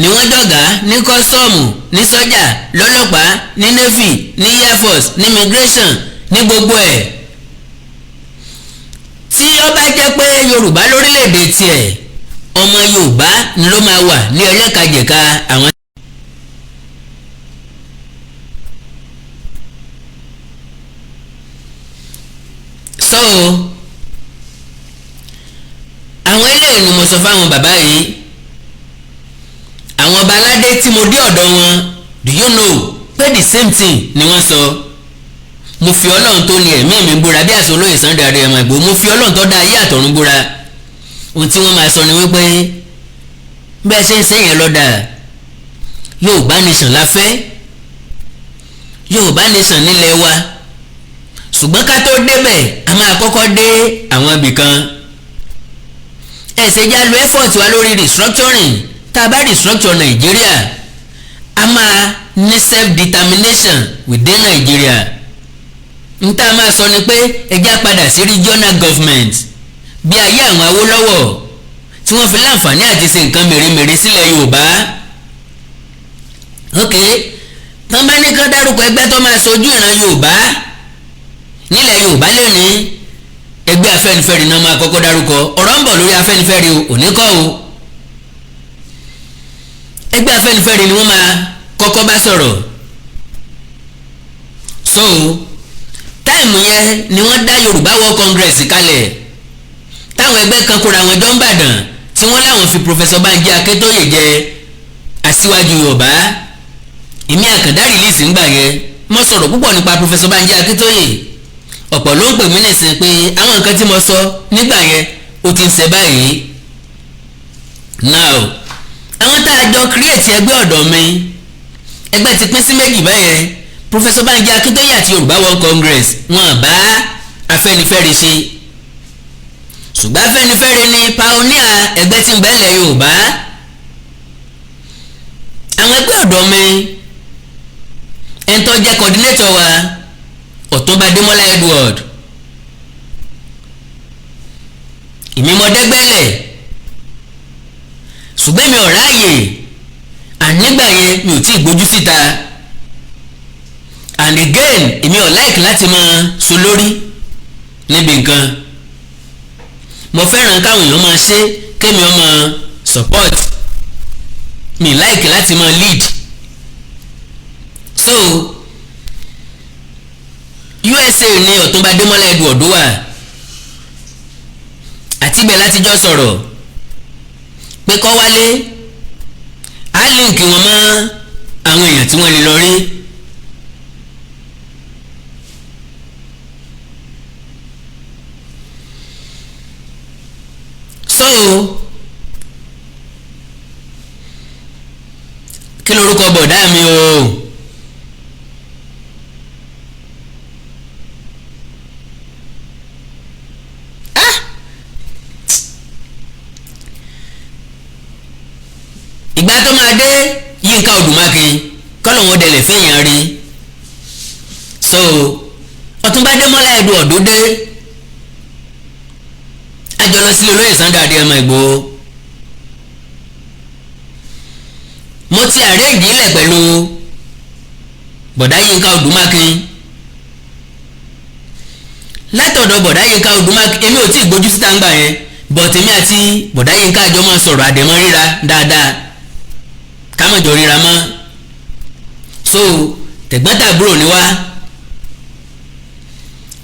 ni wọ́n jọ̀gá ní kọ́sọ́ọ̀mù ní sọ́jà lọ́lọ́pàá ní navy ní air force ní immigration ní gbogbo ẹ̀. tí ó bá jẹ́ pé yorùbá lórílẹ̀‐èdè tiẹ̀ ọmọ yorùbá ni ló máa wà ní ẹlẹ́kajẹ̀ka àwọn. so àwọn eléyìí ni mo sọ fáwọn bàbá yìí àwọn ọba aládé tí mo dé ọ̀dọ̀ wọn do you know pé the same thing ni wọ́n sọ. mo fi ọlọ́run tó ní ẹ̀mí mi búra bí àṣọ olóyè Sunday Adéyẹmọ Ìgbòho mo fi ọlọ́run tó dá ayé àtọ̀run búra ohun tí wọ́n máa sọ ni wípé bẹ́ẹ̀ ṣe ń ṣe yẹn lọ́dà Yorùbá nation la fẹ́ Yorùbá nation nílẹ̀ wa ṣùgbọ́n ká tó débẹ̀ a máa kọ́kọ́ dé àwọn ibìkan ẹ̀sẹ̀ já lo effort wa lórí restructuring tá a bá restructure Nàìjíríà a máa ní self determination within Nàìjíríà n tá a máa sọ ni pé ẹjẹ́ padà sí regional government bí ayé àwọn Awólọ́wọ̀ tí wọ́n fi láǹfààní àti ṣe nǹkan mèremère sílẹ̀ Yorùbá. ok tán bá ní kán dárúkọ ẹgbẹ́ tó máa sojú ìran Yorùbá nílẹ̀ Yorùbá lónìí ẹgbẹ́ Afẹ́nifẹ́re náà máa kọ́kọ́ dárúkọ ọ̀rọ̀ ń bọ̀ lórí Afẹ́nifẹ́re òní kọ́ o ẹgbẹ́ Afẹ́nifẹ́re ni wọ́n máa kọ́kọ́ bá sọ̀rọ̀ so táìmù yẹn ni wọ́n dá Yorùbá World Congress kalẹ̀ táwọn ẹgbẹ́ kan kóra wọn jọ ń bàdàn tí wọ́n láwọn fi Professor Banji Akintoye jẹ aṣíwájú Yorùbá èmi àkàndá rìlíìsì ńgbà yẹn mo sọ̀rọ̀ púpọ̀ nípa Professor Banji Akintoye ọ̀pọ̀ ló ń pè mí nìsín pé àwọn nǹkan tí mo sọ nígbà yẹn ó ti ń ṣe báyìí now àwọn tá a jọ create ẹgbẹ́ ọ̀dọ́ mi ẹgbẹ́ ti pín sí méjì báyẹn Professor Banji Akintoye àti Yorùbá World Congress wọn bá Afẹ́nifẹ́re ṣe ṣùgbọ́n Afẹ́nifẹ́re ni pioneer ẹgbẹ́ tí ń bẹ́ẹ̀lẹ̀ Yorùbá àwọn ẹgbẹ́ ọ̀dọ́ mi ẹni tó jẹ́ coordinator wa Ọ̀túnba Adémọ́lá Edward ìmímọ́dẹ́gbẹ́lẹ̀ ṣùgbọ́n mi ò ráàyè ànígbà yẹn mi ò tí ì gbójú síta and again èmi ò like láti máa so lórí níbi nǹkan mo fẹ́ràn káwọn èèyàn máa ṣe kémi ó máa support mi like láti máa lead so USA ní Ọ̀túnba Adémọ́lá Edward wà àti ibẹ̀ láti jọ sọ̀rọ̀ pé kọ́ wálé á líǹkì wọn mọ́ àwọn èèyàn tí wọ́n lè lọ rí. so kí lorúkọ bọ̀dá mi o ìgbà tó máa dé Yínká Odùmákin kọ́lọ̀wọ́n dẹ̀lẹ̀ fẹ́yàn rí so Ọ̀túnba Adémọ́lá Edward dé àjọ lọ sílé olóyè Sunday Adéyẹmọ Ìgbòho mo ti àárẹ̀ ìdílẹ̀ pẹ̀lú bọ̀dá Yínká Odùmákin látọ̀dọ̀ bọ̀dá Yínká Odùmákin èmi ò tí ì gbójú síta ń gbà yẹn bọ̀t èmi àti bọ̀dá Yínká àjọ máa sọ̀rọ̀ àdẹ̀mọ́ ríra dáadáa kámọ̀jọ ríra mọ́ so tẹ̀gbọ́n-tàbúrò ni wá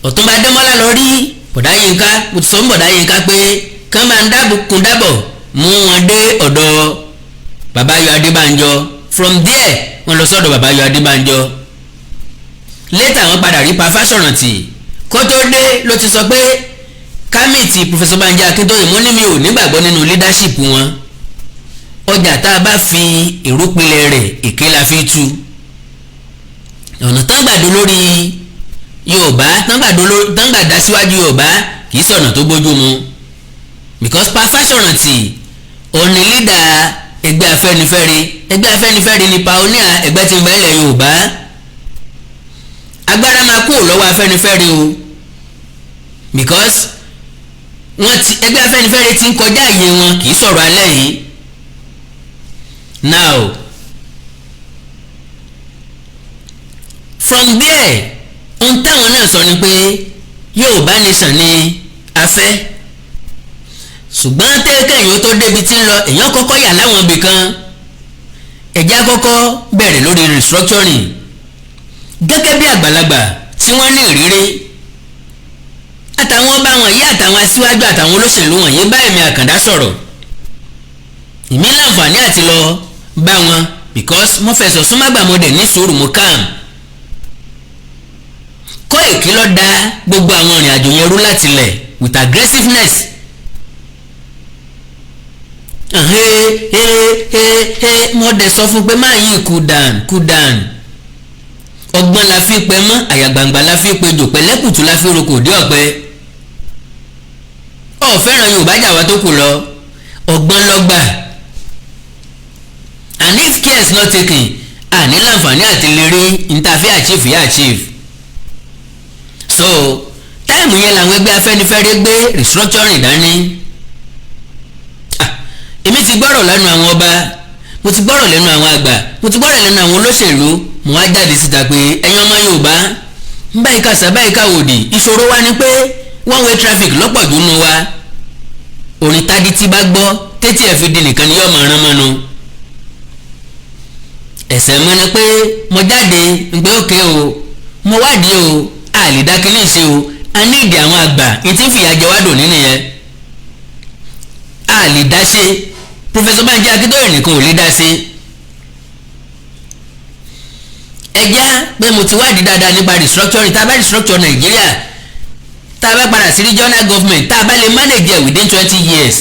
Ọ̀túnba Adémọ́lá lọ rí bọ̀dá Yínká mo ti sọ fún bọ̀dá Yínká pé kán máa ń dábùkún dábọ̀ mú wọn dé ọ̀dọ̀ bàbá Ayọ̀ Adébánjọ from there wọ́n lọ sọ́dọ̀ bàbá Ayọ̀ Adébánjọ later wọ́n padà rí pa Fáṣọ̀rántì kó tó dé ló ti sọ pé kámìtì Professor Banji Akintoye mo ní mi ò nígbàgbọ́ nínú leadership wọn ọjà tá a bá fi ìrúpinlẹ̀ rẹ̀ èké la fi tú ọ̀nà tán gbàdó lórí Yorùbá tán gbàdá síwájú Yorùbá kì í sọ̀nà tó bójú mu because pa Fáṣọ̀rántì òní leader ẹgbẹ́ Afẹ́nifẹ́re ni pioneer ẹgbẹ́ tí ń bẹ ilẹ̀ Yorùbá agbára máa kúrò lọ́wọ́ Afẹ́nifẹ́re o because ẹgbẹ́ Afẹ́nifẹ́re ti ń kọjá àyè wọn, kì í sọ̀rọ̀ alẹ́ yìí. Now from there ohun táwọn náà sọ ni pé Yorùbá nation ni a fẹ́, ṣùgbọ́n tẹ́kẹ̀yìn ó tó débi tí ń lọ èèyàn kọ́kọ́ yà láwọn ibì kan. ẹ̀já kọ́kọ́ bẹ̀rẹ̀ lórí restructuring gẹ́gẹ́ bí àgbàlagbà tí wọ́n ní ìrírí àtàwọn ọba wọ̀nyí àtàwọn aṣíwájú àtàwọn olóṣèlú wọ̀nyí bá èmi Àkàndá sọ̀rọ̀. èmi láǹfààní àti lọ bá wọn because mo fẹ̀sọ̀ súnmọ́gbà mo dẹ̀ ní sùúrù mo calm. kọ́ èkì ló da gbogbo àwọn ìrìn àjò yẹn rú láti lẹ̀ with aggressiveness. mo dẹ̀ sọ fún pé máa yí cool down. ọgbọ́n la fi pẹ́ mọ́ àyàgbàǹgbà la fi pejò pẹ̀lẹ́kùtù la fi roko dé ọ̀pẹ. fẹ́ràn Yorùbá jà wá tó kù lọ, ọgbọ́n lọ́gbà. And if care is not taken, àní láǹfààní àti lè rí interfere achieve. So táìmù yẹn làwọn ẹgbẹ́ Afẹ́nifẹ́re gbé restructuring dání. Èmi ti gbọ́rọ̀ lẹ́nu àwọn ọba, mo ti gbọ́rọ̀ lẹ́nu àwọn àgbà, mo ti gbọ́rọ̀ lẹ́nu àwọn olóṣèlú, mo wá jáde síta pé ẹ̀yin ọmọ Yorùbá báyìí kàṣà báyìí káwòdì, ìṣòro wa ni pé one way traffic lọ́pọ̀ jù nù wa. Orin tádí tí bá gbọ́ tétí ẹ̀ fi di nìkan ni yóò máa rán mọ́nu. Ẹ̀sẹ̀ mọ́ ni pé mo jáde pé òkè o, mo wádìí o, a lè dá kíní ṣe o, a ní ìdí àwọn àgbà ìtí ń fìyà jẹ wá dùn nínú yẹn. A lè dá ṣe, Professor Banji Akintoye nìkan ò lè dá ṣe. Ẹjá pé mo ti wádìí dáadáa nípa restructuring, tá a bá restructure Nàìjíríà, tá a bá padà sí regional government, tá a bá lè manage within 20 years,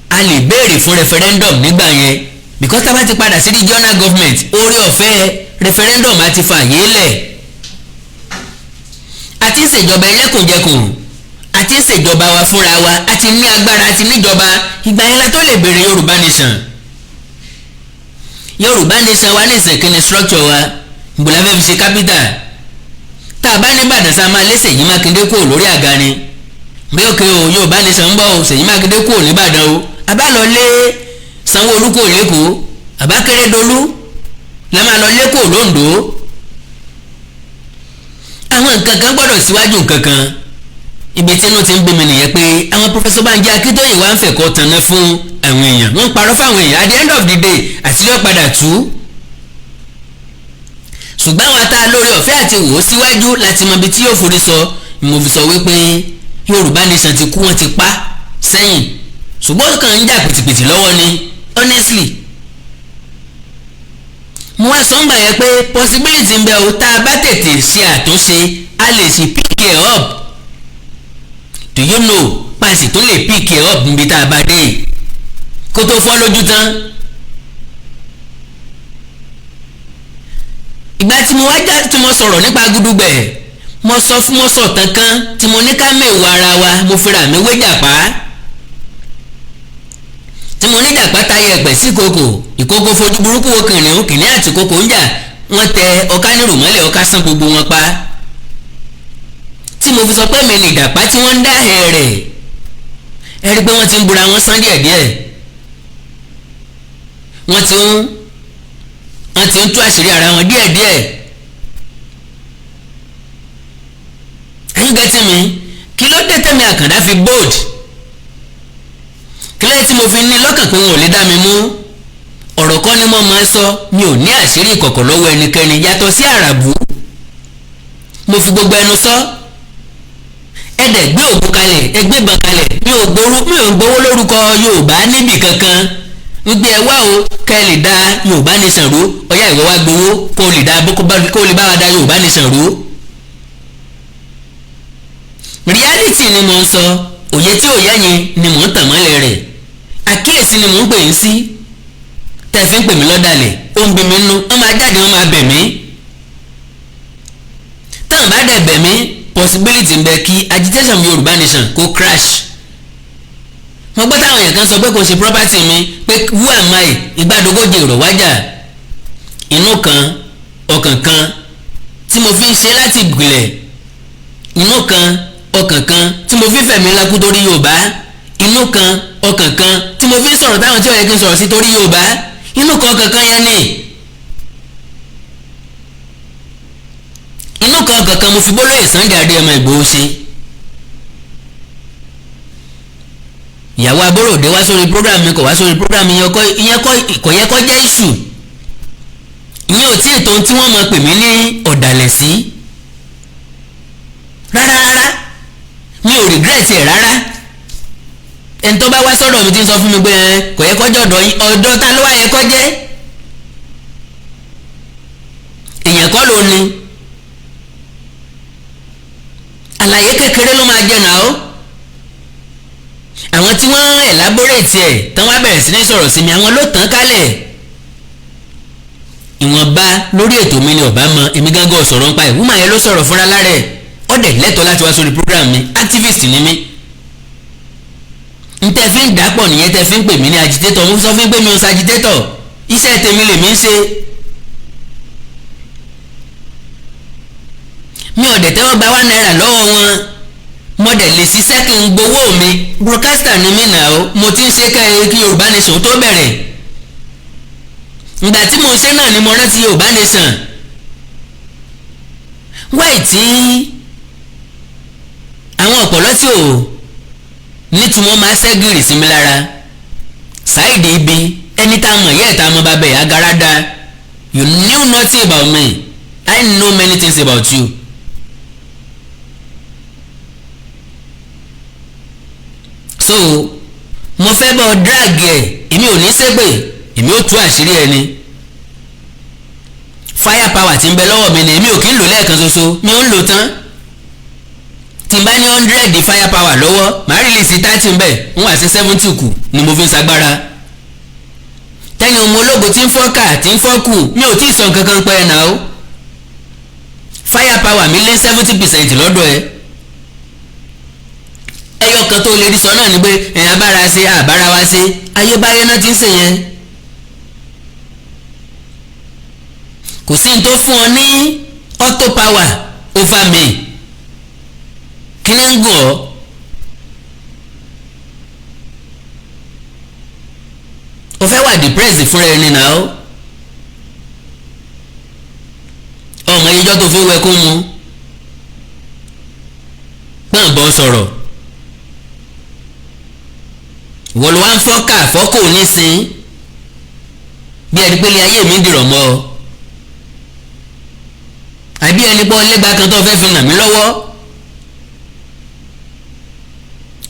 a lè béèrè fún referendum nígbà yẹn, because tá a bá ti padà sí regional government, oore ọ̀fẹ́ referendum á ti fààyè lẹ̀. A ti ń ṣèjọba ẹlẹ́kùnjẹkùn, a ti ń ṣèjọba wa fúnra wa, a ti ní agbára, a ti níjọba, ìgbà yẹn la tó lè béèrè Yorùbá nation. Yorùbá nation wa ní ìsìnkíni structure wa, ìbùlá fẹ́ fi ṣe capital. Tá a bá ní Ìbàdàn sá máa lé Ṣèyí Mákindé kúrò lórí àga ni, bí òkè o Yorùbá nation ń bọ̀ o, Ṣèyí Mákindé kúrò nìbàdàn o, a bá lọ lé Sanwó-Olú kúrò lÉkòó, àbá Kérédolú la máa lọ lé kúrò l'Óǹdó. Àwọn nǹkan kan gbọ́dọ̀ síwájú nǹkan kan. Ibi tí inú ti ń bí mi nìyẹn pé àwọn Professor Banji Akintoye wá ń fẹ̀kọ́ tanná fún àwọn èèyàn, wọ́n ń parọ́ fáwọn èèyàn, at the end of the day àṣírí ó padà tú. Ṣùgbọ́n àwọn ata lórí ọ̀fẹ́ àti wò ó síwájú láti mọ ibi tí yóò forí sọ, mo fi sọ wípé Yorùbá nation ti kú, wọ́n ti pa sẹ́yìn, ṣùgbọ́n kàn ń jà pìtìpìtì lọ́wọ́ ni honestly. Mo wá sọ́ngbà yẹn pé possibility ń bẹ o, tá a bá tètè ṣe àtúnṣe a lè ṣe pick it up. Do you know pàṣẹ tó lè pick it up níbi tá a bá dé kó tó fọ́ lójú tán. Ìgbà tí mo wá já tí mo sọ̀rọ̀ nípa Gúdúgbẹ̀, mo sọ tán kan tí mo ní ká mẹ́wàá ara wa, mo fira mi wé jàpá, tí mo ní jàpá táyà ẹ̀pẹ̀ sí kòkò, ìkòkò fojú burúkú wo kìnìún, kìnìún àti kòkò ń jà, wọ́n tẹ ọká nírù mọ́lẹ̀, ọká sán gbogbo wọn pa. Tí mo fi sọ pé mi ní ìjàpá tí wọ́n ń dá ẹ̀rẹ̀, ẹ rí i pé wọ́n ti ń bura wọn sán díẹ̀díẹ̀, wọ́n ti ń tú àṣírí ara wọn díẹ̀díẹ̀. Are you getting me? Kí ló dé tẹ́mi Àkàndá fi bold? Kí ló dé tí mo fi ní lọ́kàn pé wọn ò lè dá mi mú? Ọ̀rọ̀ kan ni mo máa ń sọ, mi ò ní àṣírí ìkọ̀kọ̀ lọ́wọ́ ẹnikẹ́ni yàtọ̀ sí àràbù. Mo fi gbogbo ẹnu sọ. Ẹ̀dẹ̀ gbé ògùn kalẹ̀, ẹgbẹ́ ìbọn kalẹ̀, mi ò gbowó lórúkọ Yorùbá níbì kankan. Wípé ẹ wá o, ká ẹ lè dá Yorùbá nation rú, ọ̀yá ìwọ wá gbowó kó lè bá wa dá Yorùbá nation rú. Reality ni mo ń sọ, òye tí ò yá yẹn ni mò ń tàn mọ́lẹ̀ rẹ̀, àkíyèsí ni mò ń pè ń sí. Tẹ̀fín pè mí lọ́dàlẹ̀, ó ń bí mi nú, wọ́n máa jáde, wọ́n máa bẹ̀ mí. Tán bá dẹ̀ bẹ̀ mí, possibility ń bẹ kí agitation Yorùbá nation kó crash. Mo gbọ́ táwọn èèyàn kan sọ pé kò ṣe property mi, pé who am I, ìgbàdógójì èrò wájà. Inú kan, ọkàn kan tí mo fi ń ṣe láti ìgbìlẹ̀, inú kan, ọkàn kan tí mo fi fẹ̀mí ńlá kú torí Yorùbá, inú kan ọkàn kan tí mo fi sọ̀rọ̀ táwọn tí ó yẹ kí n sọ̀rọ̀ sí torí Yorùbá, inú kan ọkàn kan yẹn ni. inú kan ọkàn kan mo fi bólóyè Sunday Adéyẹmọ Ìgbòho ṣe. ìyàwó Aborode wá sórí program mi kò wá sórí program ìyẹn kò yẹ kó jẹ́ issue. ìyẹn ò tí ètò tí wọ́n mọ̀ pè mí ní ọ̀dàlẹ̀ sí rárá mi ò regret ẹ̀ rárá. ẹni tó bá wá sọ́dọ̀ mi ti sọ fún mi pé kò yẹ kó jẹ́ ọ̀dọ̀ ta ló wá yẹ kó jẹ́. èèyàn kọ́ ló ní àlàyé kékeré ló máa jẹ́ náà ó. àwọn tí wọ́n elaborate ẹ̀ tán wá bẹ̀rẹ̀ sí ní sọ̀rọ̀ sí mi àwọn ló tàn kálẹ̀. ìwọ̀nba lórí ètò mi ni ọ̀bá mọ èmi gángan sọ̀rọ̀ nípa ẹ̀ wúmà yẹn ló sọ̀rọ̀ fúnra lára ẹ̀ ọ̀dẹ̀ lẹ́tọ̀ọ́ láti wá sórí program mi activist ni mí. n tẹ́ fi ń dàpọ̀ nìyẹn tẹ́ fi ń pè mí ní agitator mo sọ fún pé mi ò sa agitator iṣẹ́ tèmi lèmi ń ṣe. mi ò dẹ̀ tẹ́wọ́ gba $1 lọ́wọ́ wọn mo dẹ̀ lè ṣiṣẹ́ kí n gbowó mi broadcaster ni mí nà ó mo ti ń ṣe kí Yorùbá Nation tó bẹ̀rẹ̀. ìgbà tí mo ṣe náà ni mo rántí Yorùbá Nation wáì tí àwọn ọ̀pọ̀lọ́ tí ò nítumọ̀ máa ṣẹ́gìrì sí mi lára. Saheed ibi ẹni tá a mọ̀ yẹ́ ẹ̀ tá a mọ̀ bá bẹ̀ agarada you knew nothing about me I know many things about you. so mo fẹ́ bọ́ drag ẹ̀ èmi ò ní ṣépè èmi ò tú àṣírí ẹ ni. fire power tí ń bẹ lọ́wọ́ mi ni èmi ò kí ń lò lẹ́ẹ̀kan ṣoṣo mi ò ń lò tán. tí n bá ní 100 fire power lọ́wọ́ màá release 30 ń bẹ̀ ń wá sí 70 kù ni mo fi ń sagbára. tẹ́ni ọmọ ológo tí ń fọ́kà tí ń fọ́kù mi ò tí ì sọ nǹkan kan pẹ́ ẹ̀ náà ó. fire power mi lé 70% lọ́dọ̀ ẹ̀. ẹyọ kan tó lè rí sọ náà ni pé ẹ̀yìn abára ṣe àbára wa ṣe ayébáyé náà ti ń ṣe yẹn. kò sí ní tó fún ọ ní auto power over me kí ni ń gùn ọ́. o fẹ́ wà depressed fúnra ẹni náà ó. ọmọ ìjọ tó fi wẹkún mu gbọ́n bọ́ sọ̀rọ̀ wọ́n ló wá ń fọ́kà fọ́kò nísìn bí ẹni pé ilé ayé mi dìrọ̀ mọ́ ọ àbí ẹni pọ́ lẹ́gbàá kan tó fẹ́ fi nà mí lọ́wọ́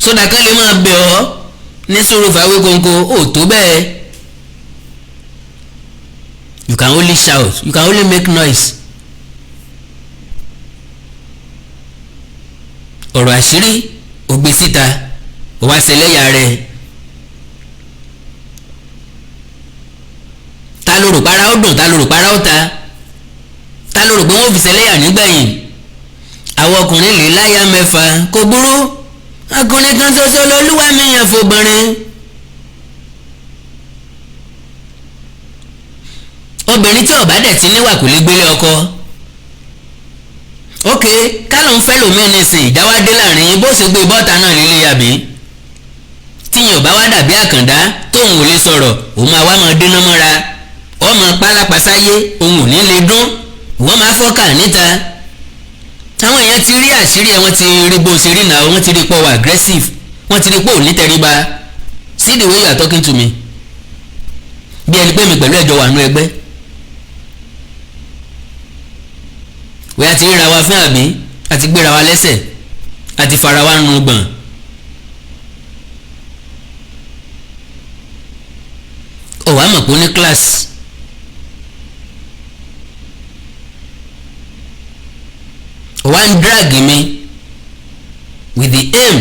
sódà kan lè máa bẹ̀ ọ́ ní sùúrù f'Awikonko ò tó bẹ́ẹ̀. you can only shout you can only make noise. ọ̀rọ̀ àṣírí ó gbé síta ó wá ṣẹlẹ́yà rẹ̀. ta ló rò para ó dùn ta ló rò para ó ta ta ló rò pé wọ́n fi ṣẹlẹ́yà nígbẹ̀yìn. àwọn ọkùnrin lè láyà mẹ́fà kò burú ọkùnrin kan ṣoṣo lolúwa mi yàn fobìnrin. obìnrin tí ó bá dẹ̀ ti níwà kò lè gbélé ọkọ. ok kálọ̀ ń fẹ́ lòmí nísìn ìjáwádé láàrin bó ṣe gbé bọ́ta náà lílé yàbí. tíyàn bá wá dàbí àkàndá tóun ò lè sọ̀rọ̀ òun máa wá máa dínà mọ́ra ọmọ pálápasáyé òun ò ní lè dún wọ́n máa fọ́kà níta. àwọn èèyàn ti rí àṣírí ẹ wọ́n ti rí bó ṣe rí náà wọ́n ti rí pọ̀ wà aggressive wọ́n ti rí pọ̀ ní tẹríba. see the way you are talking to me bí ẹni pé mi pẹ̀lú ẹ̀jọ̀ wà nú ẹgbẹ́. wẹ́n àti ríra wa fún àbí àti gbéra wa lẹ́sẹ̀ àti fara wa nù gbọ̀n. ọ̀wá mọ̀ pé ó ní class. ọ̀wá ń drag mi with the aim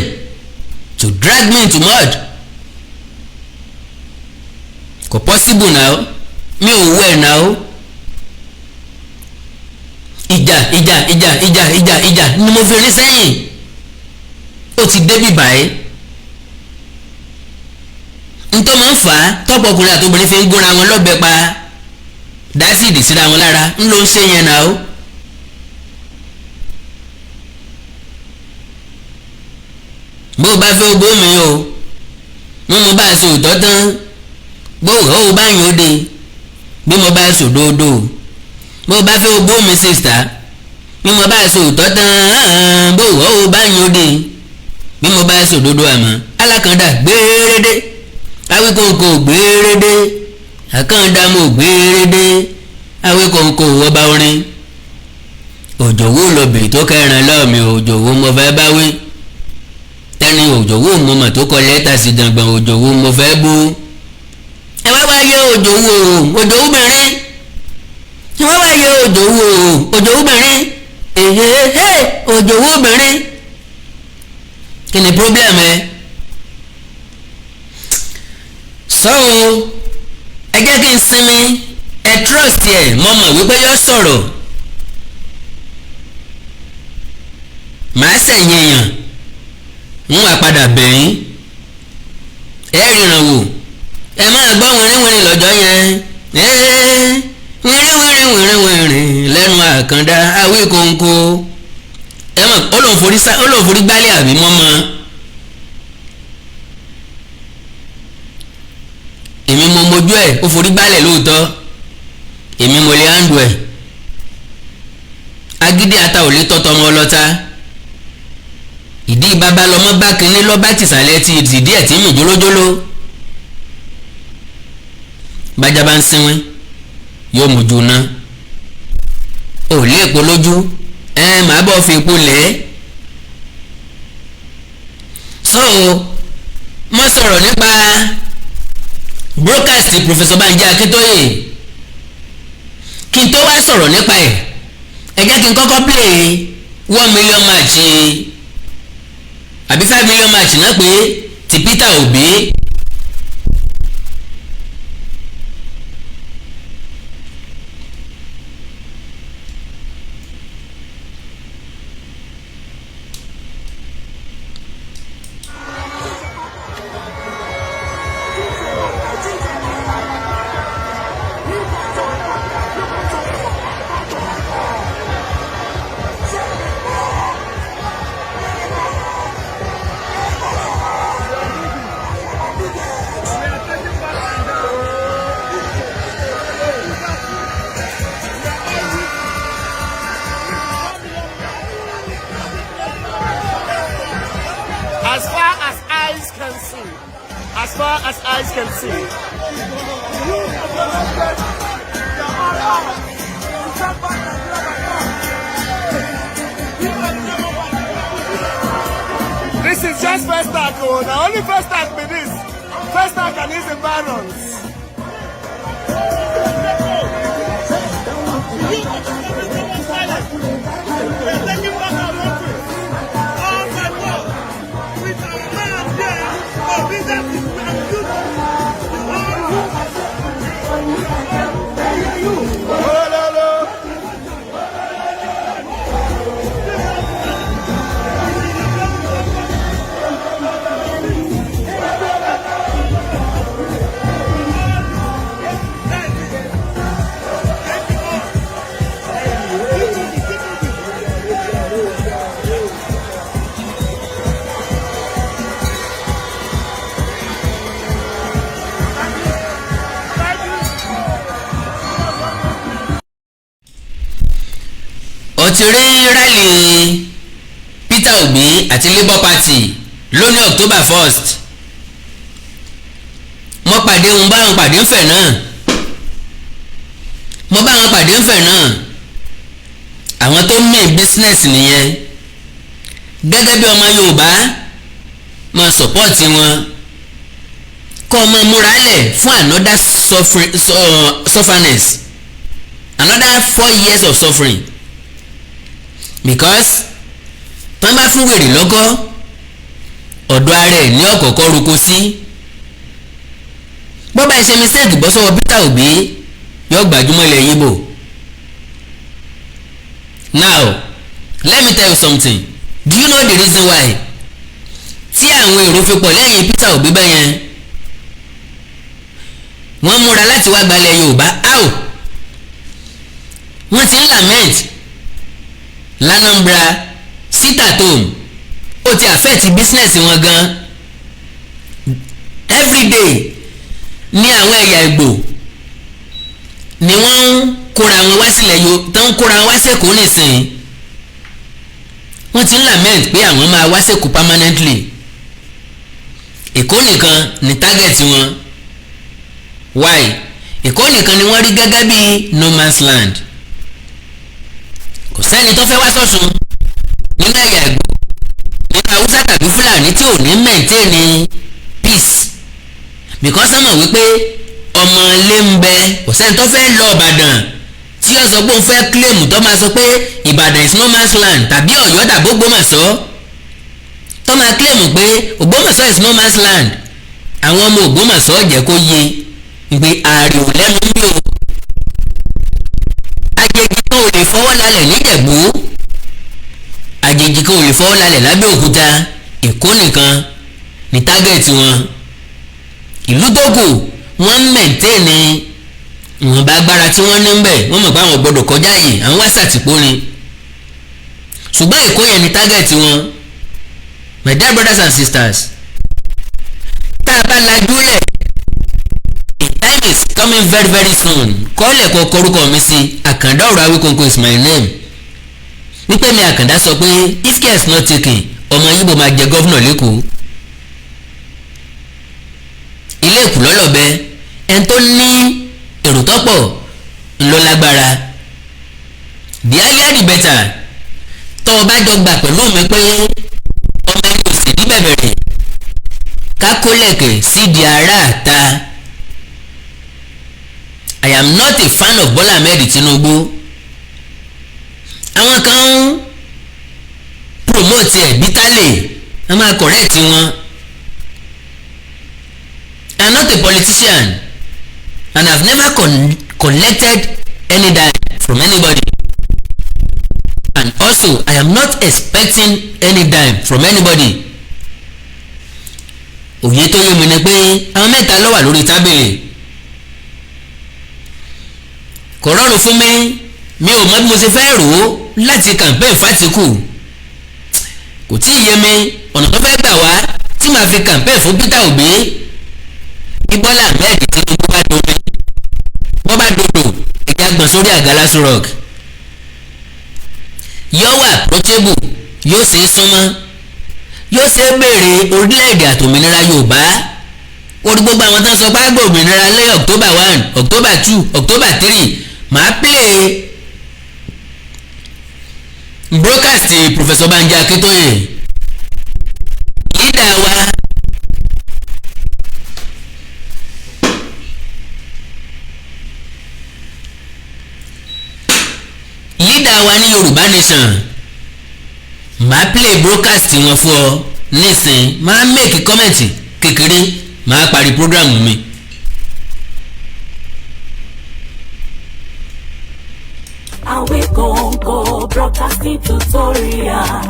to drag me into mud. kò possible now mi ò wú ẹ̀ now. ìjà ni mo fi rí sẹ́yìn ó ti débi báyìí. ntọ́ máa ń fà á tọ́pọ̀ ọkùnrin àti obìnrin fi ń gúnra wọn lọ́bẹ̀ pa dásìdì síra wọn lára ń ló ń ṣe yẹn náà ó. bó o bá fẹ́ ogó mi o wọ́n mo bá ṣe òótọ́ tán bó o bá yàn ó de bí mo bá ṣòdodo bó o bá fẹ́ ogó mi sista bí mo bá ṣe òótọ́ tán bó o bá yàn ó de bí mo bá ṣòdodo àmọ́ alákàndá gbérédé Awikonko gbérédé àkàndá mo gbérédé Awikonko ọba orin òjòwò lobìnrin tó kẹrin lọ́ọ̀mì òjòwò mo fẹ́ báwí Tenny òjòwò mo mà tó kọ lẹ́tà sí dandan òjòwò mo fẹ́ bú ẹ wá wáyé òjòwò òjòwòbìnrin ẹ wá wáyé òjòwò òjòwòbìnrin èhèhè òjòwòbìnrin kí ni problem ẹ so ẹ jẹ́ kí n sinmi ẹ trust ẹ mo mọ̀ wípé yọ sọ̀rọ̀ màá sẹ̀yìn èèyàn ń wà padà bẹ̀yìn ẹ ríran wò ẹ máa gbọ́ wìrìwìrì lọ́jọ́ yẹn wìrìwìrì lẹ́nu àkàndá Awikonko ẹ mọ̀ ó lòun forí gbálẹ̀ àbí mọ́mọ́ èmi mo mojú ẹ̀ ó forí gbálẹ̀ lóòótọ́ èmi mo lè handle ẹ̀ agídí ata ò lè tọ́tọ́ ọmọ ọlọ́ta ìdí bàbá lọmọ bá kínní lọ́ba tìsàlẹ̀ ti ìdí ẹ̀ tí mì jólójóló bájá bá ń sinwin yóò mú ju ná ò lé èpo lójú màá bọ́ fi epo lẹ̀ so mo sọ̀rọ̀ nípa broadcast Professor Banji Akintoye kí n tó wá sọ̀rọ̀ nípa ẹ̀ ẹ jẹ́ kí n kọ́kọ́ play 1 million match àbí 5 million match náà pé ti Peter Obi As far as eyes can see. This is just first tag, oh. The only first tag be this. First tag and his environs. ti rí rálì Peter Obi àti Labour Party lónìí October 1st mo pàdé wọn bá wọn pàdé ńfẹ̀ náà mo bá wọn pàdé ńfẹ̀ náà àwọn tó main business nìyẹn gẹ́gẹ́ bí ọmọ Yorùbá máa support wọn kọ́ ọmọ múra lẹ̀ fún another sufferness another 4 years of suffering because tọ́ bá fún wèrè lọ́kọ́ ọ̀dọ̀ ara ẹ̀ ní ọ̀kọ̀ọ̀kọ́ roko sí bọ́ bá ṣe mistake bọ́ sọ́wọ́ Peter Obi yóò gbajúmọ̀ ilẹ̀ Yíbò. Now let me tell you something, do you know the reason why tí àwọn èrò fi pọ̀ lẹ́yìn Peter Obi bẹ́yẹn wọ́n múra láti wá gbalẹ̀ Yorùbá áò wọ́n ti ń lament l'Anambra, Sitatom, ó ti affect business wọn gan everyday ní àwọn ẹ̀yà Ìgbò ni wọ́n ń kóra wọn wá sílẹ̀ yo tó ń kóra wọn wá sẹ́kọ̀ọ́ nìsín wọ́n ti ń lament pé àwọn máa wá sẹ́kọ̀ọ́ permanently Èkó nìkan ni target wọn why Èkó nìkan ni wọ́n rí gẹ́gẹ́ bí no man's land kò sẹ́ni tó fẹ́ wá sọ́sùn nínú ẹ̀yà Ìgbò nínú Haúsá tàbí Fúlàní tí ò ní maintain peace because wọ́n mọ̀ wípé ọmọ ilé ń bẹ kò sẹ́ni tó fẹ́ lọ Ìbàdàn tí ó sọ pé òun fẹ́ claim tó máa sọ pé Ìbàdàn is no man's land tàbí Ọ̀yọ́ tàbí Ògbómọ̀ṣọ́ tó máa claim pé Ògbómọ̀ṣọ́ is no man's land àwọn ọmọ Ògbómọ̀ṣọ́ jẹ́ kó yé pé ààrẹ ò lẹ́nu ń bí o àjèjì kan ò lè fọwọ́ lálẹ̀ níjẹ̀bú àjèjì kan ò lè fọwọ́ lálẹ̀ lábẹ́òkúta Èkó nìkan ní tágẹ̀tì wọn ìlú tó kù wọ́n ń mẹ̀ntẹ́ẹ̀nì ìwọ̀nba agbára tí wọ́n ní ń bẹ̀ wọ́n mọ̀ pé àwọn gbọ́dọ̀ kọjá yìí àwọn wá sàtìpó ni ṣùgbọ́n Èkó yẹn ní tágẹ̀tì wọn my dear brothers and sisters tá a bá lajú lẹ̀ time is coming very very soon kọ́lẹ̀ kọ́ korúkọ mi sí Àkàndá ọ̀rọ̀ Awikonko is my name wípé mi Àkàndá sọ pé if care is not taken ọmọ Yíbò máa jẹ gọ́vnọ̀ lẹ́kọ̀ọ́ ilé ìkù lọ́lọ́bẹ ẹni tó ní èrò tọ́pọ̀ ńlọ lágbára the earlier the better tó o bá jọ gbà pẹ̀lú mi pé ọmọ ẹni kò sì ní bẹ̀bẹ̀rẹ̀ kákólẹ̀kẹ̀ sí di aráàta. I am not a fan of Bola Ahmed Tinubu àwọn kan ń promote ẹ̀ bitterly wọ́n máa correct wọn. I am not a politician and I have never collected any dime from anybody and also I am not expecting any dime from anybody. Òye tó yé mi ni pé àwọn mẹ́ta ló wà lórí tábìlì kò rọrùn fún mi ò mọ bí mo ṣe fẹ́ rò ó láti campaign fátikù kò tí ì yé mi ọ̀nà tó fẹ́ gbà wá tí màá fi campaign fún Peter Obi bí Bọ́lá Ahmed Tinubu bá domi wọ́n bá dodo ẹ̀jẹ̀ àgbọ̀n sórí àga Lásù Rock yóò wà approachable yóò ṣe é súnmọ́ yóò ṣe é béèrè orílẹ̀-èdè àtòmìnira Yorùbá orí gbogbo àwọn tó ń sọ pé àgbà òmìnira lé October 1 October 2 October 3 màá play broadcast Professor Banji Akintoye leader wa ní Yorùbá Nation màá play broadcast wọn fún ọ nísìn màá make comment kékeré màá parí program mi. Awikonko broadcasting tutorial.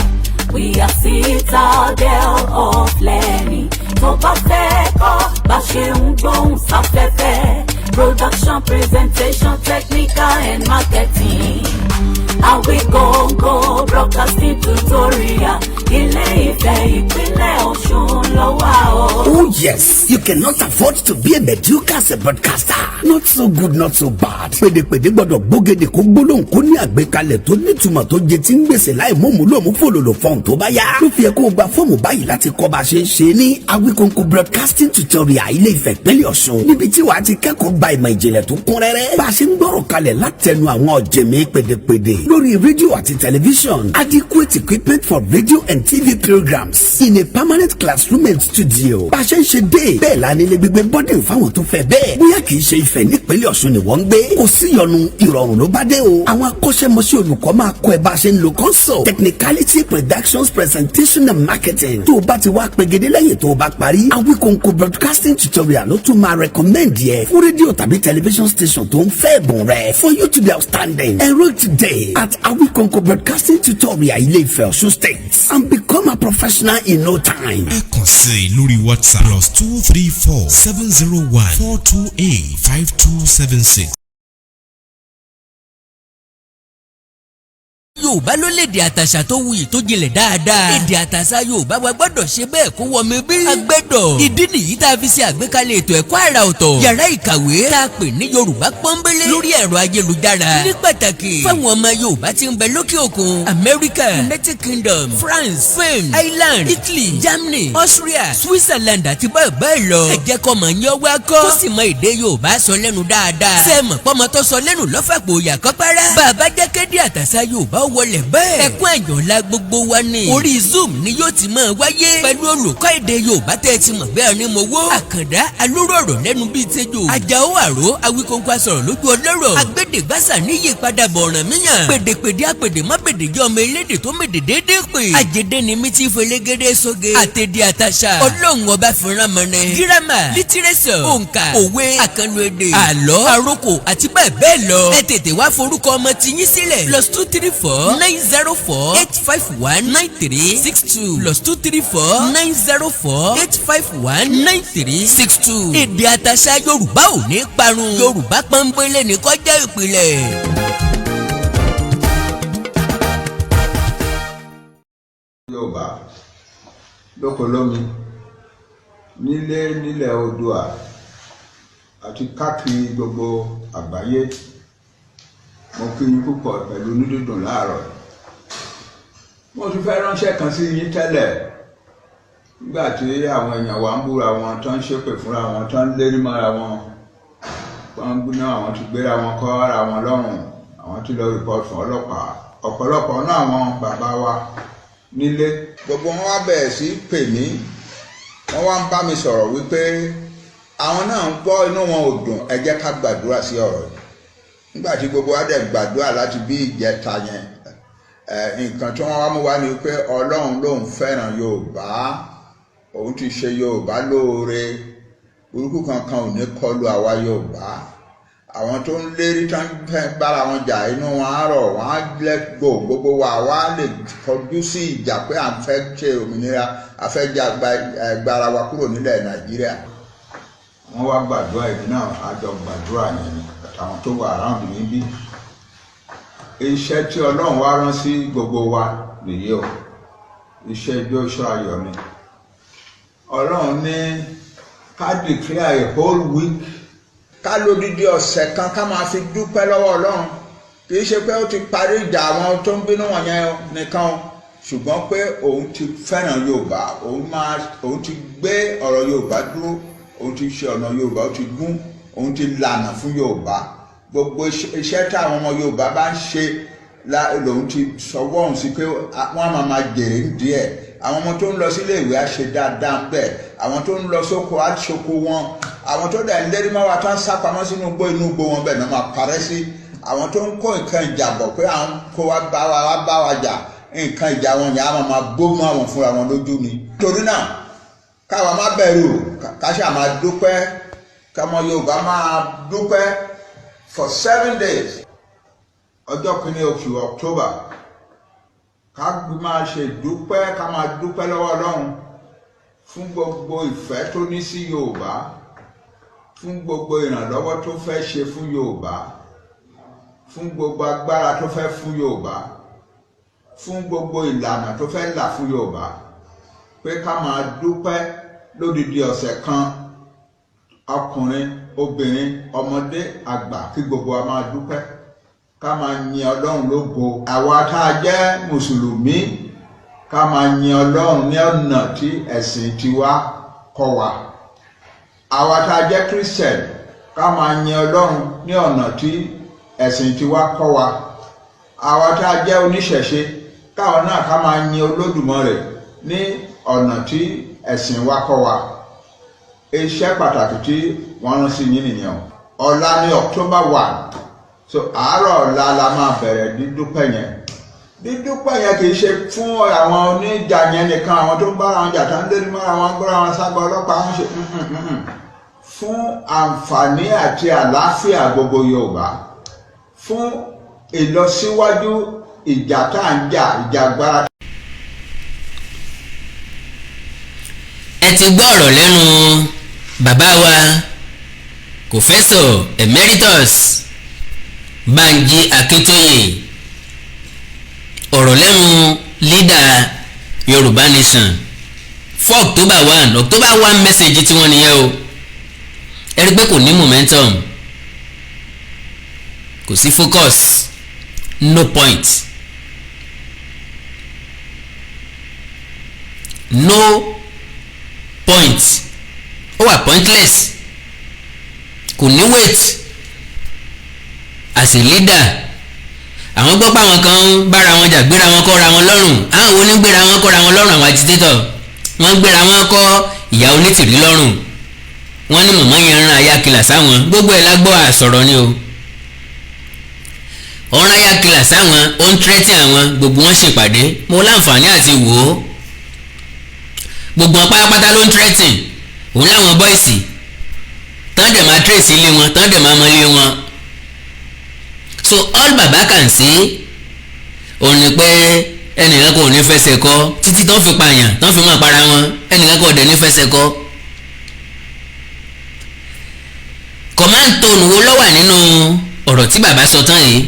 We are citadel of learning. Tó bá fẹ́ kọ́ bá ṣe ń gbóhùn sáfẹ́fẹ́. Production, presentation, technical and marketing. Awikonko broadcasting tutorial. Ilé-Ifẹ̀ ìpínlẹ̀ Ọ̀ṣun ló wà o. Oh yes, you cannot afford to be a mediocre as a broadcaster. Not so good, not so bad. Pèdèpèdè gbọ́dọ̀ gbógede kó gbólóhùn kó ní àgbékalẹ̀ tó nítumọ̀ tó jẹ tí ń gbèsè láì mọ̀mú lòmú fòlòlò fọ́ọ̀n tó bá yá. Ló fi yẹ kó o gba fọ́ọ̀mù báyìí láti kọ́ bá a ṣe ń ṣe ní Awikonko broadcasting tutorial Ilé-Ifẹ̀ ìpínlẹ̀ Ọ̀ṣun. Níbi tí wàá ti kẹ́kọ̀ọ́ gba ìmọ̀ ìjìnlẹ̀ tó kún rẹ́rẹ́. Bá a ṣe ń gbọ́rọ̀ kalẹ̀ látẹnu àwọn ọ̀jẹ̀mí pèdèpèdè lórí rédíò àti tẹlifíṣọ̀n. Adequate equipment for radio and TV programs in a permanent classroom and studio. Bá a ṣe ń ṣe dé bẹ́ẹ̀ la nílé gbígbé bọ́dìn fáwọn tó fẹ́ bẹ́ẹ̀. Bóyá kì í ṣe Ifẹ̀ nípínlẹ̀ Ọ̀ṣun ni wọ́n ń gbé. Kò sí ìyọnu ìrọ̀rùn ló bá dé o. Àwọn akọ́ṣẹ́mọṣẹ́ olùkọ́ máa kọ́ ẹ bá a ṣe ń lo console, technicality, productions, presentation and marketing. Tó o bá ti wá pegedé lẹ́yìn tó o bá parí. Awikonko broadcasting tutorial ló tún máa recommend yẹ fún rédíò tàbí television station tó ń fẹ́ ẹ̀bùn rẹ̀. For you to be outstanding, enroll today at Awikonko broadcasting tutorial Ilé-Ifẹ̀ Ọ̀ṣun State and become a professional in no time. Ẹ kàn sí lórí WhatsApp +234 701 428 5276. Yorùbá ló lédè àtàṣà tó wuyì tó jinlẹ̀ dáadáa. Èdè àtàṣà Yorùbá wa gbọ́dọ̀ ṣe bẹ́ẹ̀ kó wọmi bí. Agbẹ́dọ̀. Ìdí nìyí tá a fi ṣe àgbékalẹ̀ ètò ẹ̀kọ́ àrà ọ̀tọ̀. Yàrá ìkàwé tá a pè ní Yorùbá pọ́nbélé lórí ẹ̀rọ ayélujára. Ní pàtàkì fáwọn ọmọ Yorùbá tí ń bẹ lókè òkun, America, United Kingdom, France, Spain, Ireland, Italy, Germany, Austria, Switzerland àti bẹ́ẹ̀ bẹ́ẹ̀ lọ. Ẹ jẹ́ kọ́ mọ̀ yín wá kọ́. Kó sì mọ èdè Yorùbá sọ lẹ́nu dáadáa. Sẹ́ẹ̀mọ̀ pọ́mọ tó sọ lẹ́nu lọ́fàpọ̀ òyà kọ́párá. Bàbá jẹ́ kéde àtàṣà Yorùbá wọlé bẹ́ẹ̀. Ẹkún àyànlá gbogbo wa ni. Orí Zoom ni yóò ti máa wáyé. Pẹ̀lú olùkọ́ èdè Yorùbá tẹ́ ti mọ̀ bẹ́ẹ̀ ni mo wó. Àkàndá alórọ̀rọ̀ lẹ́nu bíi tẹ́jọ́. Àjàó àró Awikonko asọ̀rọ̀ lójú ọlọ́rọ̀. Agbẹ́dẹ̀gbàsà níyì padà bọ̀ ọ̀ràn míyàn. Pèdèpèdè àpèdè má pèdè jẹ́ ọmọ elédè tó mèdè déédéé pè. Àjẹdẹ ni mi ti fẹlẹ́gẹ́dẹ́ sóge. Àtẹ̀dẹ̀ àtàṣà. Ọlọ́run ọba fìràn mọ́nẹ. Gírámà, lítírẹ́sọ̀, òǹkà, òwe, àkànlò èdè, àlọ́, àròkò àti bẹ́ẹ̀ bẹ́ẹ̀ lọ. Ẹ tètè wá forúkọ ọmọ tiyín sílẹ̀. +234 904 851 9362 +234 904 851 9362. Èdè àtàṣà Yorùbá ò ní parun. Yorùbá pọ́nbélé ní kó jẹ́ ìpìlẹ̀. Yorùbá lóko lómi nílẹ̀ Oòduà àti káàkiri gbogbo àgbáyé, mo kí yín púpọ̀ pẹ̀lú onídùúdùn láàárọ̀. Mo ti fẹ́ ránṣẹ́ kan sí yín tẹ́lẹ̀ nígbà tí àwọn èèyàn wa ń búra wọn, tó ń ṣépè fúnra wọn, tó ń lérí mọ́ra wọn, wọ́n ń gbóná àwọn ti gbéra wọn kọ́ ara wọn lọ́rùn, àwọn ti lọ rìpọ́t fún ọlọ́pàá. Ọ̀pọ̀lọpọ̀ náà àwọn bàbá wa nílé, gbogbo wọn wá bẹ̀rẹ̀ sí pè mí, wọ́n wá ń bá mi sọ̀rọ̀ wípé àwọn náà ń gbọ́ inú wọn ò dùn, ẹ jẹ́ ká gbàdúrà sí ọ̀rọ̀ yìí. Nígbà tí gbogbo wa dẹ̀ gbàdúrà láti bí ìjẹta yẹn, nǹkan tí wọ́n wá mú wá ni pé Ọlọ́run lòun fẹ́ràn Yorùbá, òun ti ṣe Yorùbá lóore, burúkú kankan ò ní kọlu àwa Yorùbá. Àwọn tó ń lérí tán fẹ́ bára wọn jà, inú wọn á rọ̀, wọn á let go, gbogbo wa wá lè kọjú sí ìjà pé à ń fẹ́ ṣe òmìnira, a fẹ́ jà gbára wa kúrò nílẹ̀ Nàìjíríà. Wọ́n wá gbàdúrà ìdí náà, àjọ gbàdúrà yẹn àtàwọn tó wà around mi bí. Iṣẹ́ tí Ọlọ́run wá rán sí gbogbo wa nìyí o, iṣẹ́ ijó iṣẹ́ ayọ̀ ni. Ọlọ́run ní ká declare a whole week, ká lódìdí ọ̀sẹ̀ kan ká máa fi dúpẹ́ lọ́wọ́ Ọlọ́run. Kì í ṣe pé ó ti parí ìjà àwọn tó ń bínú wọ̀nyẹn nìkan, ṣùgbọ́n pé òun ti fẹ́ràn Yorùbá, òun ti gbé ọ̀rọ̀ Yorùbá dúró, òun ti ṣe ọ̀nà Yorùbá, ó ti gún, òun ti lànà fún Yorùbá. Gbogbo iṣẹ́ tí àwọn ọmọ Yorùbá bá ń ṣe lòun ti sọwọ́ òun sí pé wọ́n á máa jèrè díẹ̀. Àwọn ọmọ tó ń lọ sílé ìwé á ṣe dáadáa bẹ́ẹ̀, àwọn tó ń lọ sóko á ṣoko wọn, àwọn tó dẹ̀ ń lérí máa wá tán sápamọ́ sínú inú igbó wọn bẹ́ẹ̀ náà máa parẹ́ sí. Àwọn tó ń kó nǹkan ìjà bọ̀ pé àwọn kó wá bá wa jà, nǹkan ìjà wọn yẹn á máa bó mọ́ àwọn fúnra wọn lójú ni. Torí náà káwa má bẹ̀rù, ká ṣáà máa dúpẹ́, kámọ Yorùbá máa dúpẹ́ for 7 days. Ọjọ́ kìíní oṣù October, ká máa ṣe dúpẹ́, ká máa dúpẹ́ lọ́wọ́ Ọlọ́run fún gbogbo ìfẹ́ tó ní sí Yorùbá, fún gbogbo ìrànlọ́wọ́ tó fẹ́ ṣe fún Yorùbá, fún gbogbo agbára tó fẹ́ fún Yorùbá, fún gbogbo ìlànà tó fẹ́ là fún Yorùbá, pé ká máa dúpẹ́ lódìdí ọ̀sẹ̀ kan, ọkùnrin, obìnrin, ọmọdé, àgbà, kí gbogbo wa máa dúpẹ́, ká máa yin Ọlọ́run lógo. Àwa tá a jẹ́ Mùsùlùmí, ká máa yin Ọlọ́run ní ọ̀nà tí ẹ̀sìn tiwa kọ́ wa. Àwa tá a jẹ́ Christian, ká máa yin Ọlọ́run ní ọ̀nà tí ẹ̀sìn tiwa kọ́ wa. Àwa tá a jẹ́ oníṣẹ̀ṣe, káwọn náà ká máa yin Olódùmarè ní ọ̀nà tí ẹ̀sìn wa kọ́ wa. Iṣẹ́ pàtàkì tí wọ́n rán sí yín nìyẹn. Ọ̀la ní October 1, so àárọ̀ ọ̀la la máa bẹ̀rẹ̀ dídúpẹ́ yẹn. Dídúpẹ́ yẹn kì í ṣe fún àwọn oníjà yẹn nìkan, àwọn tó ń bára wọn jà tó ń lérí mọ́ra wọn, gbọ́ra wọn sábà ọlọ́pàá wọn ṣe fún àǹfààní àti àlàáfíà gbogbo Yorùbá, fún ìlọsíwájú ìjà tá à ń jà, ìjà agbára. Ẹ ti gbọ́ ọ̀rọ̀ lẹ́nu bàbá wa Professor Emeritus Banji Akintoye, ọ̀rọ̀ lẹ́nu leader Yorùbá Nation for October 1 message tí wọ́n nìyẹn o ẹ rí pé kò ní momentum, kò sí focus, no point, ó wà pointless, kò ní weight as a leader. àwọn gbọ́ pé àwọn kan ń bára wọn jà, gbéra wọn kọ́ra wọn lọ́rùn. àwọn wo ní gbéra wọn kọ́ra wọn lọ́rùn? àwọn agitator. wọ́n gbéra wọn kọ́ ìyá onítìrí lọ́rùn. wọ́n ní mọ̀mọ́ yẹn ń ran ayákìlà sáwọn. gbogbo ẹ̀ lágbọ́ àsọ̀rọ̀ ni o. ọ̀ràn ayákìlà sáwọn, ó ń tírẹ́tì àwọn, gbogbo wọn ṣèpàdé. mo láǹfààní àti wò ó. gbogbo wọn pátápátá ló ń tírẹ́tì. òun láwọn bọ́ìsì tán dẹ̀ máa tírèsì ilé wọn, tán dẹ̀ máa mọ ilé wọn. so all baba can say òun ni pé ẹnìkan kò ní fẹsẹ̀ kọ́ títí tán fi pààyàn tán fi máa para wọn, ẹnìkan kò dẹ̀ ní fẹsẹ̀ kọ́. command tone wo ló wà nínú ọ̀rọ̀ tí bàbá sọ tán yìí?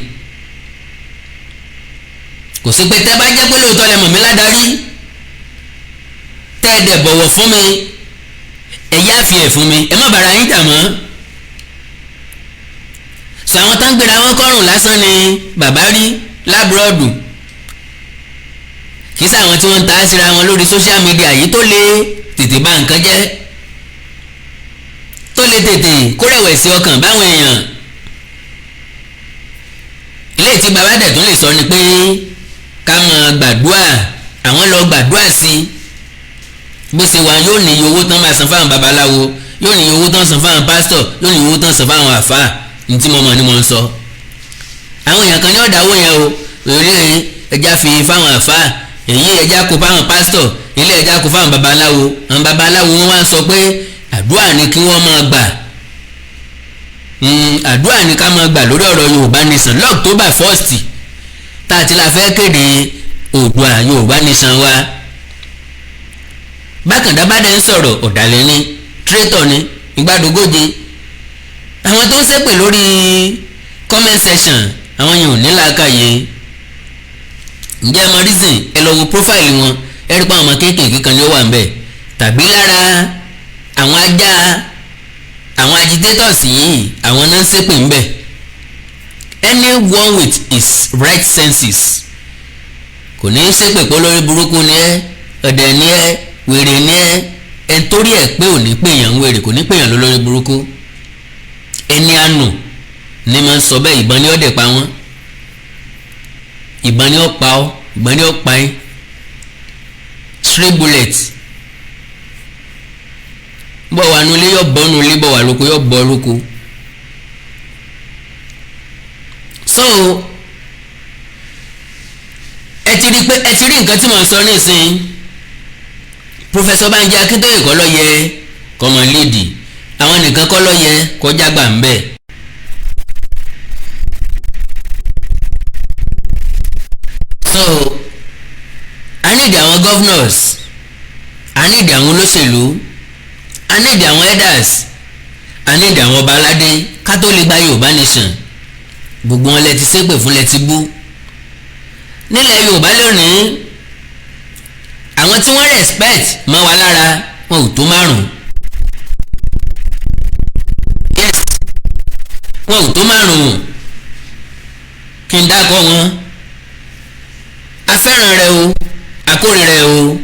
kò sí pé tẹ́ bá jẹ́ pé lóòótọ́ lẹ mọ̀ mí ládarí, tẹ́ ẹ dẹ̀ bọ̀wọ̀ fún mi, ẹ yáfi ẹ̀ fún mi, ẹ má bàrà yín jà mọ́. sọ àwọn tán gbéra wọn kọrùn lásán ni bàbá rí lábúrọ̀dù, kì í sáwọn tí wọ́n ń ta síra wọn lórí social media yìí tó lè tètè bà nǹkan jẹ́, tó lè tètè kó rẹ̀wẹ̀sì ọkàn báwọn èèyàn. ilé tí bàbá dẹ̀ tún lè sọ ni pé ká máa gbàdúrà, àwọn lọ gbàdúrà sí i. bó ṣe wà yóò ní iye owó tán máa san fáwọn babaláwo, yóò ní iye owó tán san fáwọn pásítọ̀, yóò ní iye owó tán san fáwọn àfáà. ní tí mo mọ̀ ni mo ń sọ. àwọn èèyàn kan ní ọ̀dàwó yẹn o, òrìrì ẹja fi fáwọn àfáà, èyí ẹja kó fáwọn pásítọ̀, ilé ẹja kó fáwọn babaláwo. àwọn babaláwo wọn wá sọ pé àdúrà ni kí wọ́n máa gbà. àdúrà ni ká máa gbà lórí ọ̀rọ̀ Yorùbá Nation l'October 1st tá a ti la fẹ́ kéde Oòduà Yorùbá Nation wa. bákàndá bá dẹ̀ ń sọ̀rọ̀ ọ̀dàlẹ̀ ni, traitor ni, ìgbàdógóje. àwọn tó ń ṣépè lórí comment section, àwọn yẹn ò ní làákàyè. ǹjẹ́ ẹ mọ reason? ẹ lọ wo profile wọn, ẹ rí pa àwọn ọmọ kéékèèké kan ní ó wà ń bẹ̀. tàbí lára àwọn ajá àwọn agitators yìí, àwọn náà ń ṣépè ń bẹ̀. anyone with his right senses kò ní í ṣépè pé lórí burúkú ni ẹ, ọ̀dẹ̀ ni ẹ, wèrè ni ẹ. ẹ torí ẹ pé ò ní pèèyàn wèrè, kò ní pèèyàn lórí burúkú. ẹni àánú ni máa ń sọ bẹ́ẹ̀. ìbọn ni ó dẹ̀ pa wọ́n, ìbọn ni ó pa ọ́, ìbọn ni ó pa ẹ́. stray bullet bọ̀ wà nulẹ̀ yọ bọ́ nulẹ̀, bọ̀ wà lóko yọ bọ́ lóko. so ẹ ti rí nǹkan tí mò ń sọ nísìnyí. Professor Banji Akintoye kọ́ ló yẹ kọ́mọ léèdì, àwọn nìkan kọ́ ló yẹ kọjá gbà ń bẹ̀. so I need àwọn governors, I need àwọn olóṣèlú, I need àwọn elders, I need àwọn ọba aládé ká tó lè gba Yorùbá Nation. gbogbo wọn lẹ ti ṣépè fún, lẹ ti bú. nílẹ̀ Yorùbá lónìí àwọn tí wọ́n respect mọ́ wa lára wọn ò tó 5. yes wọn ò tó 5. kí n dákọ̀ wọn. afẹ́ràn rẹ o, akórè rẹ o.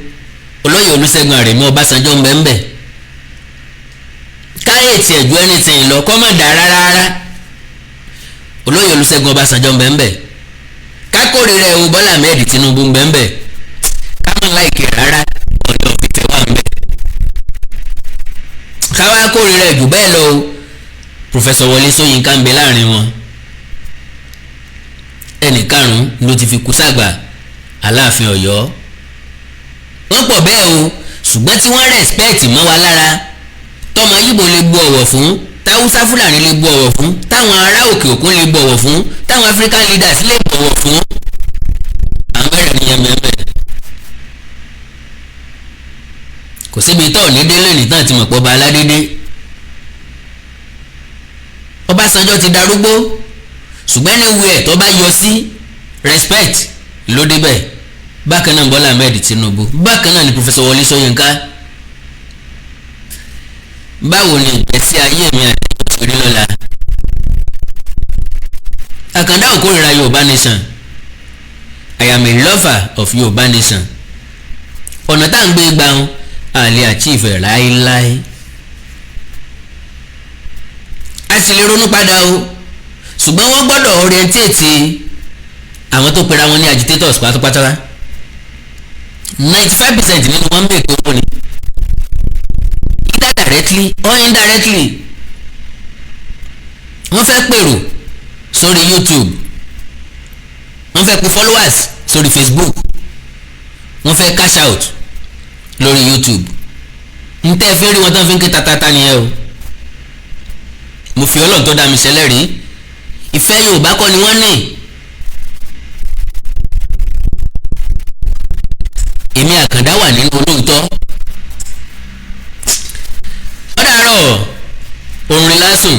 olóyè Olúṣẹ́gun Àrẹ̀mú Ọbásanjọ́ ń bẹ ń bẹ. káyètì ẹ̀jú anything lọ kọ́ mọ̀ dá rárá. olóyè Olúṣẹ́gun Ọbásanjọ́ ń bẹ ń bẹ. kákórè rẹ o, Bọ́lá Ahmed Tinubu ń bẹ ń bẹ. láìkè rárá ọ̀dọ̀ fífẹ́ wà ń bẹ̀. káwá kórè rẹ̀ jù bẹ́ẹ̀ lọ o. Professor Wọlé Ṣóyínká ń bẹ láàrin wọn. ẹnì karùn-ún ló ti fi kú sàgbà Aláàfin Ọ̀yọ́. wọ́n pọ̀ bẹ́ẹ̀ o, ṣùgbọ́n tí wọ́n respect mọ́ wa lára, tọmọ Yíbò lè bu ọ̀wọ̀ fún, táwùsá Fúlàní lè bu ọ̀wọ̀ fún, táwọn ará òkè òkun lè bu ọ̀wọ̀ fún, táwọn African leaders lè bu ọ̀wọ̀ fún. àwọn mẹ́rin ni ẹ̀mẹ́ bẹ́ẹ̀. kò síbi tó ní délé nìtàn tí mọ̀ pọ̀ bá aládédé. Ọbásanjọ́ ti darúgbó, ṣùgbọ́n ní wíwẹ̀ tó bá yọ sí respect ló débẹ̀ bákan náà Bọ́lá Ahmed Tinubu bákan náà ni Professor Wọlé Ṣóyínká. Báwo ni ìgbésí ayé mi àti ìrírí lọ́la? Àkàndá ò kórìíra Yorùbá nation. I am a lover of Yorùbá nation. Ọ̀nà tá à ń gbé gbàùn àlè achieve láéláé. A sì lè ronú padà o ṣùgbọ́n wọ́n gbọ́dọ̀ orientate àwọn tó pera wọn ní agitators pátápátá. 95% nínú wọn bèè tó wọ́n ni either directly or indirectly. Wọ́n fẹ́ pèrò sórí YouTube, wọ́n fẹ́ pe followers sórí Facebook, wọ́n fẹ́ cash out lórí YouTube. N tẹ́ fi rí wọn tán fi ń ké tatata nìyẹn o. Mo fi Ọlọ́run tó dá mi ṣẹlẹ́rìí ìfẹ́ Yorùbá kọ́ ni wọ́n ní. Èmi Àkàndá wà nínú olóòótọ́. Ó dàárọ̀ òrùn lásùn.